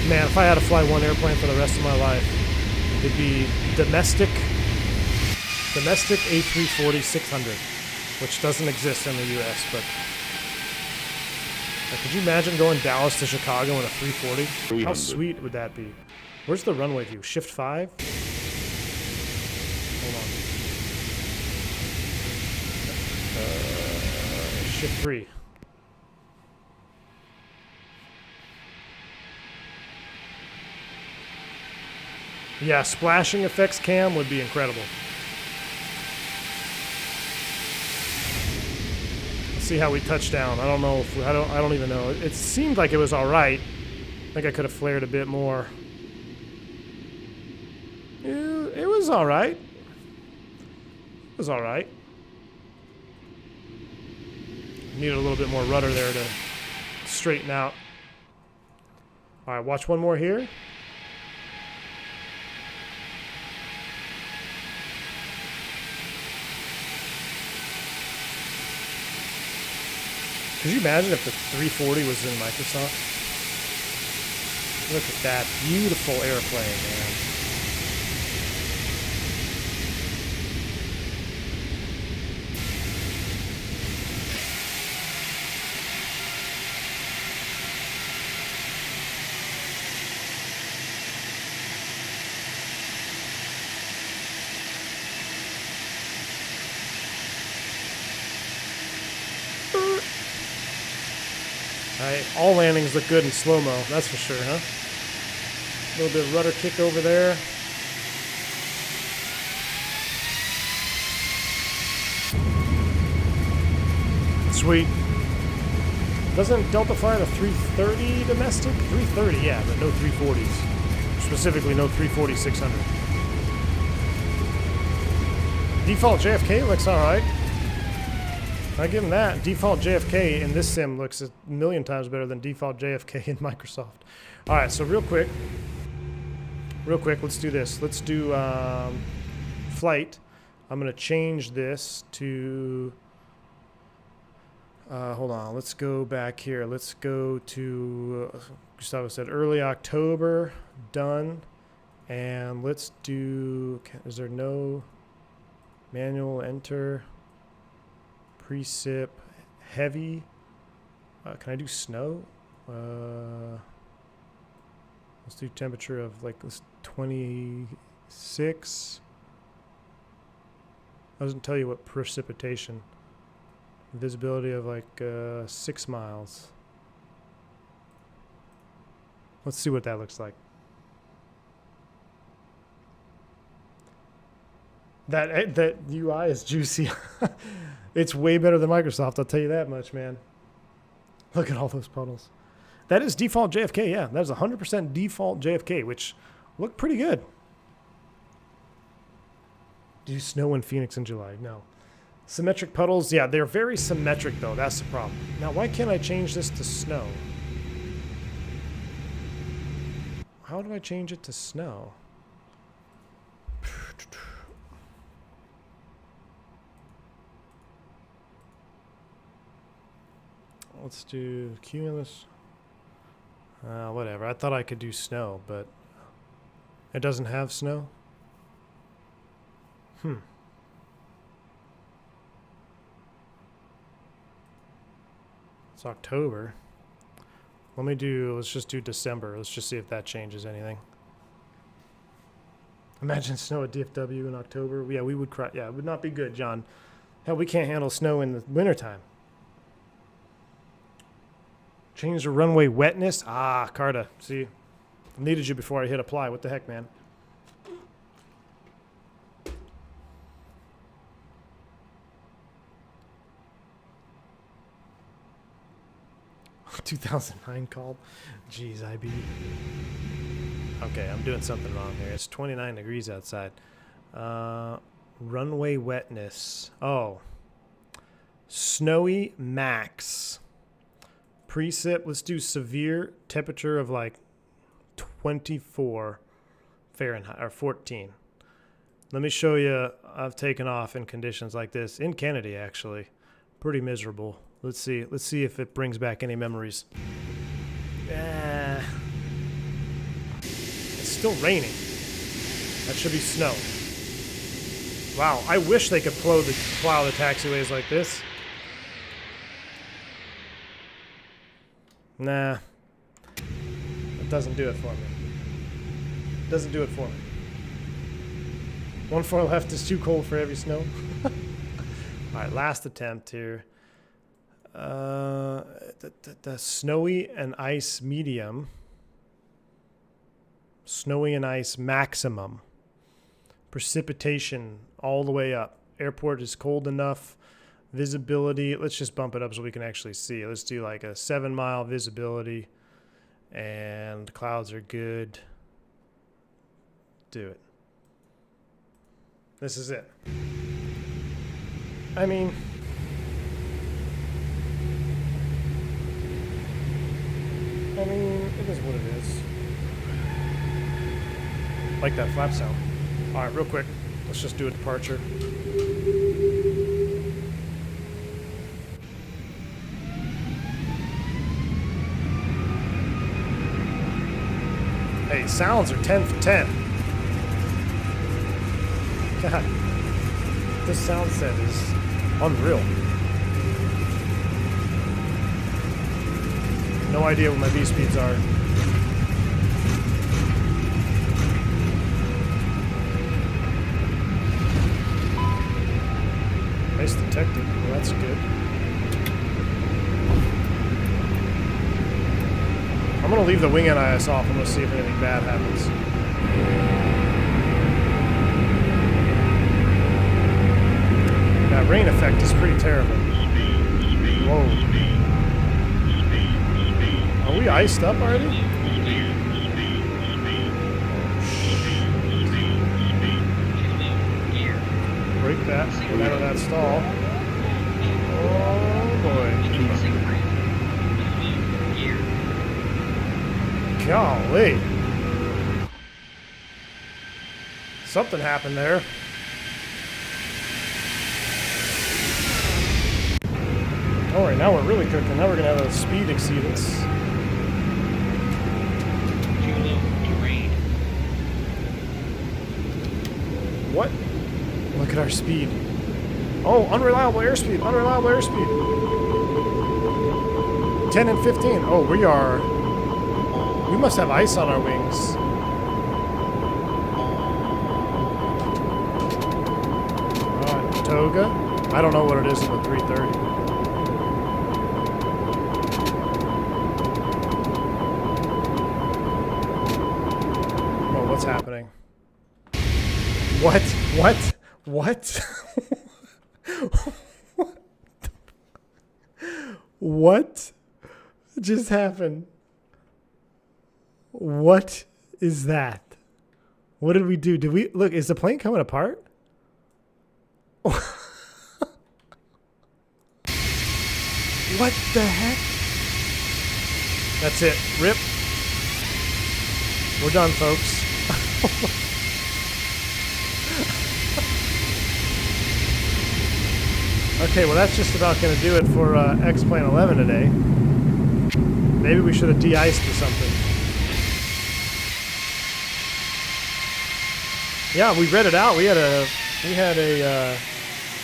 Man, if I had to fly one airplane for the rest of my life, it'd be domestic A340-600, which doesn't exist in the U.S. But like, could you imagine going Dallas to Chicago in a 340? How sweet would that be? Where's the runway view? Shift 5? Hold on. Shift 3. Yeah, splashing effects cam would be incredible. Let's see how we touch down. I don't know if I don't even know. It seemed like it was all right. I think I could have flared a bit more. It was all right. It was all right. Needed a little bit more rudder there to straighten out. All right, watch one more here. Could you imagine if the 340 was in Microsoft? Look at that beautiful airplane, man. Alright, all landings look good in slow-mo, that's for sure, huh? A little bit of rudder kick over there. Sweet. Doesn't Delta fly the 330 domestic? 330, yeah, but no 340s. Specifically, no 340-600. Default JFK looks alright. I give him that. Default JFK in this sim looks a million times better than default JFK in Microsoft. All right, so real quick, let's do this. Let's do flight. I'm going to change this to, hold on, let's go back here. Let's go to, Gustavo said early October, done. And let's do, is there no manual enter? Precip heavy. Can I do snow? Let's do temperature of like this 26. Doesn't tell you what precipitation. Visibility of like 6 miles. Let's see what that looks like. That UI is juicy. It's way better than Microsoft, I'll tell you that much, man. Look at all those puddles. That is default JFK, yeah. That is 100% default JFK, which looked pretty good. Do you snow in Phoenix in July? No. Symmetric puddles, yeah, they're very symmetric, though. That's the problem. Now, why can't I change this to snow? How do I change it to snow? Let's do cumulus. Whatever. I thought I could do snow, but it doesn't have snow. It's October. Let's just do December. Let's just see if that changes anything. Imagine snow at DFW in October. Yeah, we would cry. Yeah, it would not be good, John. Hell, we can't handle snow in the wintertime. Change the runway wetness. Ah, Carta. See, I needed you before I hit apply. What the heck, man? 2009 called. Jeez, IB. Okay, I'm doing something wrong here. It's 29 degrees outside. Runway wetness. Oh. Snowy max. Precip, let's do severe temperature of like 24 Fahrenheit, or 14. Let me show you, I've taken off in conditions like this, in Kennedy actually. Pretty miserable. Let's see if it brings back any memories. It's still raining. That should be snow. Wow, I wish they could plow the taxiways like this. Nah. That doesn't do it for me. Doesn't do it for me. 1-4 left is too cold for heavy snow. Alright, last attempt here. The snowy and ice medium. Snowy and ice maximum. Precipitation all the way up. Airport is cold enough. Visibility, let's just bump it up so we can actually see. Let's do like a 7-mile visibility. And clouds are good. Do it. This is it. I mean, it is what it is. Like that flap sound. All right, real quick. Let's just do a departure. Hey, sounds are 10 for 10. God, this sound set is unreal. No idea what my V speeds are. Nice detected. Well, that's good. I'm gonna leave the wing NIS off and we'll see if anything bad happens. That rain effect is pretty terrible. Whoa. Are we iced up already? Break that. Get out of that stall. Oh boy. Golly. Something happened there. Alright, now we're really cooking. Now we're going to have a speed exceedance. Too low terrain. What? Look at our speed. Oh, unreliable airspeed. Unreliable airspeed. 10 and 15. Oh, we are... We must have ice on our wings. Alright, Toga. I don't know what it is in the 330. Oh, what's happening? What? What? What? What just happened? What is that? What did we do? Did we look? Is the plane coming apart? What the heck? That's it. Rip. We're done, folks. Okay, well that's just about going to do it for X-Plane 11 today. Maybe we should have de-iced or something. Yeah, we read it out. We had a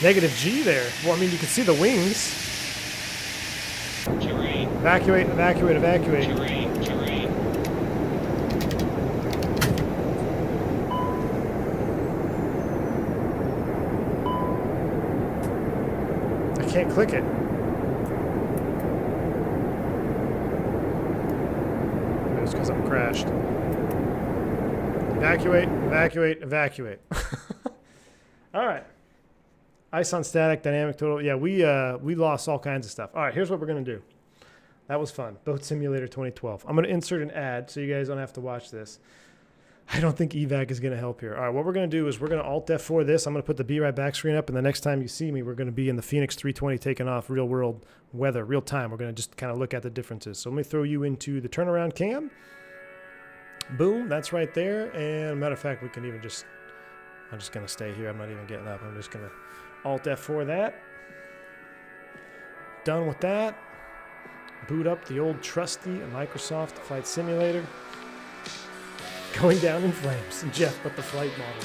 negative G there. Well, I mean, you can see the wings. Terrain. Evacuate, evacuate, evacuate. Terrain. Terrain. I can't click it. Maybe it's because I'm crashed. Evacuate, evacuate, evacuate. All right. Ice on static, dynamic total. Yeah, we lost all kinds of stuff. All right, here's what we're going to do. That was fun. Boat Simulator 2012. I'm going to insert an ad so you guys don't have to watch this. I don't think evac is going to help here. All right, what we're going to do is we're going to Alt F4 this. I'm going to put the Be Right Back screen up, and the next time you see me, we're going to be in the Phoenix 320 taking off real world weather, real time. We're going to just kind of look at the differences. So let me throw you into the turnaround cam. Boom, that's right there. And matter of fact, we can even just, I'm just going to stay here. I'm not even getting up. I'm just going to Alt F4 that. Done with that. Boot up the old trusty Microsoft Flight Simulator. Going down in flames. And Jeff put the flight model.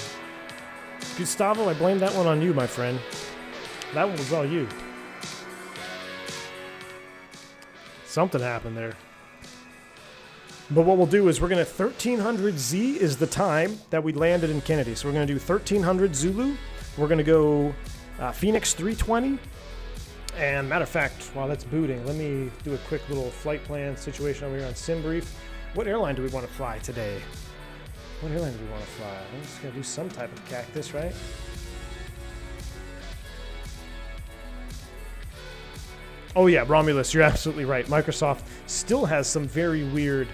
Gustavo, I blame that one on you, my friend. That one was all you. Something happened there. But what we'll do is we're going to 1300Z is the time that we landed in Kennedy. So we're going to do 1300 Zulu. We're going to go Phoenix 320. And matter of fact, while that's booting, let me do a quick little flight plan situation over here on SimBrief. What airline do we want to fly today? What airline do we want to fly? I'm just going to do some type of cactus, right? Oh yeah, Romulus, you're absolutely right. Microsoft still has some very weird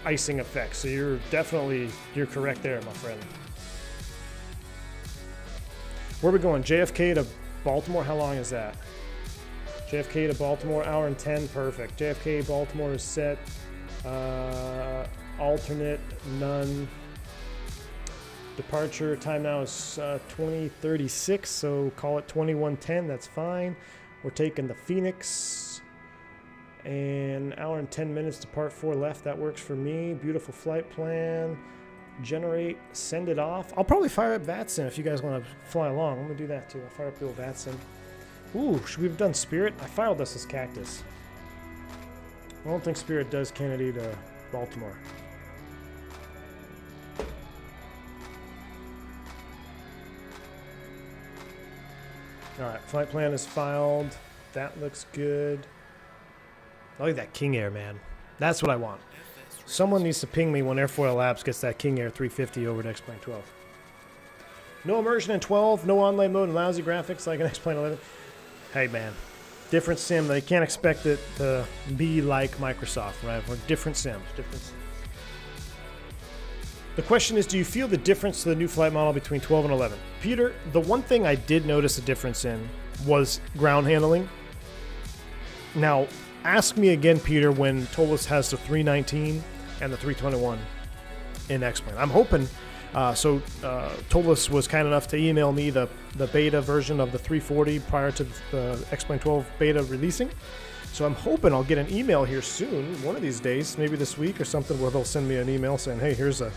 icing effects. So you're correct there, my friend. Where are we going? JFK to Baltimore? How long is that? JFK to Baltimore, hour and 10, perfect. JFK, Baltimore is set. Alternate, none. Departure time now is 2036, so call it 2110, that's fine. We're taking the Phoenix. And hour and 10 minutes to part 4 left, that works for me. Beautiful flight plan. Generate, send it off. I'll probably fire up VATSIM if you guys want to fly along. I'm going to do that too. I'll fire up the old VATSIM. Ooh, should we have done Spirit? I filed us as Cactus. I don't think Spirit does Kennedy to Baltimore. Alright, flight plan is filed. That looks good. I like that King Air, man. That's what I want. Someone needs to ping me when Airfoil Labs gets that King Air 350 over to X-Plane 12. No immersion in 12, no online mode, and lousy graphics like an X-Plane 11. Hey, man. Different sim. They can't expect it to be like Microsoft, right? We're different sims. The question is, do you feel the difference to the new flight model between 12 and 11? Peter, the one thing I did notice a difference in was ground handling. Now, ask me again, Peter, when Toliss has the 319 and the 321 in X-Plane. I'm hoping, Toliss was kind enough to email me the beta version of the 340 prior to the X-Plane 12 beta releasing. So I'm hoping I'll get an email here soon, one of these days, maybe this week or something, where they'll send me an email saying, hey, here's a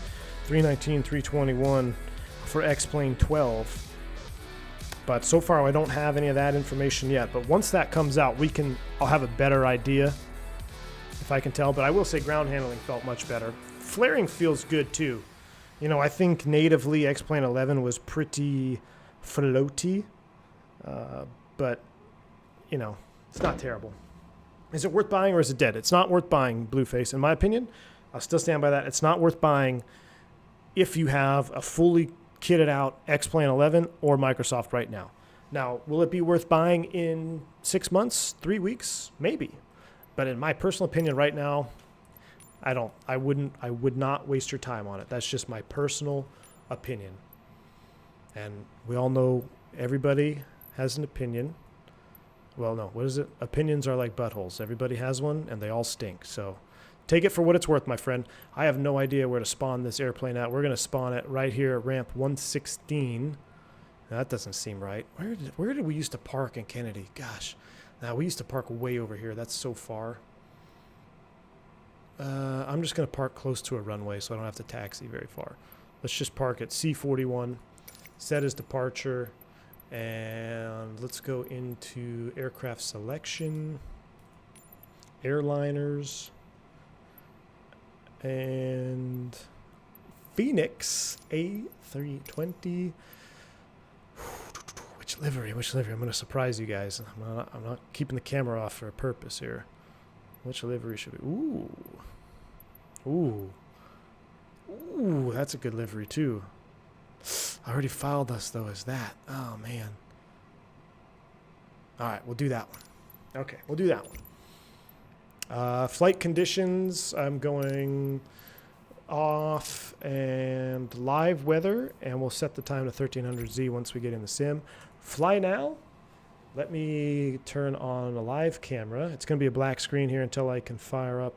319, 321 for X-Plane 12. But so far, I don't have any of that information yet. But once that comes out, I'll have a better idea, if I can tell. But I will say ground handling felt much better. Flaring feels good, too. You know, I think natively X-Plane 11 was pretty floaty. But, you know, it's not terrible. Is it worth buying or is it dead? It's not worth buying, Blueface. In my opinion, I'll still stand by that. It's not worth buying if you have a fully kitted out X-Plane 11 or Microsoft right now. Now, will it be worth buying in 6 months, 3 weeks? Maybe. But in my personal opinion right now, I would not waste your time on it. That's just my personal opinion. And we all know everybody has an opinion. Well, no, what is it? Opinions are like buttholes. Everybody has one and they all stink. So take it for what it's worth, my friend. I have no idea where to spawn this airplane at. We're going to spawn it right here at ramp 116. Now, that doesn't seem right. Where did we used to park in Kennedy? Gosh. Now, we used to park way over here. That's so far. I'm just going to park close to a runway so I don't have to taxi very far. Let's just park at C41. Set as departure. And let's go into aircraft selection. Airliners. And Phoenix A340. Which livery? I'm going to surprise you guys. I'm not keeping the camera off for a purpose here. Which livery should we? Ooh, that's a good livery too. I already filed us though as that. Oh man. All right, we'll do that one. Okay, we'll do that one. Flight conditions, I'm going off and live weather, and we'll set the time to 1300Z once we get in the sim. Fly now. Let me turn on a live camera. It's going to be a black screen here until I can fire up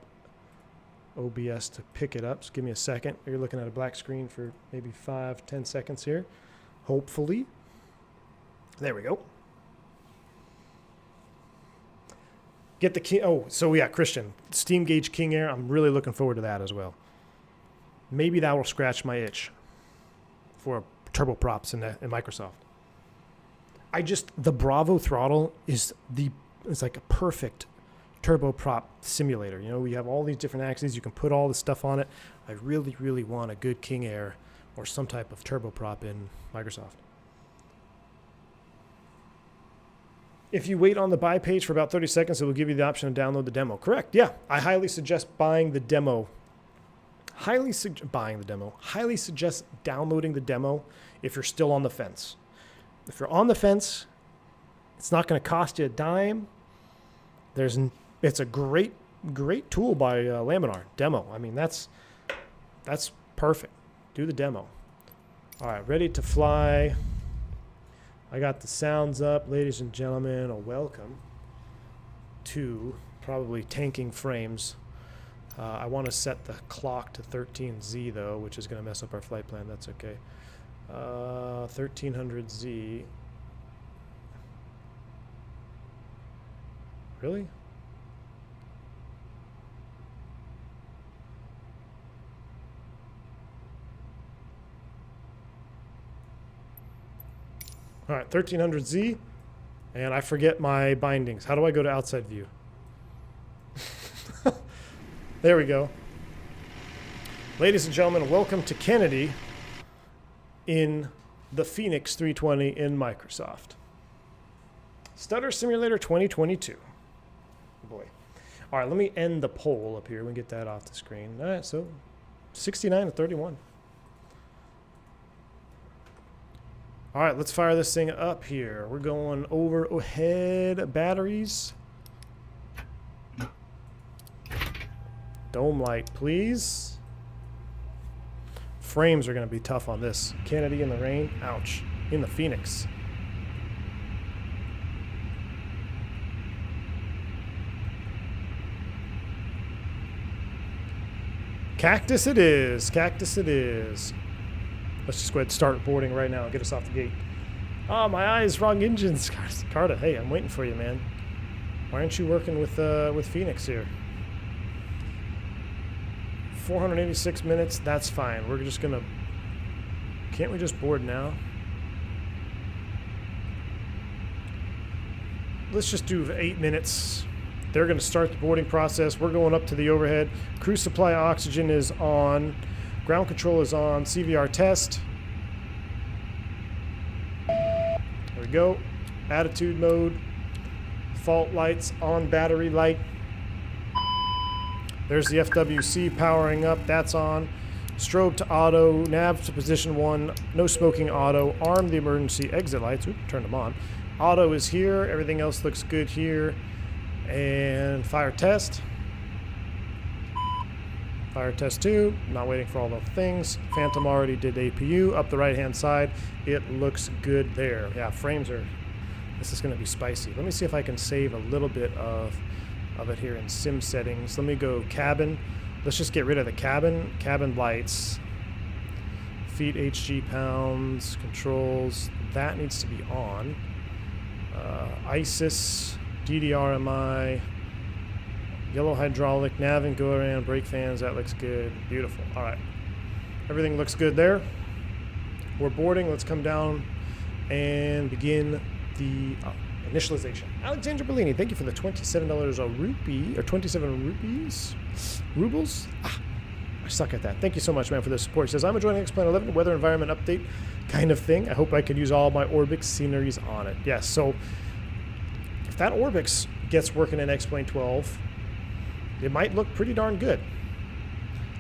OBS to pick it up. So give me a second. You're looking at a black screen for maybe 5-10 seconds here. Hopefully. There we go. Get the King. Oh, so yeah, Christian. Steam gauge King Air. I'm really looking forward to that as well. Maybe that will scratch my itch for turboprops in Microsoft. The Bravo throttle is it's like a perfect turboprop simulator. You know, we have all these different axes. You can put all this stuff on it. I really, really want a good King Air or some type of turboprop in Microsoft. If you wait on the buy page for about 30 seconds, it will give you the option to download the demo. Correct. Yeah. I highly suggest buying the demo. Highly suggest downloading the demo if you're still on the fence. If you're on the fence, it's not going to cost you a dime. It's a great tool by Laminar. Demo. I mean, that's perfect. Do the demo. All right, ready to fly. I got the sounds up. Ladies and gentlemen, welcome to probably tanking frames. I want to set the clock to 13Z, though, which is going to mess up our flight plan. That's okay. 1300Z. Really? All right, 1300Z, and I forget my bindings. How do I go to outside view? There we go. Ladies and gentlemen, welcome to Kennedy in the Phoenix 320 in Microsoft. Stutter Simulator 2022. Boy. All right, let me end the poll up here. We get that off the screen. All right, so 69 to 31. All right, let's fire this thing up here. We're going overhead batteries. Dome light, please. Frames are going to be tough on this. Kennedy in the rain. Ouch. In the Phoenix. Cactus it is. Cactus it is. Let's just go ahead and start boarding right now and get us off the gate. Oh, my eyes, wrong engines. Carta, hey, I'm waiting for you, man. Why aren't you working with Phoenix here? 486 minutes, that's fine. We're just gonna... Can't we just board now? Let's just do 8 minutes. They're gonna start the boarding process. We're going up to the overhead. Crew supply oxygen is on. Ground control is on. CVR test. There we go. Attitude mode. Fault lights on, battery light. There's the FWC powering up. That's on. Strobe to auto. Nav to position 1. No smoking auto. Arm the emergency exit lights. Oop, turned them on. Auto is here. Everything else looks good here. And fire test. Fire test 2. Not waiting for all the things. Phantom already did APU. Up the right-hand side. It looks good there. Yeah, frames are... This is going to be spicy. Let me see if I can save a little bit of it here in sim settings. Let me go cabin. Let's just get rid of the cabin. Cabin lights. Feet HG pounds. Controls. That needs to be on. ISIS. DDRMI. Yellow hydraulic. Nav and go around. Brake fans. That looks good. Beautiful. All right. Everything looks good there. We're boarding. Let's come down and begin the initialization. Alexandra Bellini, thank you for the $27 a rupee, or 27 rupees? Rubles? Ah, I suck at that. Thank you so much, man, for the support. He says, I'm enjoying X-Plane 11 weather environment update kind of thing. I hope I can use all my Orbix sceneries on it. Yes, so if that Orbix gets working in X-Plane 12, it might look pretty darn good.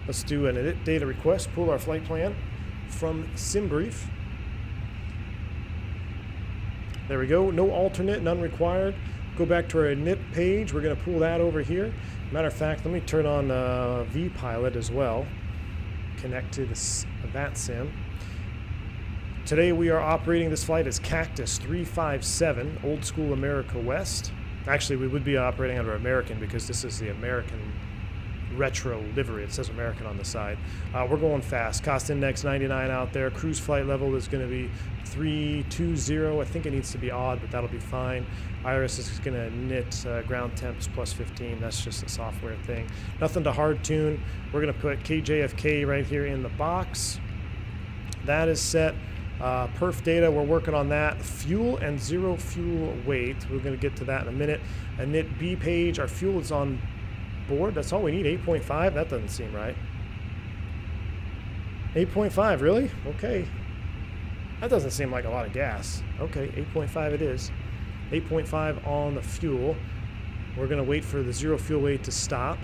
Let's do an edit data request, pull our flight plan from SimBrief. There we go. No alternate, none required. Go back to our init page. We're going to pull that over here. Matter of fact, let me turn on vPilot as well. Connect to this VATSIM. Today we are operating this flight as Cactus 357, Old School America West. Actually, we would be operating under American because this is the American retro livery. It says American on the side. We're going fast. Cost index 99 out there. Cruise flight level is going to be 320. I think it needs to be odd, but that'll be fine. Iris is going to knit ground temps plus 15. That's just a software thing. Nothing to hard tune. We're going to put KJFK right here in the box. That is set. Perf data, we're working on that. Fuel and zero fuel weight. We're going to get to that in a minute. Init B page. Our fuel is on board. That's all we need. 8.5. That doesn't seem right. 8.5, really? Okay. That doesn't seem like a lot of gas. Okay, 8.5 it is. 8.5 on the fuel. We're going to wait for the zero fuel weight to stop.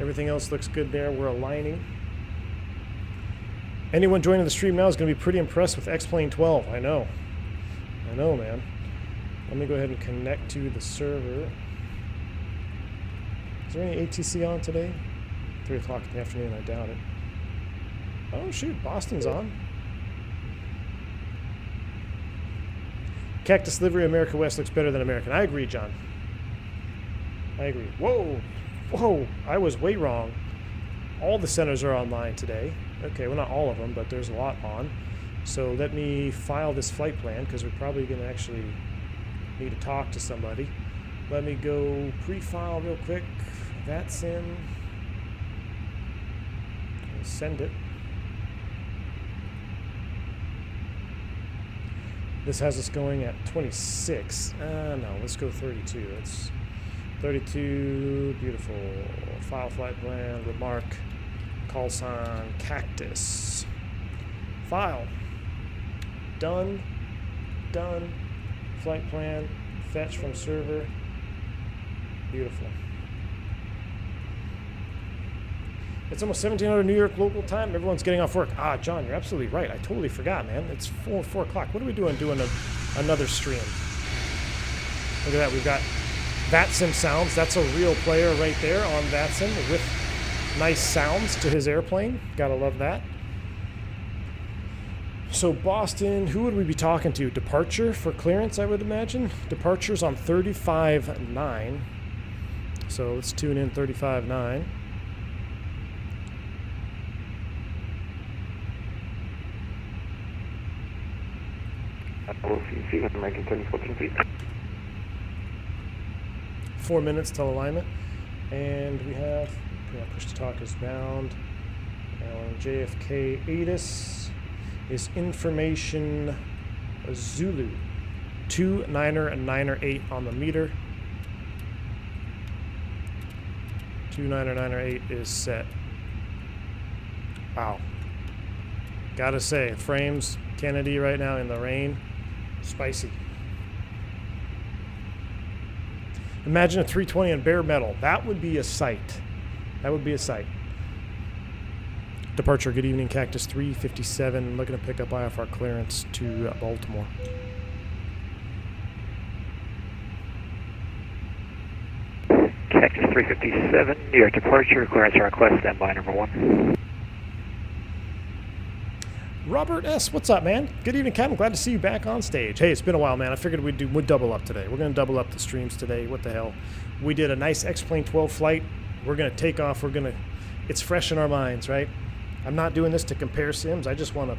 Everything else looks good there. We're aligning. Anyone joining the stream now is going to be pretty impressed with X-Plane 12. I know. I know, man. Let me go ahead and connect to the server. Is there any ATC on today? 3 o'clock in the afternoon, I doubt it. Oh, shoot. Boston's on. Cactus livery America West looks better than American. I agree, John. I agree. Whoa. Whoa. I was way wrong. All the centers are online today. Okay, well, not all of them, but there's a lot on. So let me file this flight plan because we're probably going to actually need to talk to somebody. Let me go pre-file real quick. That's in. Send it. This has us going at 26. No, let's go 32. That's 32. Beautiful. File flight plan. Remark. Call sign. Cactus. File. Done. Done. Flight plan. Fetch from server. Beautiful. It's almost 1700 New York local time. Everyone's getting off work. Ah, John, you're absolutely right. I totally forgot, man. It's 4 o'clock. What are we doing another stream? Look at that. We've got VATSIM sounds. That's a real player right there on VATSIM with nice sounds to his airplane. Gotta love that. So Boston, who would we be talking to? Departure for clearance, I would imagine. Departure's on 35.9. So let's tune in 35.9. See what American 2014, please. 4 minutes till alignment. And we have push to talk is bound. And JFK ATIS is information Zulu. 29er and 9er 8 on the meter. 29er 9er 8 is set. Wow. Gotta say, frames Kennedy right now in the rain. Spicy. Imagine a 320 in bare metal. That would be a sight. That would be a sight. Departure, good evening, Cactus 357. Looking to pick up IFR clearance to Baltimore. Cactus 357, New York departure, clearance request, standby number 1. Robert S., what's up, man? Good evening, Captain. Glad to see you back on stage. Hey, it's been a while, man. I figured we'd double up today. We're going to double up the streams today. What the hell? We did a nice X-Plane 12 flight. We're going to take off. It's fresh in our minds, right? I'm not doing this to compare sims. I just want to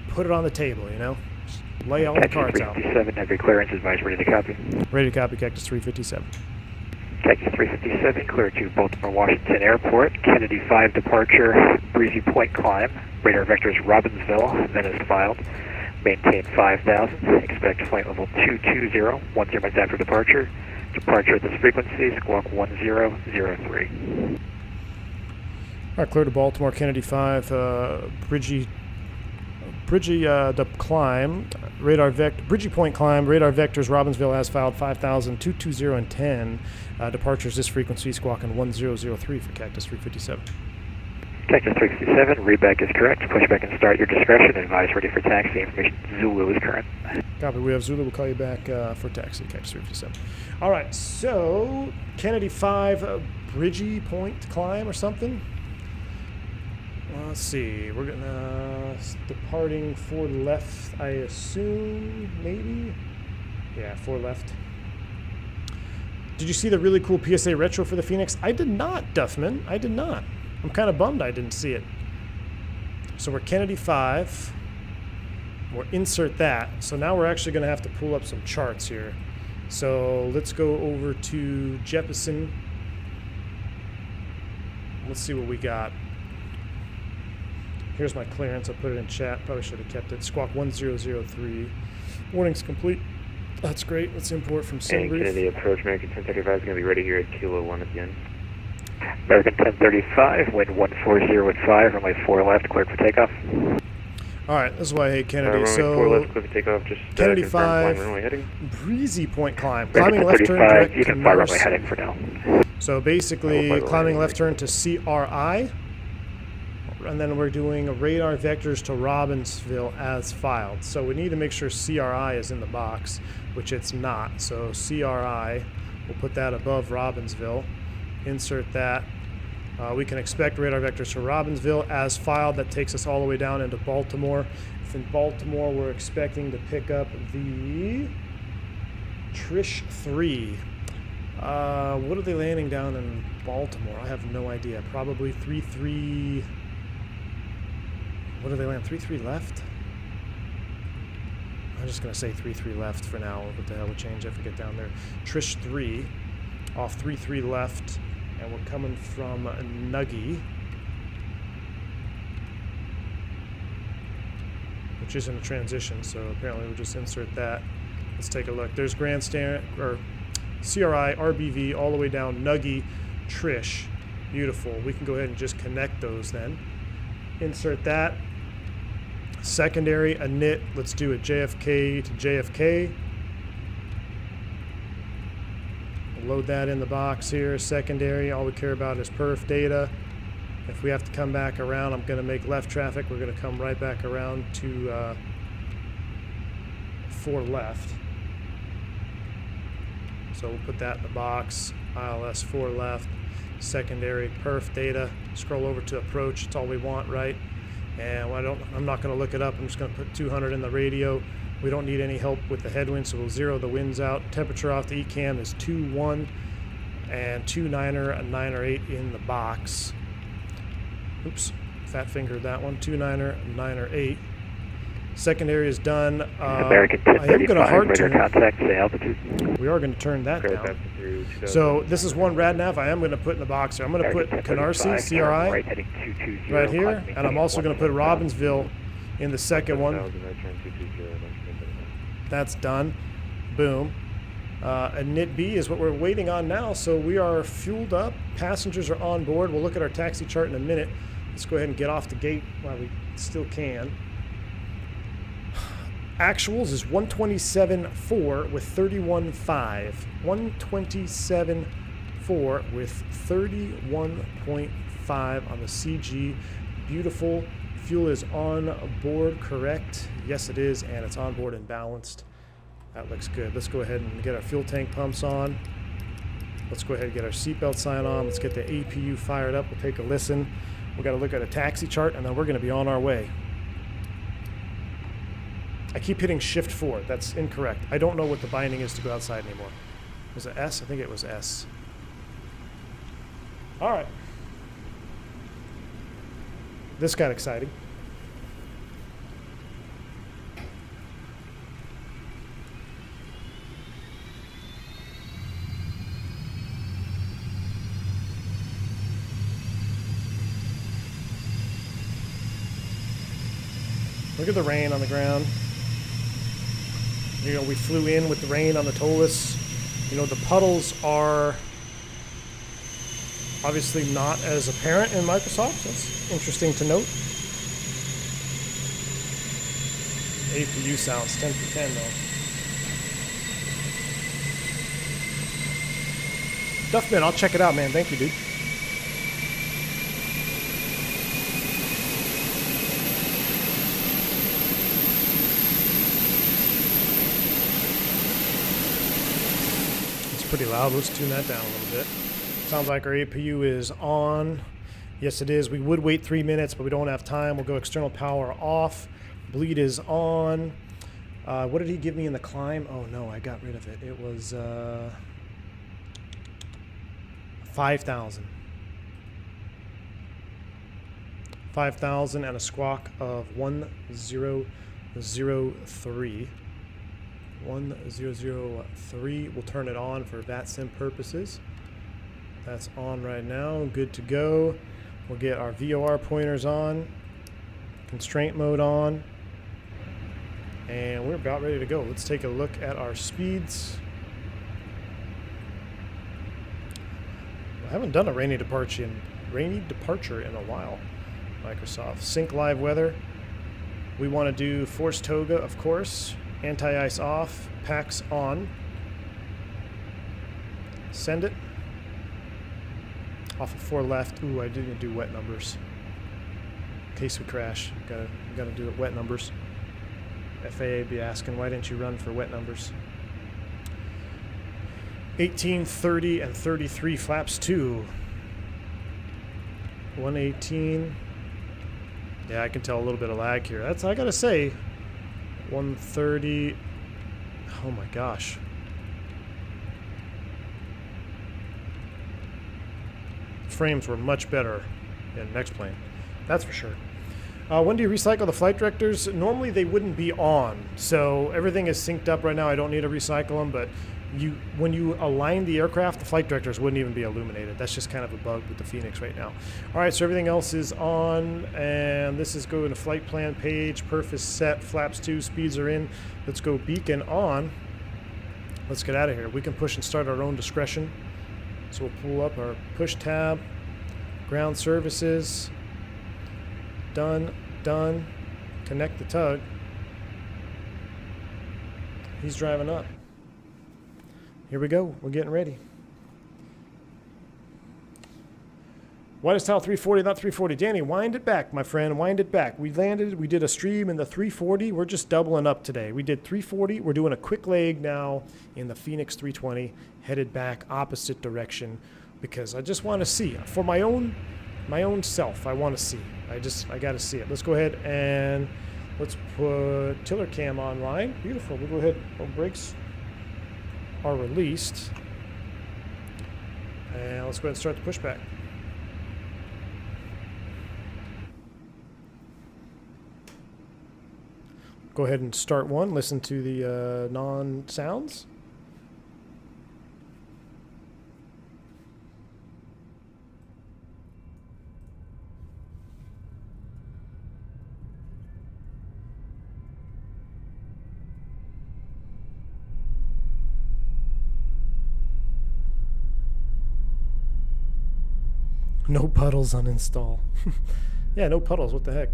put it on the table, you know? Just lay all the cards out. Cactus 357, every clearance advice, ready to copy. Ready to copy, Cactus 357. Cactus 357, clear to Baltimore Washington Airport, Kennedy 5 departure, Breezy Point climb, radar vectors Robbinsville, then is filed, maintain 5,000, expect flight level 220, 10 minutes after departure, departure at this frequency, squawk 1003. All right, clear to Baltimore, Kennedy 5, Bridgie climb, Bridgie Point climb, radar vectors Robbinsville as filed 5,000, 220 and 10. Departures this frequency, squawking 1003 for Cactus 357. Cactus 357, readback is correct. Pushback and start your discretion. Advise ready for taxi. Information Zulu is current. Copy. We have Zulu. We'll call you back for taxi. Catch 357. All right. So Kennedy 5, Bridgie Point climb or something. Let's see. We're gonna departing 4 left. I assume maybe. Yeah, 4 left. Did you see the really cool PSA retro for the Phoenix? I did not, Duffman. I did not. I'm kind of bummed I didn't see it. So we're Kennedy 5. We'll insert that. So now we're actually going to have to pull up some charts here. So let's go over to Jeppesen. Let's see what we got. Here's my clearance. I'll put it in chat. Probably should have kept it. Squawk 1003. Warning's complete. That's great. Let's import from Silbrief. Kennedy approach. American 1035 is going to be ready here at Kilo 1 at the end. American 1035, wind 140.5, runway 4 left, cleared for takeoff. All right, this is why I hate Kennedy. Runway So 4 left, cleared for takeoff. Just Kennedy confirm 5, climb runway heading. breezy point climb. American Climbing left turn 1035, direct you to can fly runway Mercer. heading for now. So basically, climbing left turn to CRI, and then we're doing a radar vectors to Robbinsville as filed. So we need to make sure CRI is in the box, which it's not. So CRI, we'll put that above Robbinsville. Insert that. We can expect radar vectors to Robbinsville as filed. That takes us all the way down into Baltimore. If in Baltimore, we're expecting to pick up the Trish 3. What are they landing down in Baltimore? I have no idea. Probably 3-3. What do they land? 3-3 left? I'm just going to say 3-3 left for now. What the hell will change if we get down there? Trish 3 off 3-3 left. And we're coming from Nuggy, which isn't a transition. So apparently we'll just insert that. Let's take a look. There's Grandstand, or CRI, RBV, all the way down Nuggy, Trish. Beautiful. We can go ahead and just connect those then. Insert that. Secondary, a knit. Let's do a JFK to JFK. We'll load that in the box here. Secondary, all we care about is perf data. If we have to come back around, I'm going to make left traffic. We're going to come right back around to 4 left. So we'll put that in the box. ILS 4 left. Secondary, perf data. Scroll over to approach. It's all we want, right? And I'm not going to look it up. I'm just going to put 200 in the radio. We don't need any help with the headwind, so we'll zero the winds out. Temperature off the ECAM is 2-1 and 2-9er, a 9er 8 in the box. Oops, fat fingered that one. 2-9er, 9er 8. Secondary is done. American I am going to 1035, hard radar turn. contact, say altitude. We are going to turn that Clear down. passing through 2000. So this is one RadNav I am going to put in the box here. I'm going to put American Canarsie, 1035, turn CRI, right, heading 220, right here, climbing and I'm also going to put 110,000. Robbinsville in the second one. 1000, right turn 220, That's done. Boom. And NIT B is what we're waiting on now. So we are fueled up. Passengers are on board. We'll look at our taxi chart in a minute. Let's go ahead and get off the gate while we still can. Actuals is 127.4 with 31.5. 127.4 with 31.5 on the CG. Beautiful. Fuel is on board, correct? Yes, it is, and it's on board and balanced. That looks good. Let's go ahead and get our fuel tank pumps on. Let's go ahead and get our seatbelt sign on. Let's get the APU fired up. We'll take a listen. We've got to look at a taxi chart, and then we're going to be on our way. I keep hitting Shift 4. That's incorrect. I don't know what the binding is to go outside anymore. Was it S? I think it was S. All right. This got exciting. Look at the rain on the ground. You know, we flew in with the rain on the Toliss. You know, the puddles are obviously not as apparent in Microsoft. That's interesting to note. APU sounds 10 for 10 though. Duffman, I'll check it out, man. Thank you, dude. pretty loud. Let's tune that down a little bit. Sounds like our APU is on. Yes, it is. We would wait 3 minutes, but we don't have time. We'll go external power off. Bleed is on. What did he give me in the climb? Oh, no, I got rid of it. It was 5,000. 5,000 and a squawk of 1003. 1003. We'll turn it on for VATSIM purposes. That's on right now. Good to go. We'll get our VOR pointers on. Constraint mode on. And we're about ready to go. Let's take a look at our speeds. I haven't done a rainy departure in a while. Microsoft. Sync live weather. We want to do force Toga, of course. Anti-ice off. Packs on. Send it. Off of 4 left. Ooh, I didn't do wet numbers. In case we crash. Gotta do it wet numbers. FAA be asking, why didn't you run for wet numbers? 18, 30, and 33 flaps 2. 118. Yeah, I can tell a little bit of lag here. That's, I gotta say, 130. Oh my gosh. Frames were much better in next plane. That's for sure. When do you recycle the flight directors? Normally they wouldn't be on, so everything is synced up right now. I don't need to recycle them, but when you align the aircraft, the flight directors wouldn't even be illuminated. That's just kind of a bug with the Phoenix right now. All right, so everything else is on, and this is going to flight plan page. Perf is set, flaps 2, speeds are in. Let's go beacon on. Let's get out of here. We can push and start our own discretion. So we'll pull up our push tab, ground services, done, done, connect the tug. He's driving up. Here we go, we're getting ready. Why does Tile 340 not 340? Danny, wind it back, my friend, wind it back. We landed, we did a stream in the 340. We're just doubling up today. We did 340. We're doing a quick leg now in the Phoenix 320, headed back opposite direction because I just want to see. For my own self, I want to see. I got to see it. Let's go ahead and let's put tiller cam online. Beautiful. We'll go ahead. Well, brakes are released. And let's go ahead and start the pushback. Go ahead and start one. Listen to the non-sounds. No puddles uninstall. Yeah, no puddles. What the heck?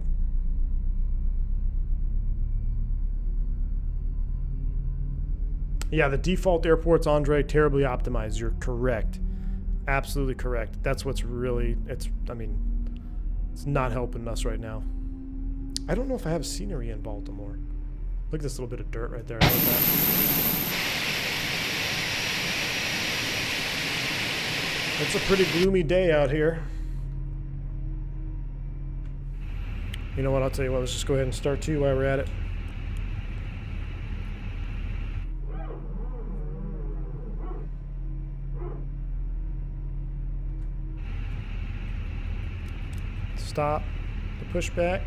Yeah, the default airport's Andre terribly optimized. You're correct. Absolutely correct. That's what's really, it's not helping us right now. I don't know if I have scenery in Baltimore. Look at this little bit of dirt right there. I love that. It's a pretty gloomy day out here. You know what, I'll tell you what, let's just go ahead and start 2 while we're at it. Stop the pushback.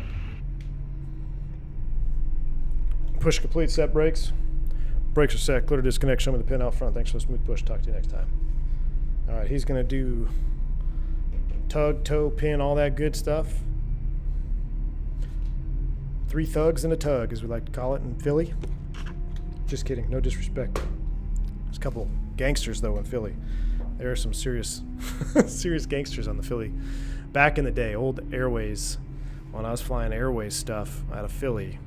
Push complete, set brakes. Brakes are set, clear to disconnect, show me the pin out front. Thanks for the smooth push, talk to you next time. All right, he's gonna do tug, toe, pin, all that good stuff. 3 thugs and a tug, as we like to call it in Philly. Just kidding, no disrespect. There's a couple gangsters though in Philly. There are some serious, serious gangsters on the Philly. Back in the day, old Airways, when I was flying Airways stuff out of Philly,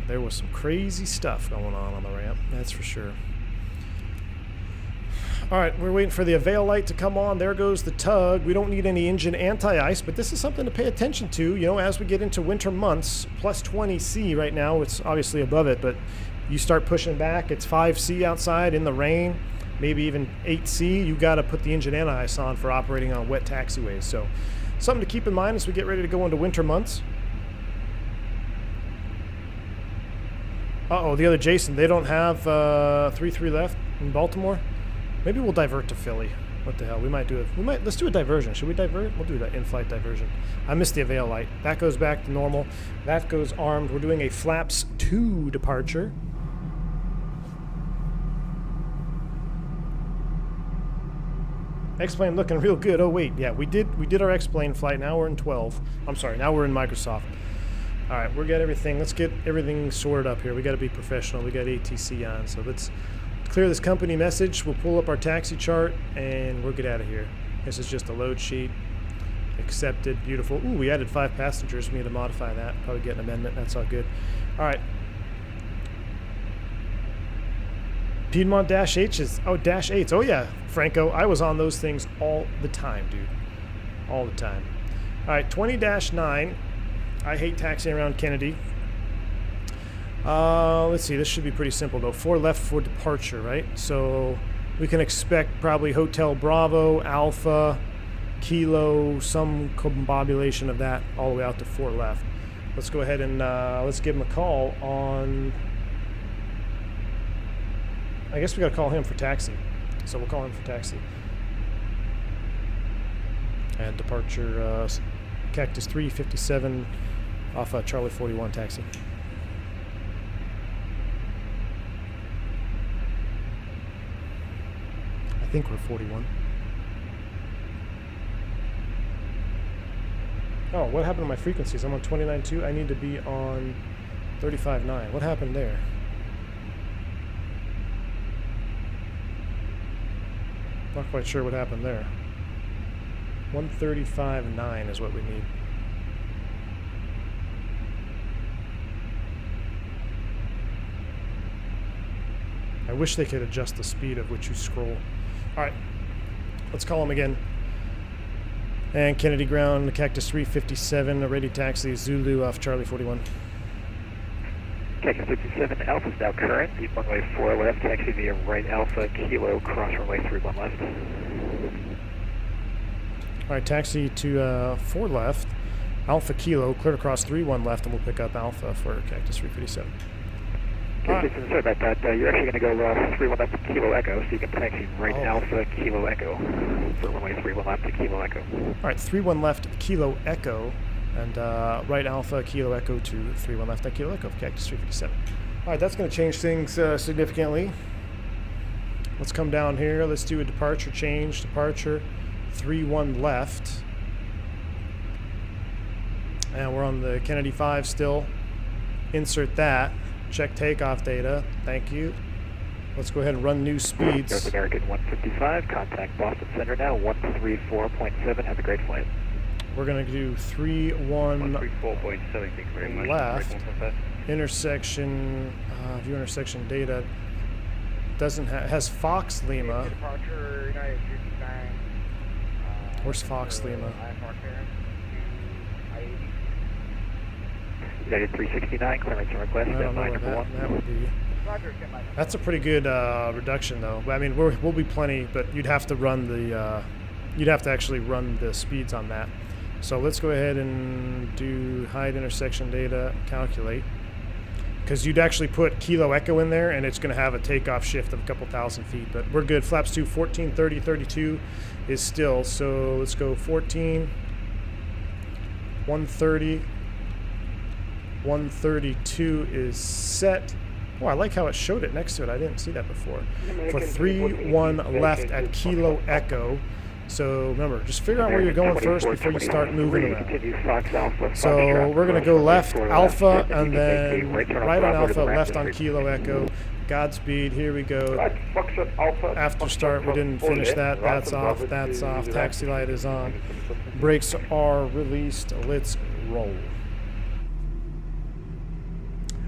there was some crazy stuff going on the ramp, that's for sure. All right, we're waiting for the Avail light to come on. There goes the tug. We don't need any engine anti-ice, but this is something to pay attention to, you know, as we get into winter months. Plus 20 C right now, it's obviously above it, but you start pushing back, it's 5 C outside in the rain. maybe even 8C, you got to put the engine and ICE on for operating on wet taxiways. So something to keep in mind as we get ready to go into winter months. Uh-oh, the other Jason, they don't have 3-3 left in Baltimore. Maybe we'll divert to Philly. What the hell? We might do it. Let's do a diversion. Should we divert? We'll do that in-flight diversion. I missed the avail light. That goes back to normal. That goes armed. We're doing a flaps 2 departure. X-plane looking real good. Oh wait, yeah, we did our X-plane flight. Now we're in 12. I'm sorry. Now we're in Microsoft. All right, we got everything. Let's get everything sorted up here. We got to be professional. We got ATC on, so let's clear this company message. We'll pull up our taxi chart and we'll get out of here. This is just a load sheet. Accepted. Beautiful. Ooh, we added 5 passengers. We need to modify that. Probably get an amendment. That's all good. All right. Piedmont Dash H's. Oh, Dash 8s. Oh yeah, Franco. I was on those things all the time, dude. All the time. All right, 20-9. I hate taxiing around Kennedy. Let's see. This should be pretty simple, though. 4 left for departure, right? So we can expect probably Hotel Bravo, Alpha, Kilo, some combobulation of that all the way out to 4 left. Let's go ahead and let's give him a call on... I guess we got to call him for taxi. So we'll call him for taxi. And departure Cactus 357 off Charlie 41 taxi. I think we're 41. Oh, what happened to my frequencies? I'm on 29.2. I need to be on 35.9. What happened there? Not quite sure what happened there. 135.9 is what we need. I wish they could adjust the speed of which you scroll. All right, let's call them again. And Kennedy ground, Cactus 357, a ready taxi, Zulu off Charlie 41. Cactus 57, Alpha's now current. Lead runway 4 left, taxi via right Alpha, Kilo, cross runway 31 left. All right, taxi to 4 left, Alpha Kilo, clear to cross 31 left, and we'll pick up Alpha for Cactus 357. Okay, sorry about that. You're actually going to go 31 left to Kilo Echo, so you can taxi right Alpha, Kilo Echo, for runway 31 left to Kilo Echo. All right, 31 left, Kilo Echo, and right Alpha, Kilo Echo to 31 left, Kilo Echo for Cactus 357. All right, that's going to change things significantly. Let's come down here. Let's do a departure change. Departure 31 left. And we're on the Kennedy 5 still. Insert that. Check takeoff data. Thank you. Let's go ahead and run new speeds. North American 155. Contact Boston Center now. 134.7. Have a great flight. We're going to do 31 134.7. Thank you very much. left. Intersection, view intersection data. Doesn't has Fox Lima. Departure United 59. Where's Fox Lima? United 369, clearance and request. I don't know what that would be. That's a pretty good reduction, though. I mean, we'll be plenty, but you'd have to run the, you'd have to actually run the speeds on that. So let's go ahead and do hide intersection data, calculate, because you'd actually put Kilo Echo in there, and it's going to have a takeoff shift of a couple thousand feet. But we're good. Flaps 2, 14, 30, 32 is still. So let's go 14, 130. 132 is set. Oh, I like how it showed it next to it. I didn't see that before. For 3-1 left at Kilo Echo. So remember, just figure out where you're going first before you start moving around. So we're going to go left Alpha and then right on Alpha, left on Kilo Echo. Godspeed, here we go. After start, we didn't finish that. That's off, that's off. Taxi light is on. Brakes are released. Let's roll.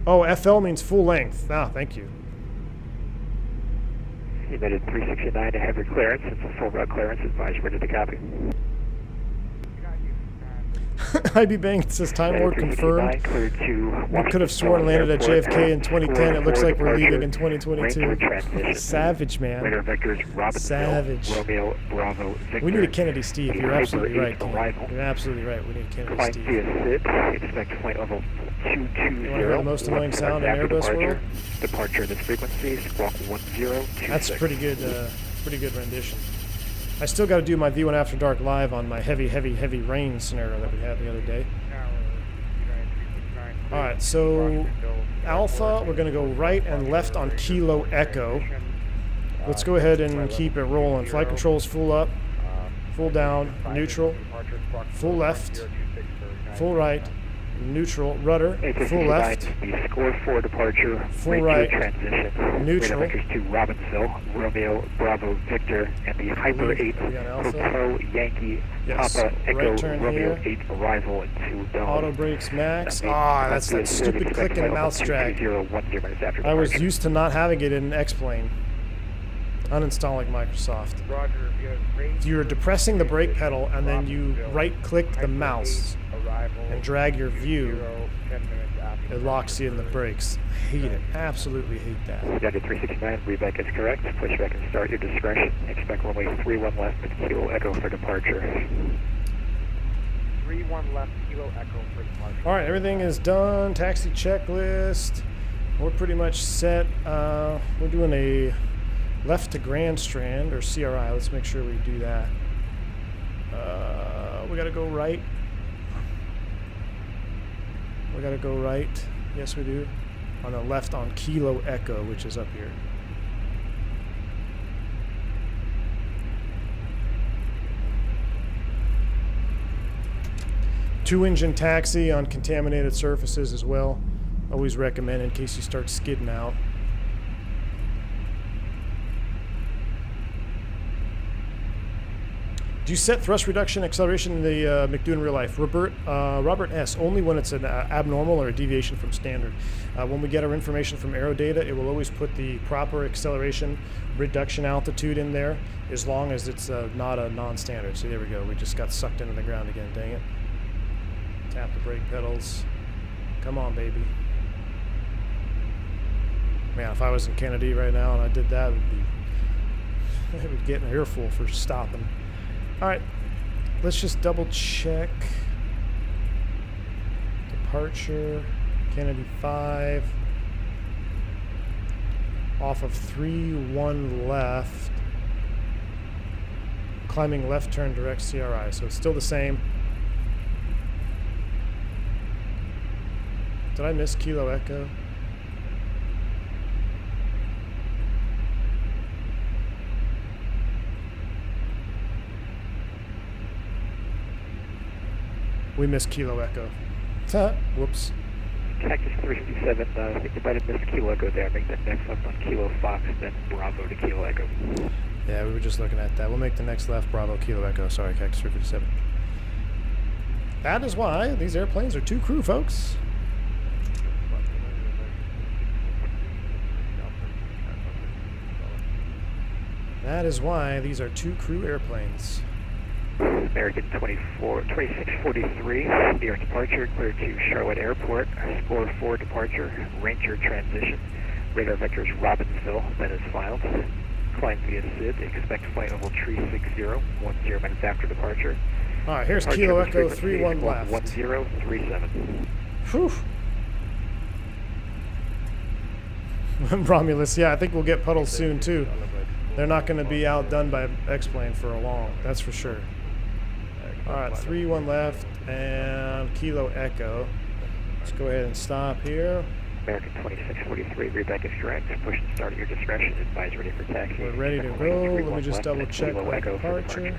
Oh, FL means full length. Ah, thank you. United 369 to have your clearance. It's a full route clearance. Advise ready to copy. IB Bang says Time Lord confirmed. Cleared to We could have sworn landed at JFK in 2010. It looks like we're leaving in 2022. Savage, man. Radar vectors Robbinsville, Savage. Romeo, Bravo, Victor. We need a Kennedy Steve. You're absolutely right, Ken. Arrival. You're absolutely right. We need a Kennedy Climb Steve. via SID, expect flight level 220. You wanna hear the most annoying sound in Airbus world? Departure this frequency, squawk 1026. That's pretty good rendition. I still got to do my V1 After Dark live on my heavy rain scenario that we had the other day. Alright, so Alpha, we're going to go right and left on Kilo Echo. Let's go ahead and keep it rolling. Flight controls full up, full down, neutral, full left, full right, neutral, rudder, full left, The score 4 departure, full right, transition, neutral, radar vectors to Robbinsville, Romeo, Bravo, Victor, and the Hyper 8, we got Alpha. Hotel, Yankee, Yes, Papa, Echo, right turn Romeo here. 8, arrival into Dome. Auto brakes max. That's that stupid click and mouse drag. 2010 minutes after I was departure. used to not having it in X-Plane. Uninstalling Microsoft. Roger, If you're depressing the brake pedal and then you right-click the mouse and drag your view, it locks you in the brakes. Hate it. Absolutely hate that. United 369, reback is correct. Push back and start your discretion. Expect runway 31 left with Kilo Echo for departure. 3-1 left, Kilo Echo for departure. All right, everything is done. Taxi checklist. We're pretty much set. We're doing a left to Grand Strand or CRI. Let's make sure we do that. We got to go right. We got to go right. Yes, we do. On the left on Kilo Echo, which is up here. Two-engine taxi on contaminated surfaces as well. Always recommend in case you start skidding out. Do you set thrust reduction acceleration in the McDo in real life? Robert S. Only when it's an abnormal or a deviation from standard. When we get our information from Aerodata, it will always put the proper acceleration reduction altitude in there, as long as it's not a non-standard. See, there we go. We just got sucked into the ground again. Dang it. Tap the brake pedals. Come on, baby. Man, if I was in Kennedy right now and I did that, I would get an earful for stopping. All right, let's just double check. Departure, Kennedy 5. Off of 3-1 left. Climbing left turn direct CRI, so it's still the same. Did I miss Kilo Echo? We missed Kilo Echo. Whoops. Cactus 357, I think you might have missed Kilo Echo there. Make that next left on Kilo Fox, then Bravo to Kilo Echo. Yeah, we were just looking at that. We'll make the next left Bravo Kilo Echo. Sorry, Cactus 357. That is why these airplanes are 2 crew, folks. That is why these are 2 crew airplanes. American 2643, New York departure, clear to Charlotte Airport, score 4 departure, Ranger transition, radar vectors Robbinsville, that is filed. Climb via SID, expect flight level 360, 10 minutes after departure. Alright, here's Departure Kilo this Echo frequency, 3-1 left. 1037. Whew. Romulus, yeah, I think we'll get puddles soon too. They're not going to be outdone by X-Plane for a long, that's for sure. Alright, 3-1 left and Kilo Echo. Let's go ahead and stop here. American 2643, reback is correct. Push and start at your discretion. Advise ready for taxi. We're ready to go. Let me just double check my departure.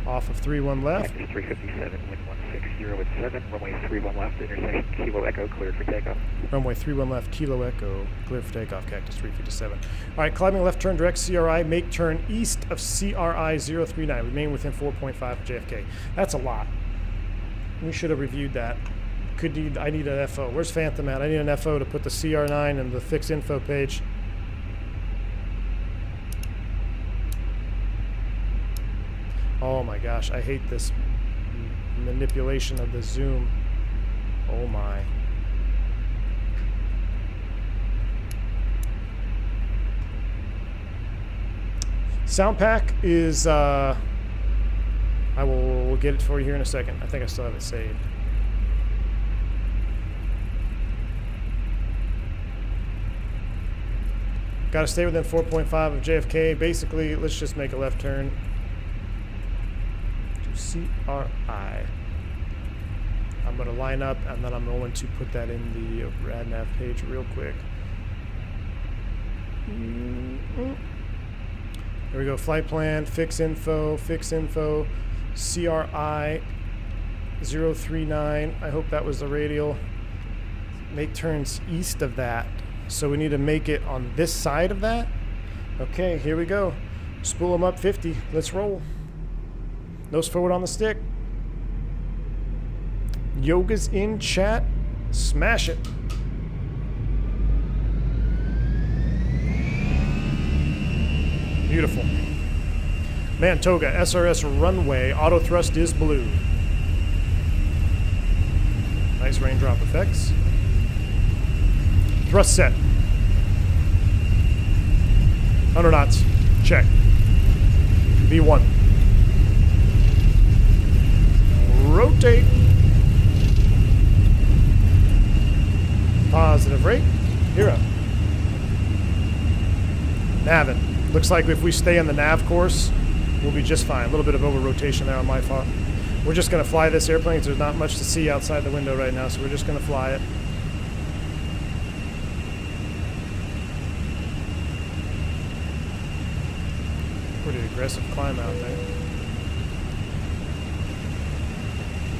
Off of 3-1 left. Cactus 357, wind 160 at 7, runway 31 left, intersection Kilo Echo, cleared for takeoff. Runway 31 left, Kilo Echo, clear for takeoff, Cactus 357. All right, climbing left turn direct CRI, make turn east of CRI 039, remain within 4.5 of JFK. That's a lot. We should have reviewed that. I need an FO. Where's Phantom at? I need an FO to put the CR9 and the fixed info page. gosh, I hate this manipulation of the zoom. Oh my. Sound pack is, I will get it for you here in a second. I think I still have it saved. Got to stay within 4.5 of JFK. Basically, let's just make a left turn to CRI. I'm going to line up, and then I'm going to put that in the RadNav page real quick. There we go. Flight plan, fix info, CRI 039. I hope that was the radial. Make turns east of that. So we need to make it on this side of that. Okay, here we go. Spool them up 50. Let's roll. Nose forward on the stick. Yoga's in chat. Smash it. Beautiful. Man, Toga, SRS runway. Auto thrust is blue. Nice raindrop effects. Thrust set. 100 knots. Check. V1. Rotate. Positive rate. Hero. Navin. Looks like if we stay on the nav course, we'll be just fine. A little bit of over rotation there on my fault. We're just going to fly this airplane because there's not much to see outside the window right now, so we're just going to fly it. Pretty aggressive climb out there.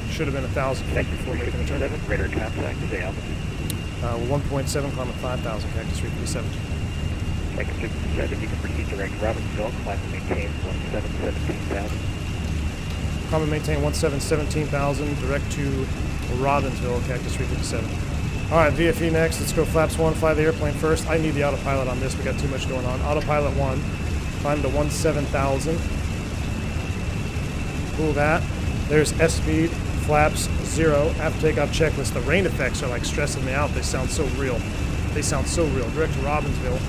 Should have been 1,000 feet before making a turn. Radar contact, today altitude. 1.7, climb at 5,000, cactus 337. Second 57, you can proceed direct Robbinsville, climb and maintain 17,000. Climb and maintain 17,000, direct to Robbinsville, cactus 357. Alright, VFE next, let's go flaps 1, fly the airplane first. I need the autopilot on this, we got too much going on. Autopilot 1, climb to 17,000. Cool that. There's S-speed, flaps 0, after takeoff checklist. The rain effects are like stressing me out, they sound so real. They sound so real. Direct to Robbinsville.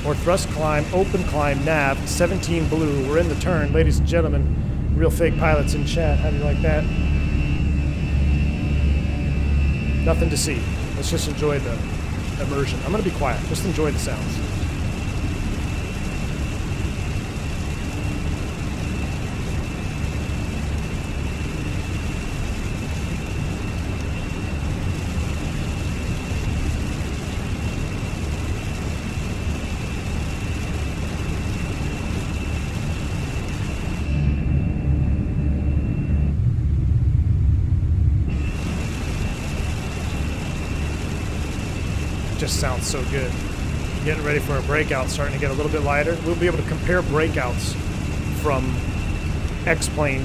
Or thrust climb, open climb, nav, 17 blue. We're in the turn, ladies and gentlemen. Real fake pilots in chat. How do you like that? Nothing to see. Let's just enjoy the immersion. I'm going to be quiet. Just enjoy the sounds. Just sounds so good. Getting ready for a breakout, starting to get a little bit lighter. We'll be able to compare breakouts from X-Plane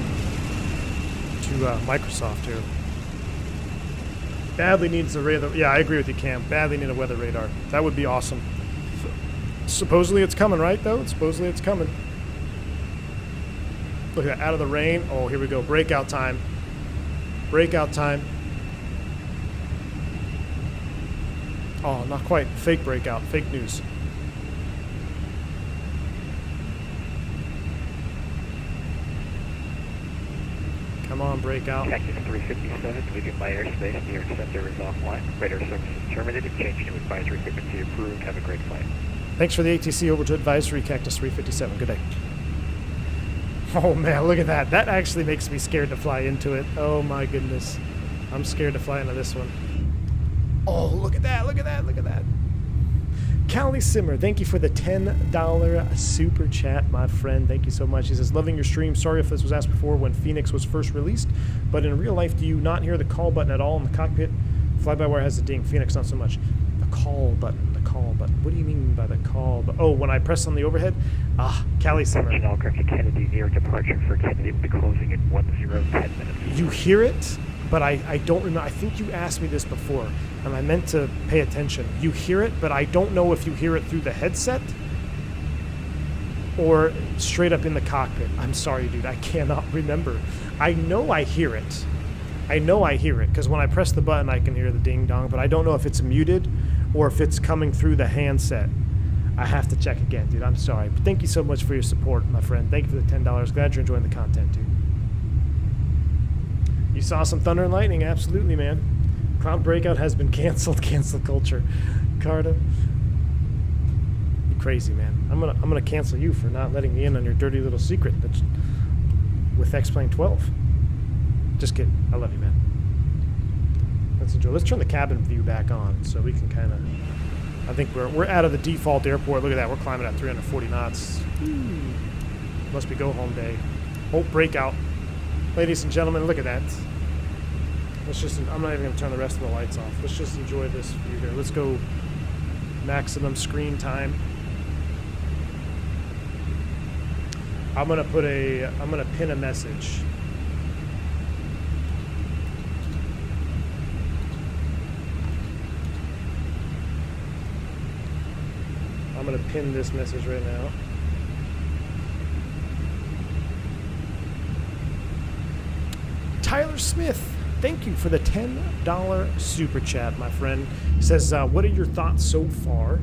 to Microsoft here. Badly needs a radar. Yeah, I agree with you, Cam. Badly need a weather radar. That would be awesome. Supposedly it's coming, right, though? Supposedly it's coming. Look at that, out of the rain. Oh, here we go. Breakout time. Breakout time. Oh, not quite. Fake breakout. Fake news. Come on, breakout. Cactus 357, leaving my airspace. The air center is offline. Radar service is terminated. Changing to advisory frequency approved. Have a great flight. Thanks for the ATC over to advisory, Cactus 357. Good day. Oh man, look at that. That actually makes me scared to fly into it. Oh my goodness. I'm scared to fly into this one. Oh, look at that, look at that, look at that. Callie Simmer, thank you for the $10 super chat, my friend. Thank you so much. He says, loving your stream. Sorry if this was asked before when Phoenix was first released, but in real life, do you not hear the call button at all in the cockpit? Fly-by-wire has a ding. Phoenix, not so much. The call button, the call button. What do you mean by the call button? Oh, when I press on the overhead? Ah, Callie Simmer. Attention all aircraft to Kennedy, near departure for Kennedy will be closing in 10:10 minutes. You hear it, but I don't remember. I think you asked me this before, and I meant to pay attention. You hear it, but I don't know if you hear it through the headset or straight up in the cockpit? I'm sorry, dude. I cannot remember. I know I hear it. I know I hear it because when I press the button, I can hear the ding dong, but I don't know if it's muted or if it's coming through the handset. I have to check again, dude. I'm sorry. But thank you so much for your support, my friend. Thank you for the $10. Glad you're enjoying the content, dude. You saw some thunder and lightning. Absolutely, man. Cloud Breakout has been canceled. Cancel culture. Carta. You're crazy, man. I'm gonna cancel you for not letting me in on your dirty little secret that's with X-Plane 12. Just kidding. I love you, man. Let's enjoy. Let's turn the cabin view back on so we can kind of... I think we're out of the default airport. Look at that. We're climbing at 340 knots. Must be go home day. Oh, breakout. Ladies and gentlemen, look at that. Let's just... I'm not even going to turn the rest of the lights off. Let's just enjoy this view here. Let's go maximum screen time. I'm going to pin a message. I'm going to pin this message right now. Tyler Smith, thank you for the $10 super chat, my friend. He says, what are your thoughts so far?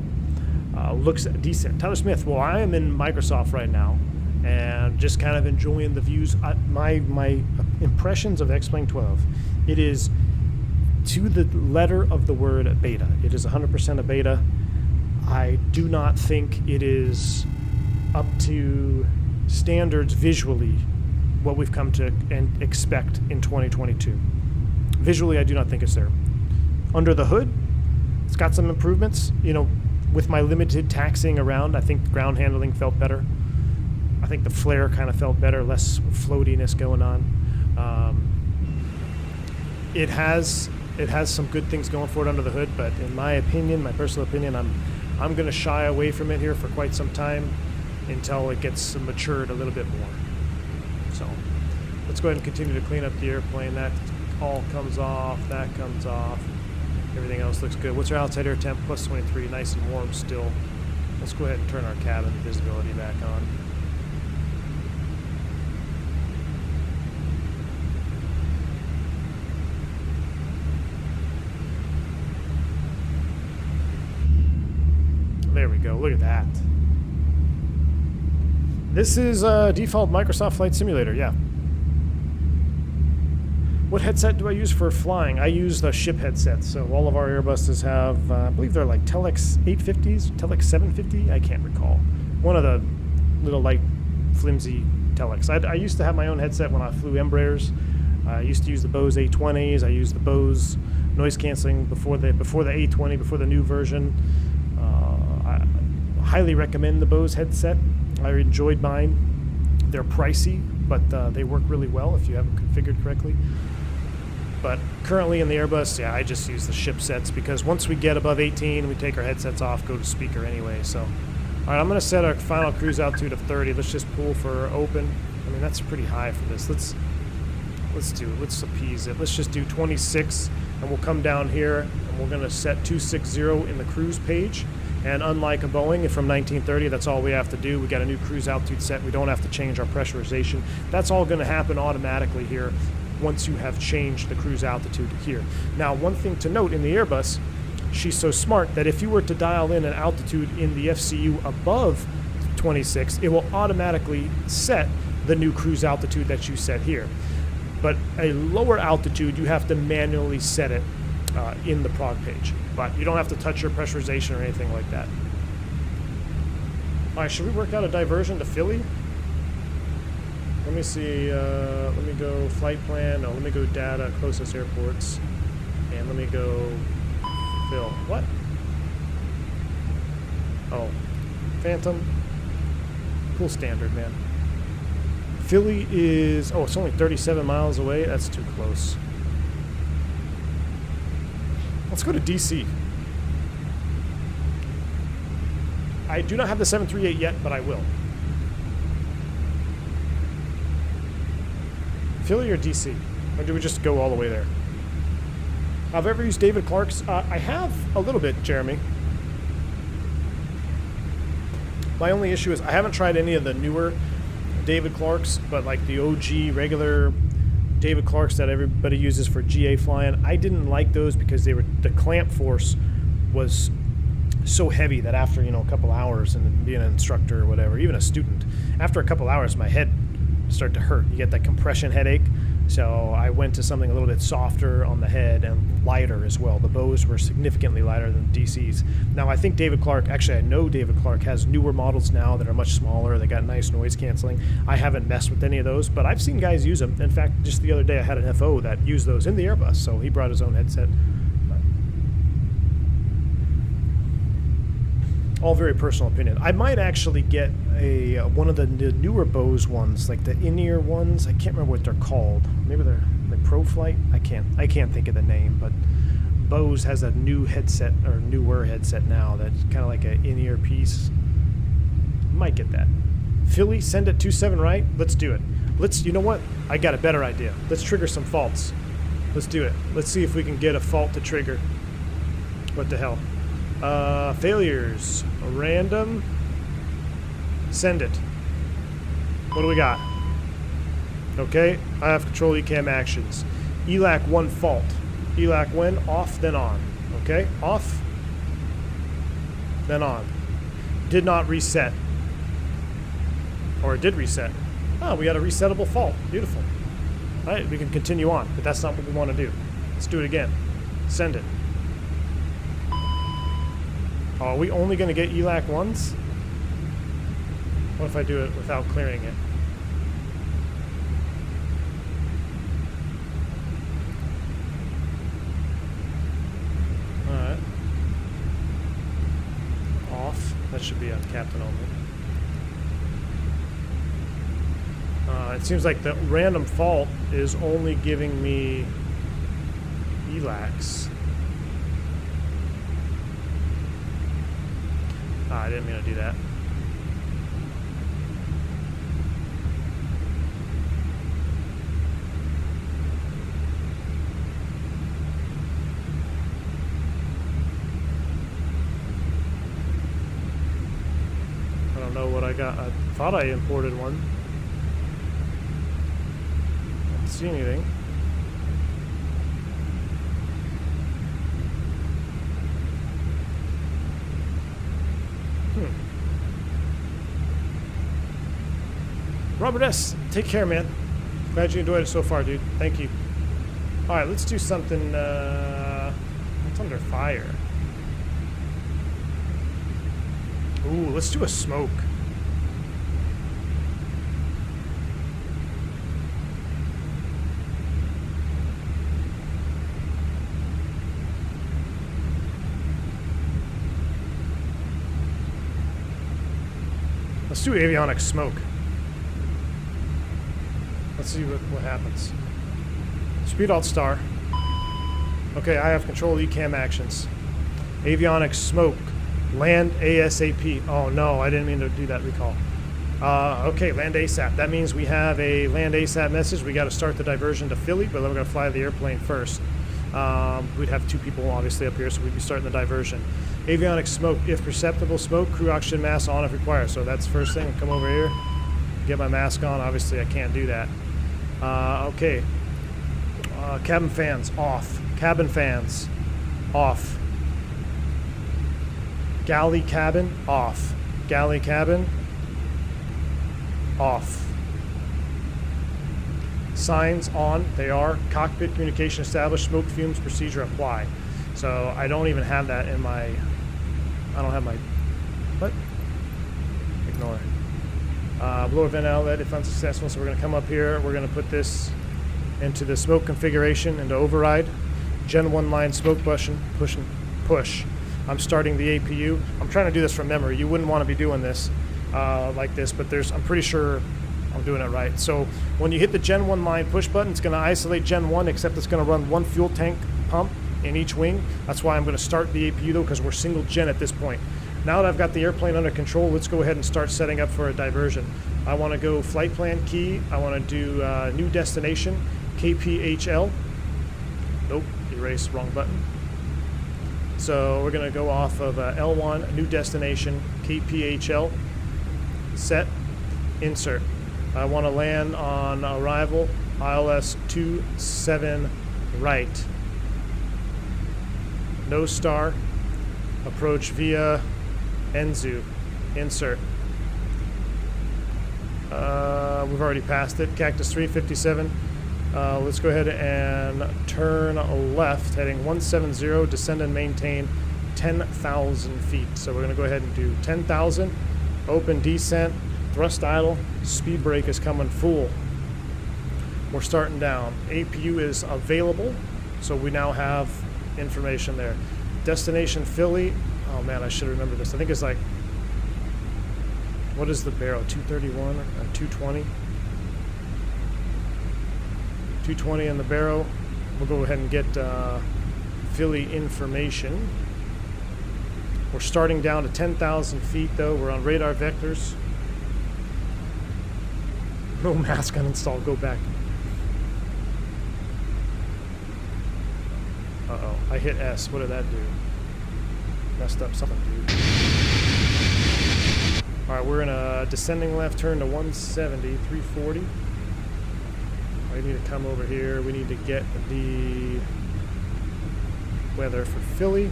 Looks decent. Tyler Smith, well, I am in Microsoft right now and just kind of enjoying the views. My impressions of X-Plane 12, it is to the letter of the word beta. It is 100% a beta. I do not think it is up to standards visually what we've come to and expect in 2022. Visually, I do not think it's there. Under the hood, it's got some improvements. You know, with my limited taxiing around, I think the ground handling felt better. I think the flare kind of felt better, less floatiness going on. It has some good things going for it under the hood, but in my opinion, my personal opinion, I'm going to shy away from it here for quite some time until it gets matured a little bit more. So let's go ahead and continue to clean up the airplane. That all comes off. That comes off. Everything else looks good. What's our outside air temp? Plus 23. Nice and warm still. Let's go ahead and turn our cabin visibility back on. There we go. Look at that. This is default Microsoft Flight Simulator, yeah. What headset do I use for flying? I use the ship headset. So all of our Airbuses have, I believe they're like Telex 850s, Telex 750, I can't recall. One of the little light, flimsy Telex. I used to have my own headset when I flew Embraers. I used to use the Bose A20s. I used the Bose noise canceling before the A20, before the new version. I highly recommend the Bose headset. I enjoyed mine. They're pricey, but they work really well if you have them configured correctly. But currently in the Airbus, yeah, I just use the ship sets because once we get above 18, we take our headsets off, go to speaker anyway. So, all right, I'm going to set our final cruise altitude of 30. Let's just pull for open. I mean, that's pretty high for this. Let's appease it. Let's just do 26, and we'll come down here, and we're going to set 260 in the cruise page. And unlike a Boeing from 1930, that's all we have to do. We got a new cruise altitude set. We don't have to change our pressurization. That's all going to happen automatically here once you have changed the cruise altitude here. Now, one thing to note in the Airbus, she's so smart that if you were to dial in an altitude in the FCU above 26, it will automatically set the new cruise altitude that you set here. But a lower altitude, you have to manually set it in the prog page. But you don't have to touch your pressurization or anything like that. All right, should we work out a diversion to Philly? Let me see, let me go flight plan. No, let me go data, closest airports. And let me go Phil. What? Oh, Phantom. Cool standard, man. Philly is, oh, it's only 37 miles away. That's too close. Let's go to DC. I do not have the 738 yet, but I will. Philly or DC? Or do we just go all the way there? Have I ever used David Clark's? I have a little bit, Jeremy. My only issue is I haven't tried any of the newer David Clarks, but like the OG regular David Clarks that everybody uses for GA flying, I didn't like those because the clamp force was so heavy that after, you know, a couple hours and being an instructor or whatever, even a student, after a couple hours my head started to hurt. You get that compression headache. So I went to something a little bit softer on the head and lighter as well. The bows were significantly lighter than the DCs. Now I think David Clark, actually I know David Clark has newer models now that are much smaller. They got nice noise canceling. I haven't messed with any of those, but I've seen guys use them. In fact, just the other day I had an FO that used those in the Airbus, so he brought his own headset. All very personal opinion. I might actually get one of the newer Bose ones, like the in-ear ones. I can't remember what they're called. Maybe they're like ProFlight. I can't think of the name, but Bose has a new headset or newer headset now that's kind of like an in-ear piece. Might get that. Philly, send it 27 right. Let's do it. You know what? I got a better idea. Let's trigger some faults. Let's do it. Let's see if we can get a fault to trigger. What the hell? Failures. Random. Send it. What do we got? Okay, I have control ECAM actions. ELAC 1 fault. ELAC when? Off, then on. Okay, off, then on. Did not reset. Or it did reset. Oh, we got a resettable fault. Beautiful. All right, we can continue on, but that's not what we want to do. Let's do it again. Send it. Are we only going to get ELAC 1s? What if I do it without clearing it? Alright. Off. That should be on Captain only. It seems like the random fault is only giving me ELACs. I didn't mean to do that. I don't know what I got. I thought I imported one. I don't see anything. Robert S., take care, man. Glad you enjoyed it so far, dude. Thank you. All right, let's do something. What's under fire? Ooh, let's do a smoke. Let's do avionics smoke. Let's see what happens. Speed alt star. Okay, I have control ECAM actions. Avionics smoke. Land ASAP. Oh no, I didn't mean to do that recall. Okay, land ASAP. That means we have a land ASAP message. We got to start the diversion to Philly, but then we're going to fly the airplane first. We'd have two people obviously up here, so we'd be starting the diversion. Avionics smoke. If perceptible smoke, crew oxygen mask on if required. So that's the first thing. Come over here. Get my mask on. Obviously, I can't do that. Okay. Cabin fans off. Cabin fans off. Galley cabin off. Galley cabin off. Signs on. They are. Cockpit communication established. Smoke fumes procedure apply. So I don't even have that in my. I don't have my. What? Ignore. Blower vent outlet if unsuccessful. So we're going to come up here. We're going to put this into the smoke configuration, into override. Gen 1 line smoke button, push. I'm starting the APU. I'm trying to do this from memory. You wouldn't want to be doing this like this, but I'm pretty sure I'm doing it right. So when you hit the Gen 1 line push button, it's going to isolate Gen 1, except it's going to run one fuel tank pump in each wing. That's why I'm going to start the APU though, because we're single gen at this point. Now that I've got the airplane under control, let's go ahead and start setting up for a diversion. I want to go flight plan key. I want to do new destination, KPHL. Nope, erase, wrong button. So we're going to go off of L1, new destination, KPHL. set, insert. I want to land on arrival, ILS 27 right. No star, approach via Enzu, insert. We've already passed it, Cactus 357. Let's go ahead and turn left, heading 170, descend and maintain 10,000 feet. So we're going to go ahead and do 10,000, open descent, thrust idle, speed brake is coming full. We're starting down. APU is available, so we now have information there. Destination Philly. Oh man, I should remember this. I think it's like, what is the barrel? 231 or 220? 220 in the barrel. We'll go ahead and get Philly information. We're starting down to 10,000 feet though. We're on radar vectors. No mask uninstalled. Go back. Uh-oh. I hit S. What did that do? Messed up something, dude. Alright, we're in a descending left turn to 170, 340. I need to come over here. We need to get the weather for Philly.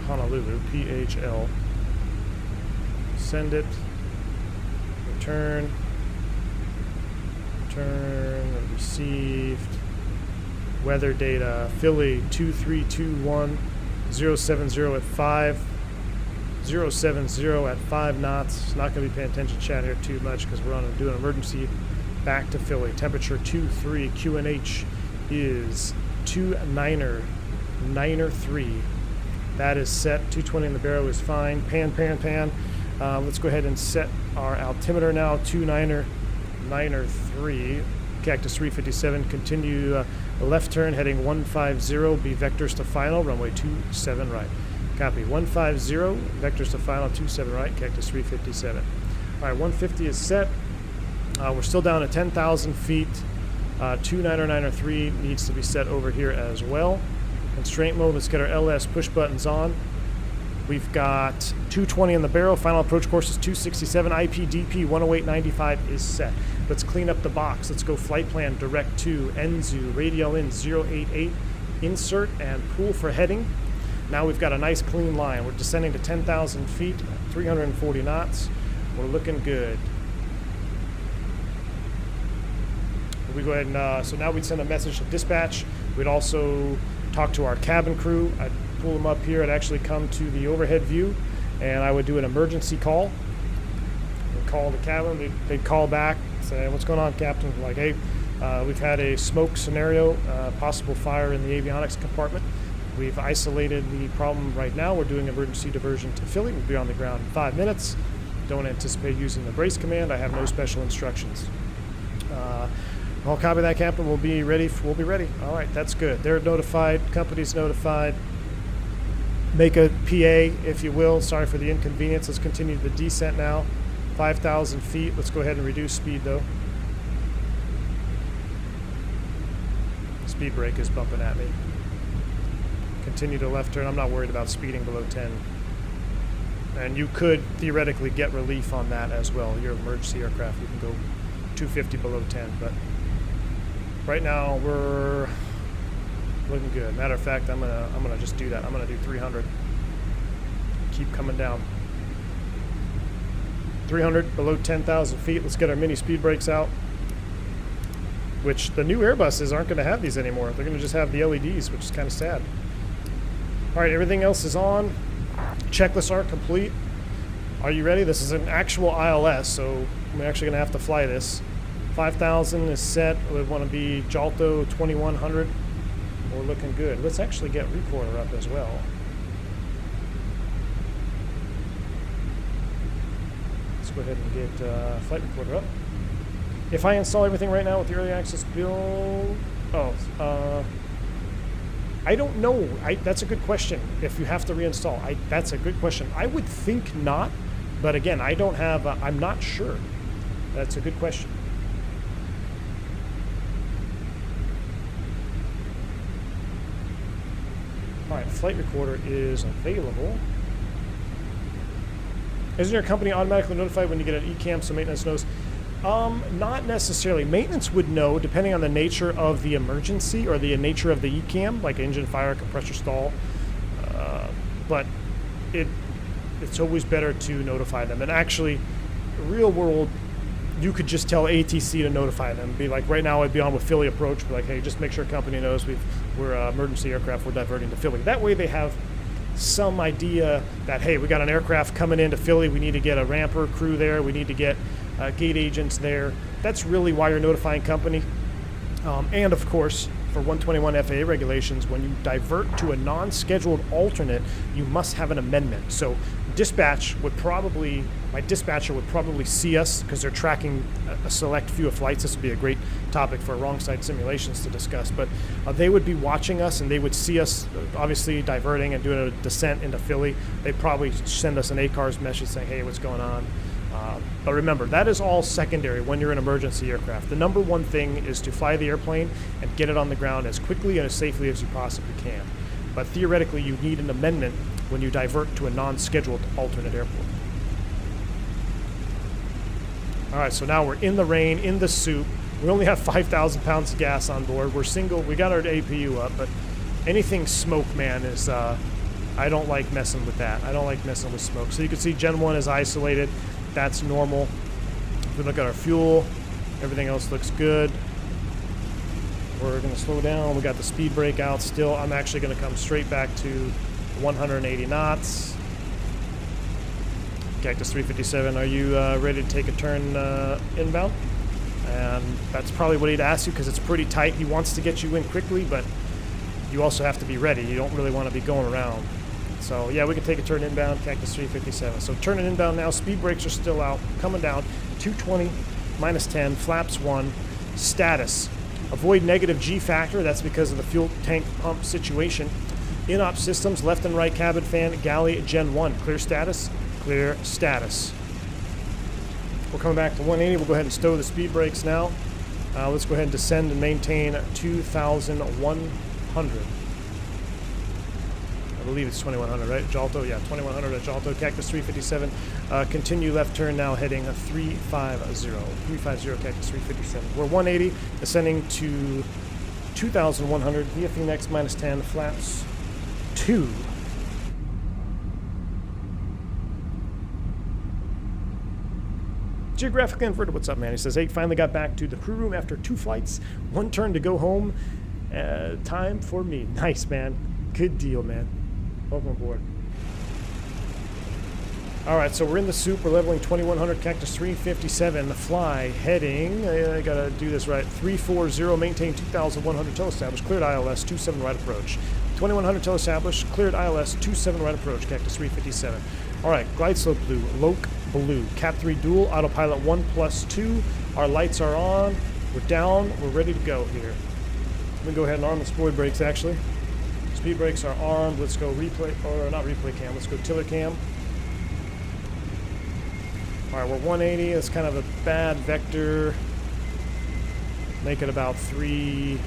Honolulu, PHL. Send it. Return. Return. Received. Weather data. Philly 2321-070 at 5. 070 at 5 knots. Not going to be paying attention to chat here too much because we're on doing emergency back to Philly. Temperature 23. QNH is 29er3. That is set. 220 in the barrel is fine. Pan. Let's go ahead and set our altimeter now. 29er3. Cactus 357. Continue left turn heading 150. Be vectors to final. Runway 27 right. Copy. 150. Vectors to final. 27 right. Cactus 357. All right. 150 is set. We're still down at 10,000 feet. 29er3 needs to be set over here as well. Constraint mode, let's get our LS push buttons on. We've got 220 in the barrel. Final approach course is 267. IPDP 108.95 is set. Let's clean up the box. Let's go flight plan direct to Enzu, radial in 088. Insert and pull for heading. Now we've got a nice clean line. We're descending to 10,000 feet, 340 knots. We're looking good. We go ahead and, so now we'd send a message to dispatch. We'd also talk to our cabin crew. I'd pull them up here. I'd actually come to the overhead view and I would do an emergency call. We'd call the cabin. They'd call back, say, what's going on, Captain? Like, hey, we've had a smoke scenario, possible fire in the avionics compartment. We've isolated the problem right now. We're doing emergency diversion to Philly. We'll be on the ground in 5 minutes. Don't anticipate using the brace command. I have no special instructions. I'll copy that, Captain. We'll be ready. We'll be ready. All right, that's good. They're notified. Company's notified. Make a PA, if you will. Sorry for the inconvenience. Let's continue the descent now. 5,000 feet. Let's go ahead and reduce speed, though. Speed brake is bumping at me. Continue to left turn. I'm not worried about speeding below 10. And you could theoretically get relief on that as well. Your emergency aircraft, you can go 250 below 10, but right now we're looking good. Matter of fact, I'm gonna just do that. I'm gonna do 300. Keep coming down. 300 below 10,000 feet. Let's get our mini speed brakes out. Which the new Airbuses aren't gonna have these anymore. They're gonna just have the LEDs, which is kind of sad. All right, everything else is on. Checklists are complete. Are you ready? This is an actual ILS, so I'm actually gonna have to fly this. 5,000 is set. We want to be Jalto 2100. We're looking good. Let's actually get recorder up as well. Let's go ahead and get flight recorder up. If I install everything right now with the early access build, I don't know. That's a good question. If you have to reinstall, that's a good question. I would think not, but again, I don't have. I'm not sure. That's a good question. All right, flight recorder is available. Isn't your company automatically notified when you get an ECAM so maintenance knows? Not necessarily. Maintenance would know depending on the nature of the emergency or the nature of the ECAM, like engine fire, compressor stall. But it's always better to notify them. And actually, real world, you could just tell ATC to notify them. Be like, right now I'd be on with Philly approach. Be like, hey, just make sure company knows we're emergency aircraft. We're diverting to Philly. That way they have some idea that, hey, we got an aircraft coming into Philly. We need to get a ramper crew there. We need to get gate agents there. That's really why you're notifying company. And of course, for 121 FAA regulations, when you divert to a non-scheduled alternate, you must have an amendment. So dispatch would probably, my dispatcher would probably see us because they're tracking a select few of flights. This would be a great topic for wrong side simulations to discuss, but they would be watching us and they would see us obviously diverting and doing a descent into Philly. They'd probably send us an ACARS message saying, hey, what's going on? But remember, that is all secondary when you're an emergency aircraft. The number one thing is to fly the airplane and get it on the ground as quickly and as safely as you possibly can. But theoretically, you need an amendment when you divert to a non-scheduled alternate airport. All right, so now we're in the rain, in the soup. We only have 5,000 pounds of gas on board. We're single. We got our APU up, but anything smoke, man, is I don't like messing with that. I don't like messing with smoke. So you can see Gen 1 is isolated. That's normal. If we look at our fuel, everything else looks good. We're going to slow down. We got the speed brake out still. I'm actually going to come straight back to 180 knots. Cactus 357, are you ready to take a turn inbound? And that's probably what he'd ask you because it's pretty tight. He wants to get you in quickly, but you also have to be ready. You don't really want to be going around. So yeah, we can take a turn inbound, Cactus 357. So turning inbound now, speed brakes are still out, coming down, 220, minus 10, flaps 1, status. Avoid negative G factor, that's because of the fuel tank pump situation. In-op systems, left and right cabin fan, galley, Gen 1. Clear status, clear status. We're coming back to 180, we'll go ahead and stow the speed brakes now. Let's go ahead and descend and maintain 2,100. I believe it's 2100, right? Jalto, yeah, 2100 at Jalto. Cactus 357. Continue left turn now, heading 350. 350 Cactus 357. We're 180, ascending to 2100. VFE next, minus 10, flaps 2. Geographically Inverted, what's up, man? He says, hey, finally got back to the crew room after 2 flights. 1 turn to go home. Time for me. Nice, man. Good deal, man. Welcome aboard. All right, so we're in the soup. We're leveling 2100 Cactus 357. The fly heading, I gotta do this right, 340, maintain 2100 till established, cleared ILS, 27 right approach. 2100 till established, cleared ILS, 27 right approach, Cactus 357. All right, glide slope blue, Loke blue, Cap 3 dual, autopilot 1+2. Our lights are on, we're down, we're ready to go here. Let me go ahead and arm the spoid brakes actually. Speed brakes are armed. Let's go replay, or not replay cam. Let's go tiller cam. All right, we're 180. That's kind of a bad vector. Make it about 330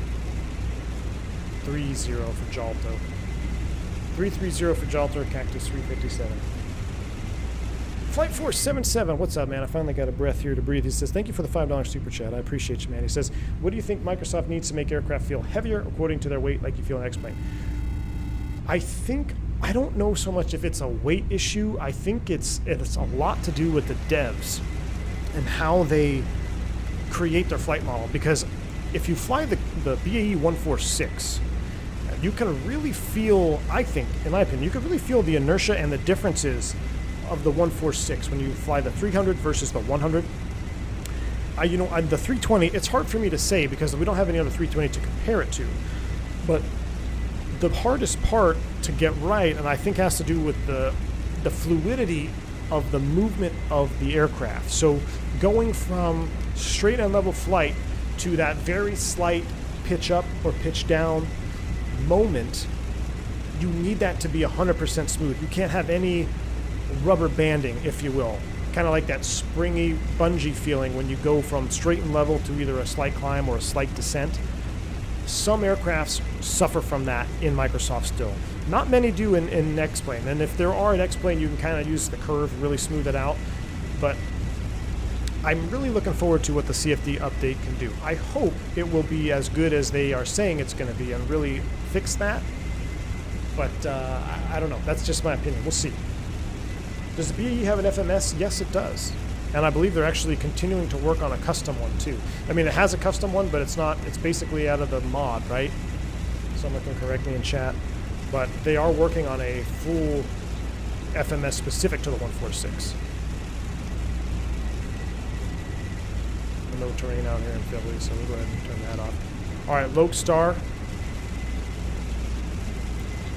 for Jalto. 330 for Jalto, Cactus 357. Flight 477, what's up, man? I finally got a breath here to breathe. He says, thank you for the $5 super chat. I appreciate you, man. He says, what do you think Microsoft needs to make aircraft feel heavier according to their weight like you feel an X-plane? I don't know so much if it's a weight issue. I think it's a lot to do with the devs and how they create their flight model. Because if you fly the BAE 146, you can really feel, I think, in my opinion, you can really feel the inertia and the differences of the 146 when you fly the 300 versus the 100. The 320, it's hard for me to say because we don't have any other 320 to compare it to. But the hardest part to get right, and I think has to do with the fluidity of the movement of the aircraft. So going from straight and level flight to that very slight pitch up or pitch down moment, you need that to be 100% smooth. You can't have any rubber banding, if you will. Kind of like that springy bungee feeling when you go from straight and level to either a slight climb or a slight descent. some aircrafts suffer from that in Microsoft still. Not many do in X-Plane, and if there are an X-Plane, you can kind of use the curve, really smooth it out. But I'm really looking forward to what the CFD update can do. I hope it will be as good as they are saying it's going to be and really fix that. But I don't know. That's just my opinion. We'll see. Does the BAE have an FMS? Yes, it does. And I believe they're actually continuing to work on a custom one, too. I mean, it has a custom one, but it's not. It's basically out of the mod, right? Someone can correct me in chat. But they are working on a full FMS specific to the 146. No terrain out here in Philly, so we'll go ahead and turn that off. All right, Lokestar.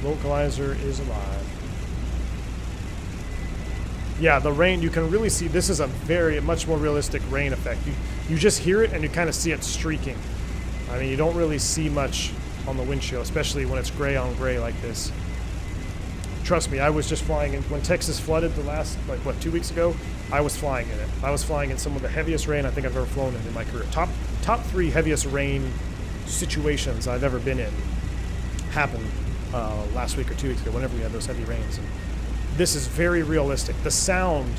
Localizer is alive. Yeah, the rain, you can really see this is a much more realistic rain effect. You just hear it and you kind of see it streaking. I mean, you don't really see much on the windshield, especially when it's gray on gray like this. Trust me, I was just flying in, when Texas flooded the last, like what, 2 weeks ago, I was flying in it. I was flying in some of the heaviest rain I think I've ever flown in my career. Top 3 heaviest rain situations I've ever been in happened last week or 2 weeks ago, whenever we had those heavy rains. And this is very realistic. The sound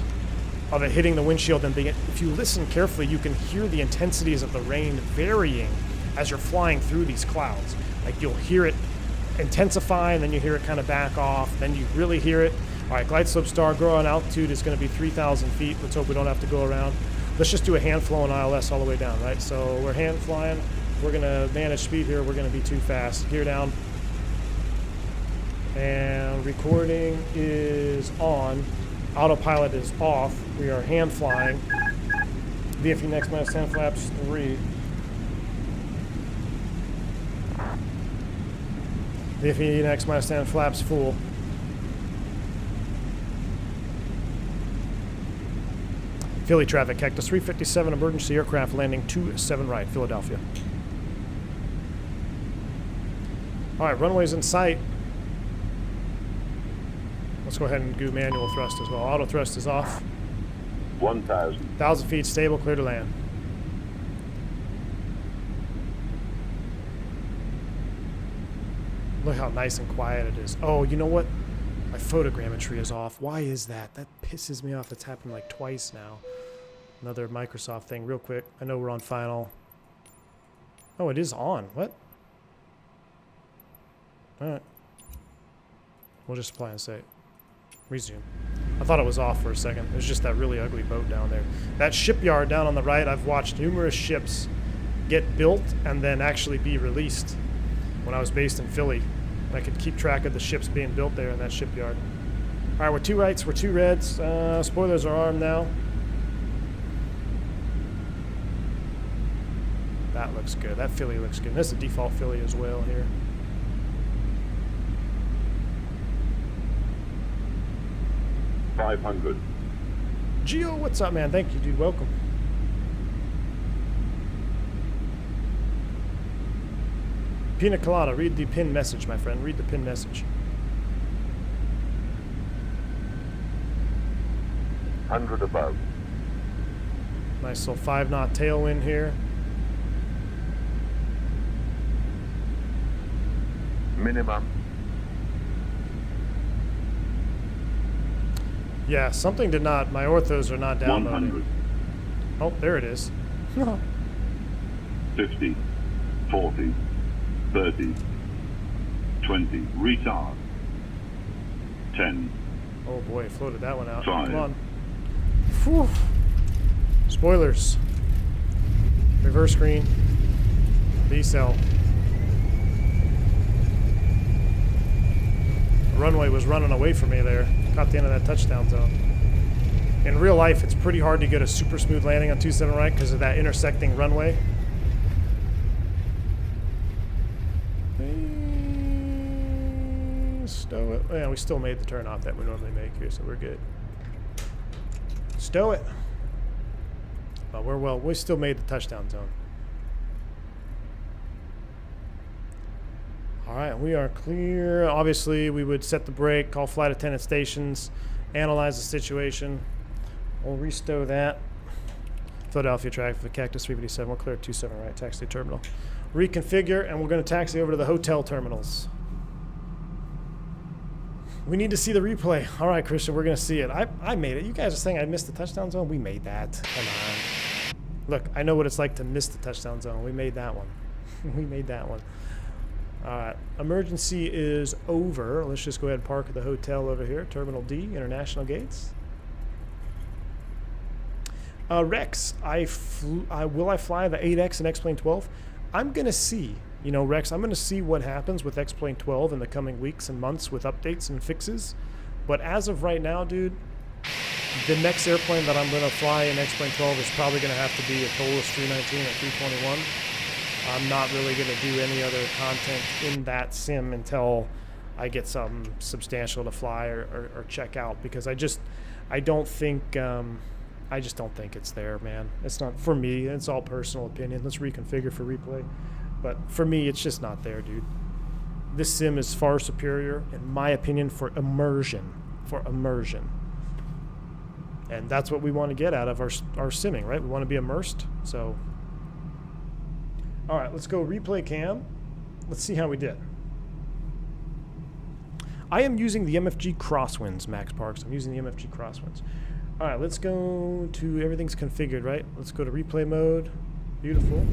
of it hitting the windshield, and if you listen carefully, you can hear the intensities of the rain varying as you're flying through these clouds. Like you'll hear it intensify, and then you hear it kind of back off, then you really hear it. All right, glide slope star, grow on altitude is going to be 3,000 feet. Let's hope we don't have to go around. Let's just do a hand flow on ILS all the way down, right? So we're hand flying. We're going to manage speed here. We're going to be too fast. Gear down. And recording is on. Autopilot is off. We are hand flying. VFE next minus 10 flaps 3. VFE next minus 10 flaps full. Philly traffic, Cactus 357 emergency aircraft landing 27 right, Philadelphia. All right, runway's in sight. Let's go ahead and do manual thrust as well. Auto thrust is off. 1,000. 1,000 feet, stable, clear to land. Look how nice and quiet it is. Oh, you know what? My photogrammetry is off. Why is that? That pisses me off. That's happened like twice now. Another Microsoft thing real quick. I know we're on final. Oh, it is on. What? Alright. We'll just apply and say resume. I thought it was off for a second. It was just that really ugly boat down there. That shipyard down on the right, I've watched numerous ships get built and then actually be released. When I was based in Philly, I could keep track of the ships being built there in that shipyard. All right, we're 2 rights, we're 2 reds. Spoilers are armed now. That looks good. That Philly looks good. This is a default Philly as well here. $500. Gio, what's up, man? Thank you, dude. Welcome. Pina Colada, read the pin message, my friend. Read the pin message. 100 above. Nice little 5-knot tailwind here. Minimum. Yeah, something did not. My orthos are not downloading. 100. Oh, there it is. 50. 40. 30. 20. Retard. 10. Oh boy, floated that one out. 5. Come on. Whew. Spoilers. Reverse screen. Decel. The runway was running away from me there. Caught the end of that touchdown zone. In real life, it's pretty hard to get a super smooth landing on 27 right because of that intersecting runway. Stow it. Yeah, we still made the turn off that we normally make here, so we're good. Stow it. But we still made the touchdown zone. All right, we are clear. Obviously, we would set the brake, call flight attendant stations, analyze the situation. We'll restow that. Philadelphia traffic for Cactus 357. We're clear at 27 right, taxi terminal. Reconfigure, and we're going to taxi over to the hotel terminals. We need to see the replay. All right, Christian, we're going to see it. I made it. You guys are saying I missed the touchdown zone? We made that. Come on. Look, I know what it's like to miss the touchdown zone. We made that one. We made that one. All right. Emergency is over. Let's just go ahead and park at the hotel over here. Terminal D, International Gates. Rex, will I fly the 8X and X-Plane 12? I'm going to see. You know, Rex, I'm going to see what happens with X-Plane 12 in the coming weeks and months with updates and fixes. But as of right now, dude, the next airplane that I'm going to fly in X-Plane 12 is probably going to have to be a Toliss 319 or 321. I'm not really going to do any other content in that sim until I get something substantial to fly or check out, because I just don't think it's there, man. It's not for me. It's all personal opinion. Let's reconfigure for replay. But for me, it's just not there, dude. This sim is far superior, in my opinion, for immersion. And that's what we want to get out of our simming, right? We want to be immersed. So, all right, let's go replay cam. Let's see how we did. I am using the MFG Crosswinds, Max Parks. I'm using the MFG Crosswinds. All right, let's go to, everything's configured, right? Let's go to replay mode. Beautiful.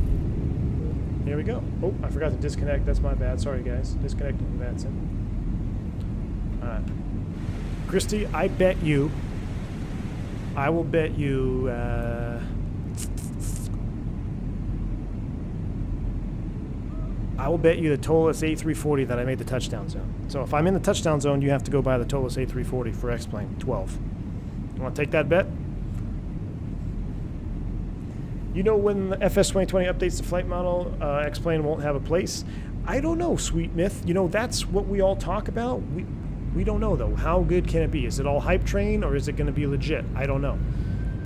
Here we go. Oh, I forgot to disconnect. That's my bad. Sorry, guys. Disconnecting from that sim. All right. Christy, I bet you, I will bet you, I will bet you the Toliss A340 that I made the touchdown zone. So if I'm in the touchdown zone, you have to go buy the Toliss A340 for X-Plane 12. You want to take that bet? You know when the FS 2020 updates the flight model, X-Plane won't have a place? I don't know, Sweet Myth. You know, that's what we all talk about. We don't know, though. How good can it be? Is it all hype train, or is it going to be legit? I don't know.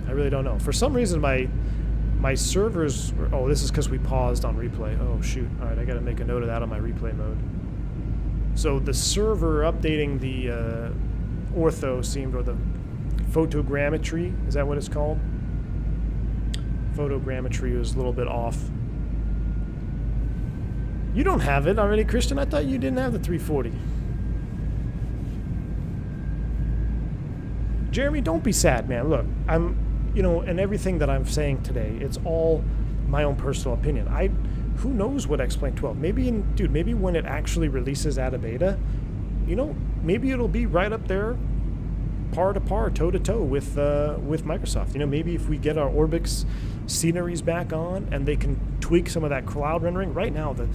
I really don't know. For some reason, my servers... Oh, this is because we paused on replay. Oh, shoot. All right, I got to make a note of that on my replay mode. So the server updating the ortho seemed, or the photogrammetry, is that what it's called? Photogrammetry was a little bit off. You don't have it already, Christian? I thought you didn't have the 340. Jeremy, don't be sad, man. Look, you know, and everything that I'm saying today, it's all my own personal opinion. Who knows what X-Plane 12? Maybe maybe when it actually releases out of beta, you know, maybe it'll be right up there, par to par, toe to toe with Microsoft. You know, maybe if we get our Orbix sceneries back on and they can tweak some of that cloud rendering. Right now, the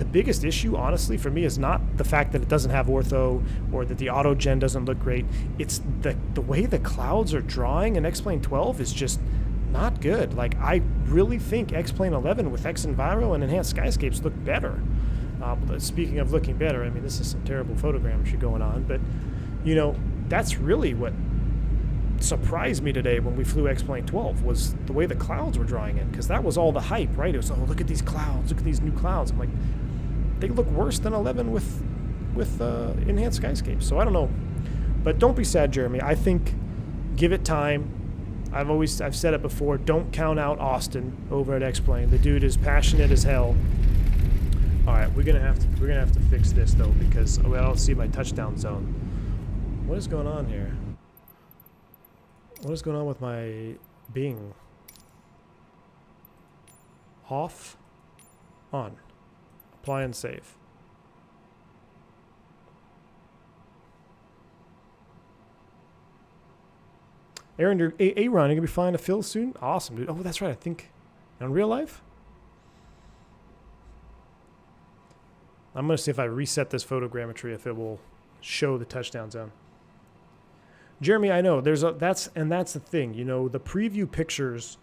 biggest issue, honestly, for me is not the fact that it doesn't have ortho or that the auto gen doesn't look great. It's the way the clouds are drawing in X-Plane 12 is just not good. Like, I really think X-Plane 11 with X-Enviro and Enhanced Skyscapes look better. Speaking of looking better, I mean, this is some terrible photogrammetry going on, but, you know, that's really what surprised me today when we flew X-Plane 12 was the way the clouds were drawing in, because that was all the hype, right? It was, oh, look at these clouds, look at these new clouds. I'm like, they look worse than 11 with Enhanced Skyscapes. So I don't know, but don't be sad, Jeremy. I think give it time. I've said it before. Don't count out Austin over at X-Plane. The dude is passionate as hell. All right, we're gonna have to fix this though, because I don't see my touchdown zone. What is going on here? What is going on with my Bing? Off, on, apply and save. Aaron, you're Aaron, you're gonna be flying to Phil soon? Awesome, dude. Oh, that's right. I think in real life. I'm gonna see if I reset this photogrammetry if it will show the touchdown zone. Jeremy, I know that's the thing. You know, the preview pictures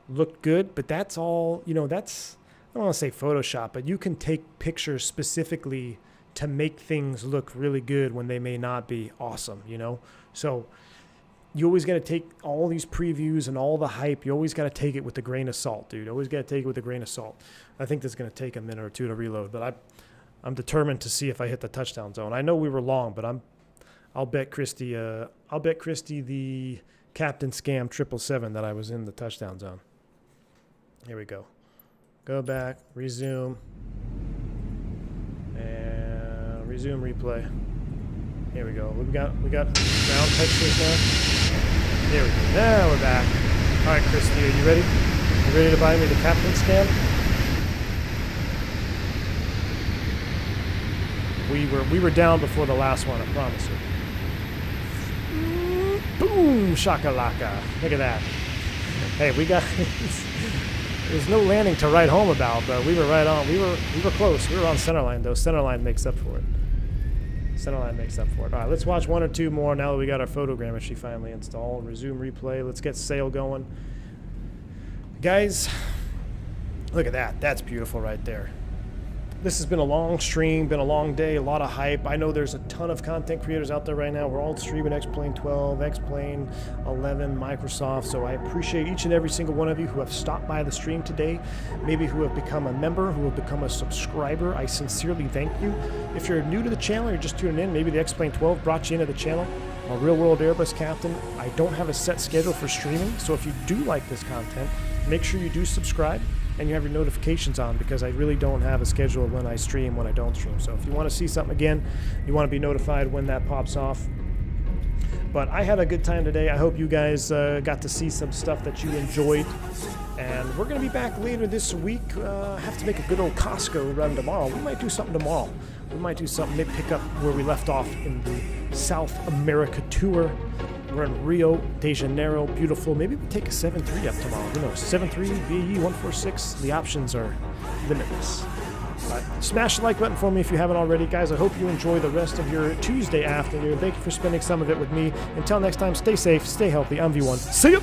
looked good, but that's all. You know, that's, I don't want to say Photoshop, but you can take pictures specifically to make things look really good when they may not be awesome. You know, so you always got to take all these previews and all the hype. You always got to take it with a grain of salt, dude. Always got to take it with a grain of salt. I think this is going to take a minute or two to reload, but I'm determined to see if I hit the touchdown zone. I know we were long, but I'll bet Christy the Captain Scam 777 that I was in the touchdown zone. Here we go. Go back, resume, and resume replay. Here we go. We got ground textures now. Here we go. Now we're back. All right, Christy, are you ready? You ready to buy me the captain scan? We were down before the last one, I promise you. Boom, shakalaka. Look at that. Hey, we got. There's no landing to write home about, but we were right on. We were close. We were on centerline though. Centerline makes up for it. Centerline makes up for it. All right, let's watch one or two more now that we got our photogrammetry finally installed. Resume replay. Let's get sail going, guys. Look at that. That's beautiful right there. This has been a long stream, been a long day, a lot of hype. I know there's a ton of content creators out there right now. We're all streaming X-Plane 12, X-Plane 11, Microsoft. So I appreciate each and every single one of you who have stopped by the stream today, maybe who have become a member, who have become a subscriber. I sincerely thank you. If you're new to the channel, you're just tuning in, maybe the X-Plane 12 brought you into the channel. I'm a real-world Airbus captain. I don't have a set schedule for streaming, so if you do like this content, make sure you do subscribe and you have your notifications on, because I really don't have a schedule when I stream, when I don't stream. So if you want to see something again, you want to be notified when that pops off. But I had a good time today. I hope you guys got to see some stuff that you enjoyed. And we're going to be back later this week. I have to make a good old Costco run tomorrow. We might do something tomorrow. We might do something, maybe pick up where we left off in the South America tour. We're in Rio de Janeiro, beautiful. Maybe we take a 7.3 up tomorrow. Who knows? 7.3, BE 146. The options are limitless. But smash the like button for me if you haven't already. Guys, I hope you enjoy the rest of your Tuesday afternoon. Thank you for spending some of it with me. Until next time, stay safe, stay healthy. I'm V1. See ya!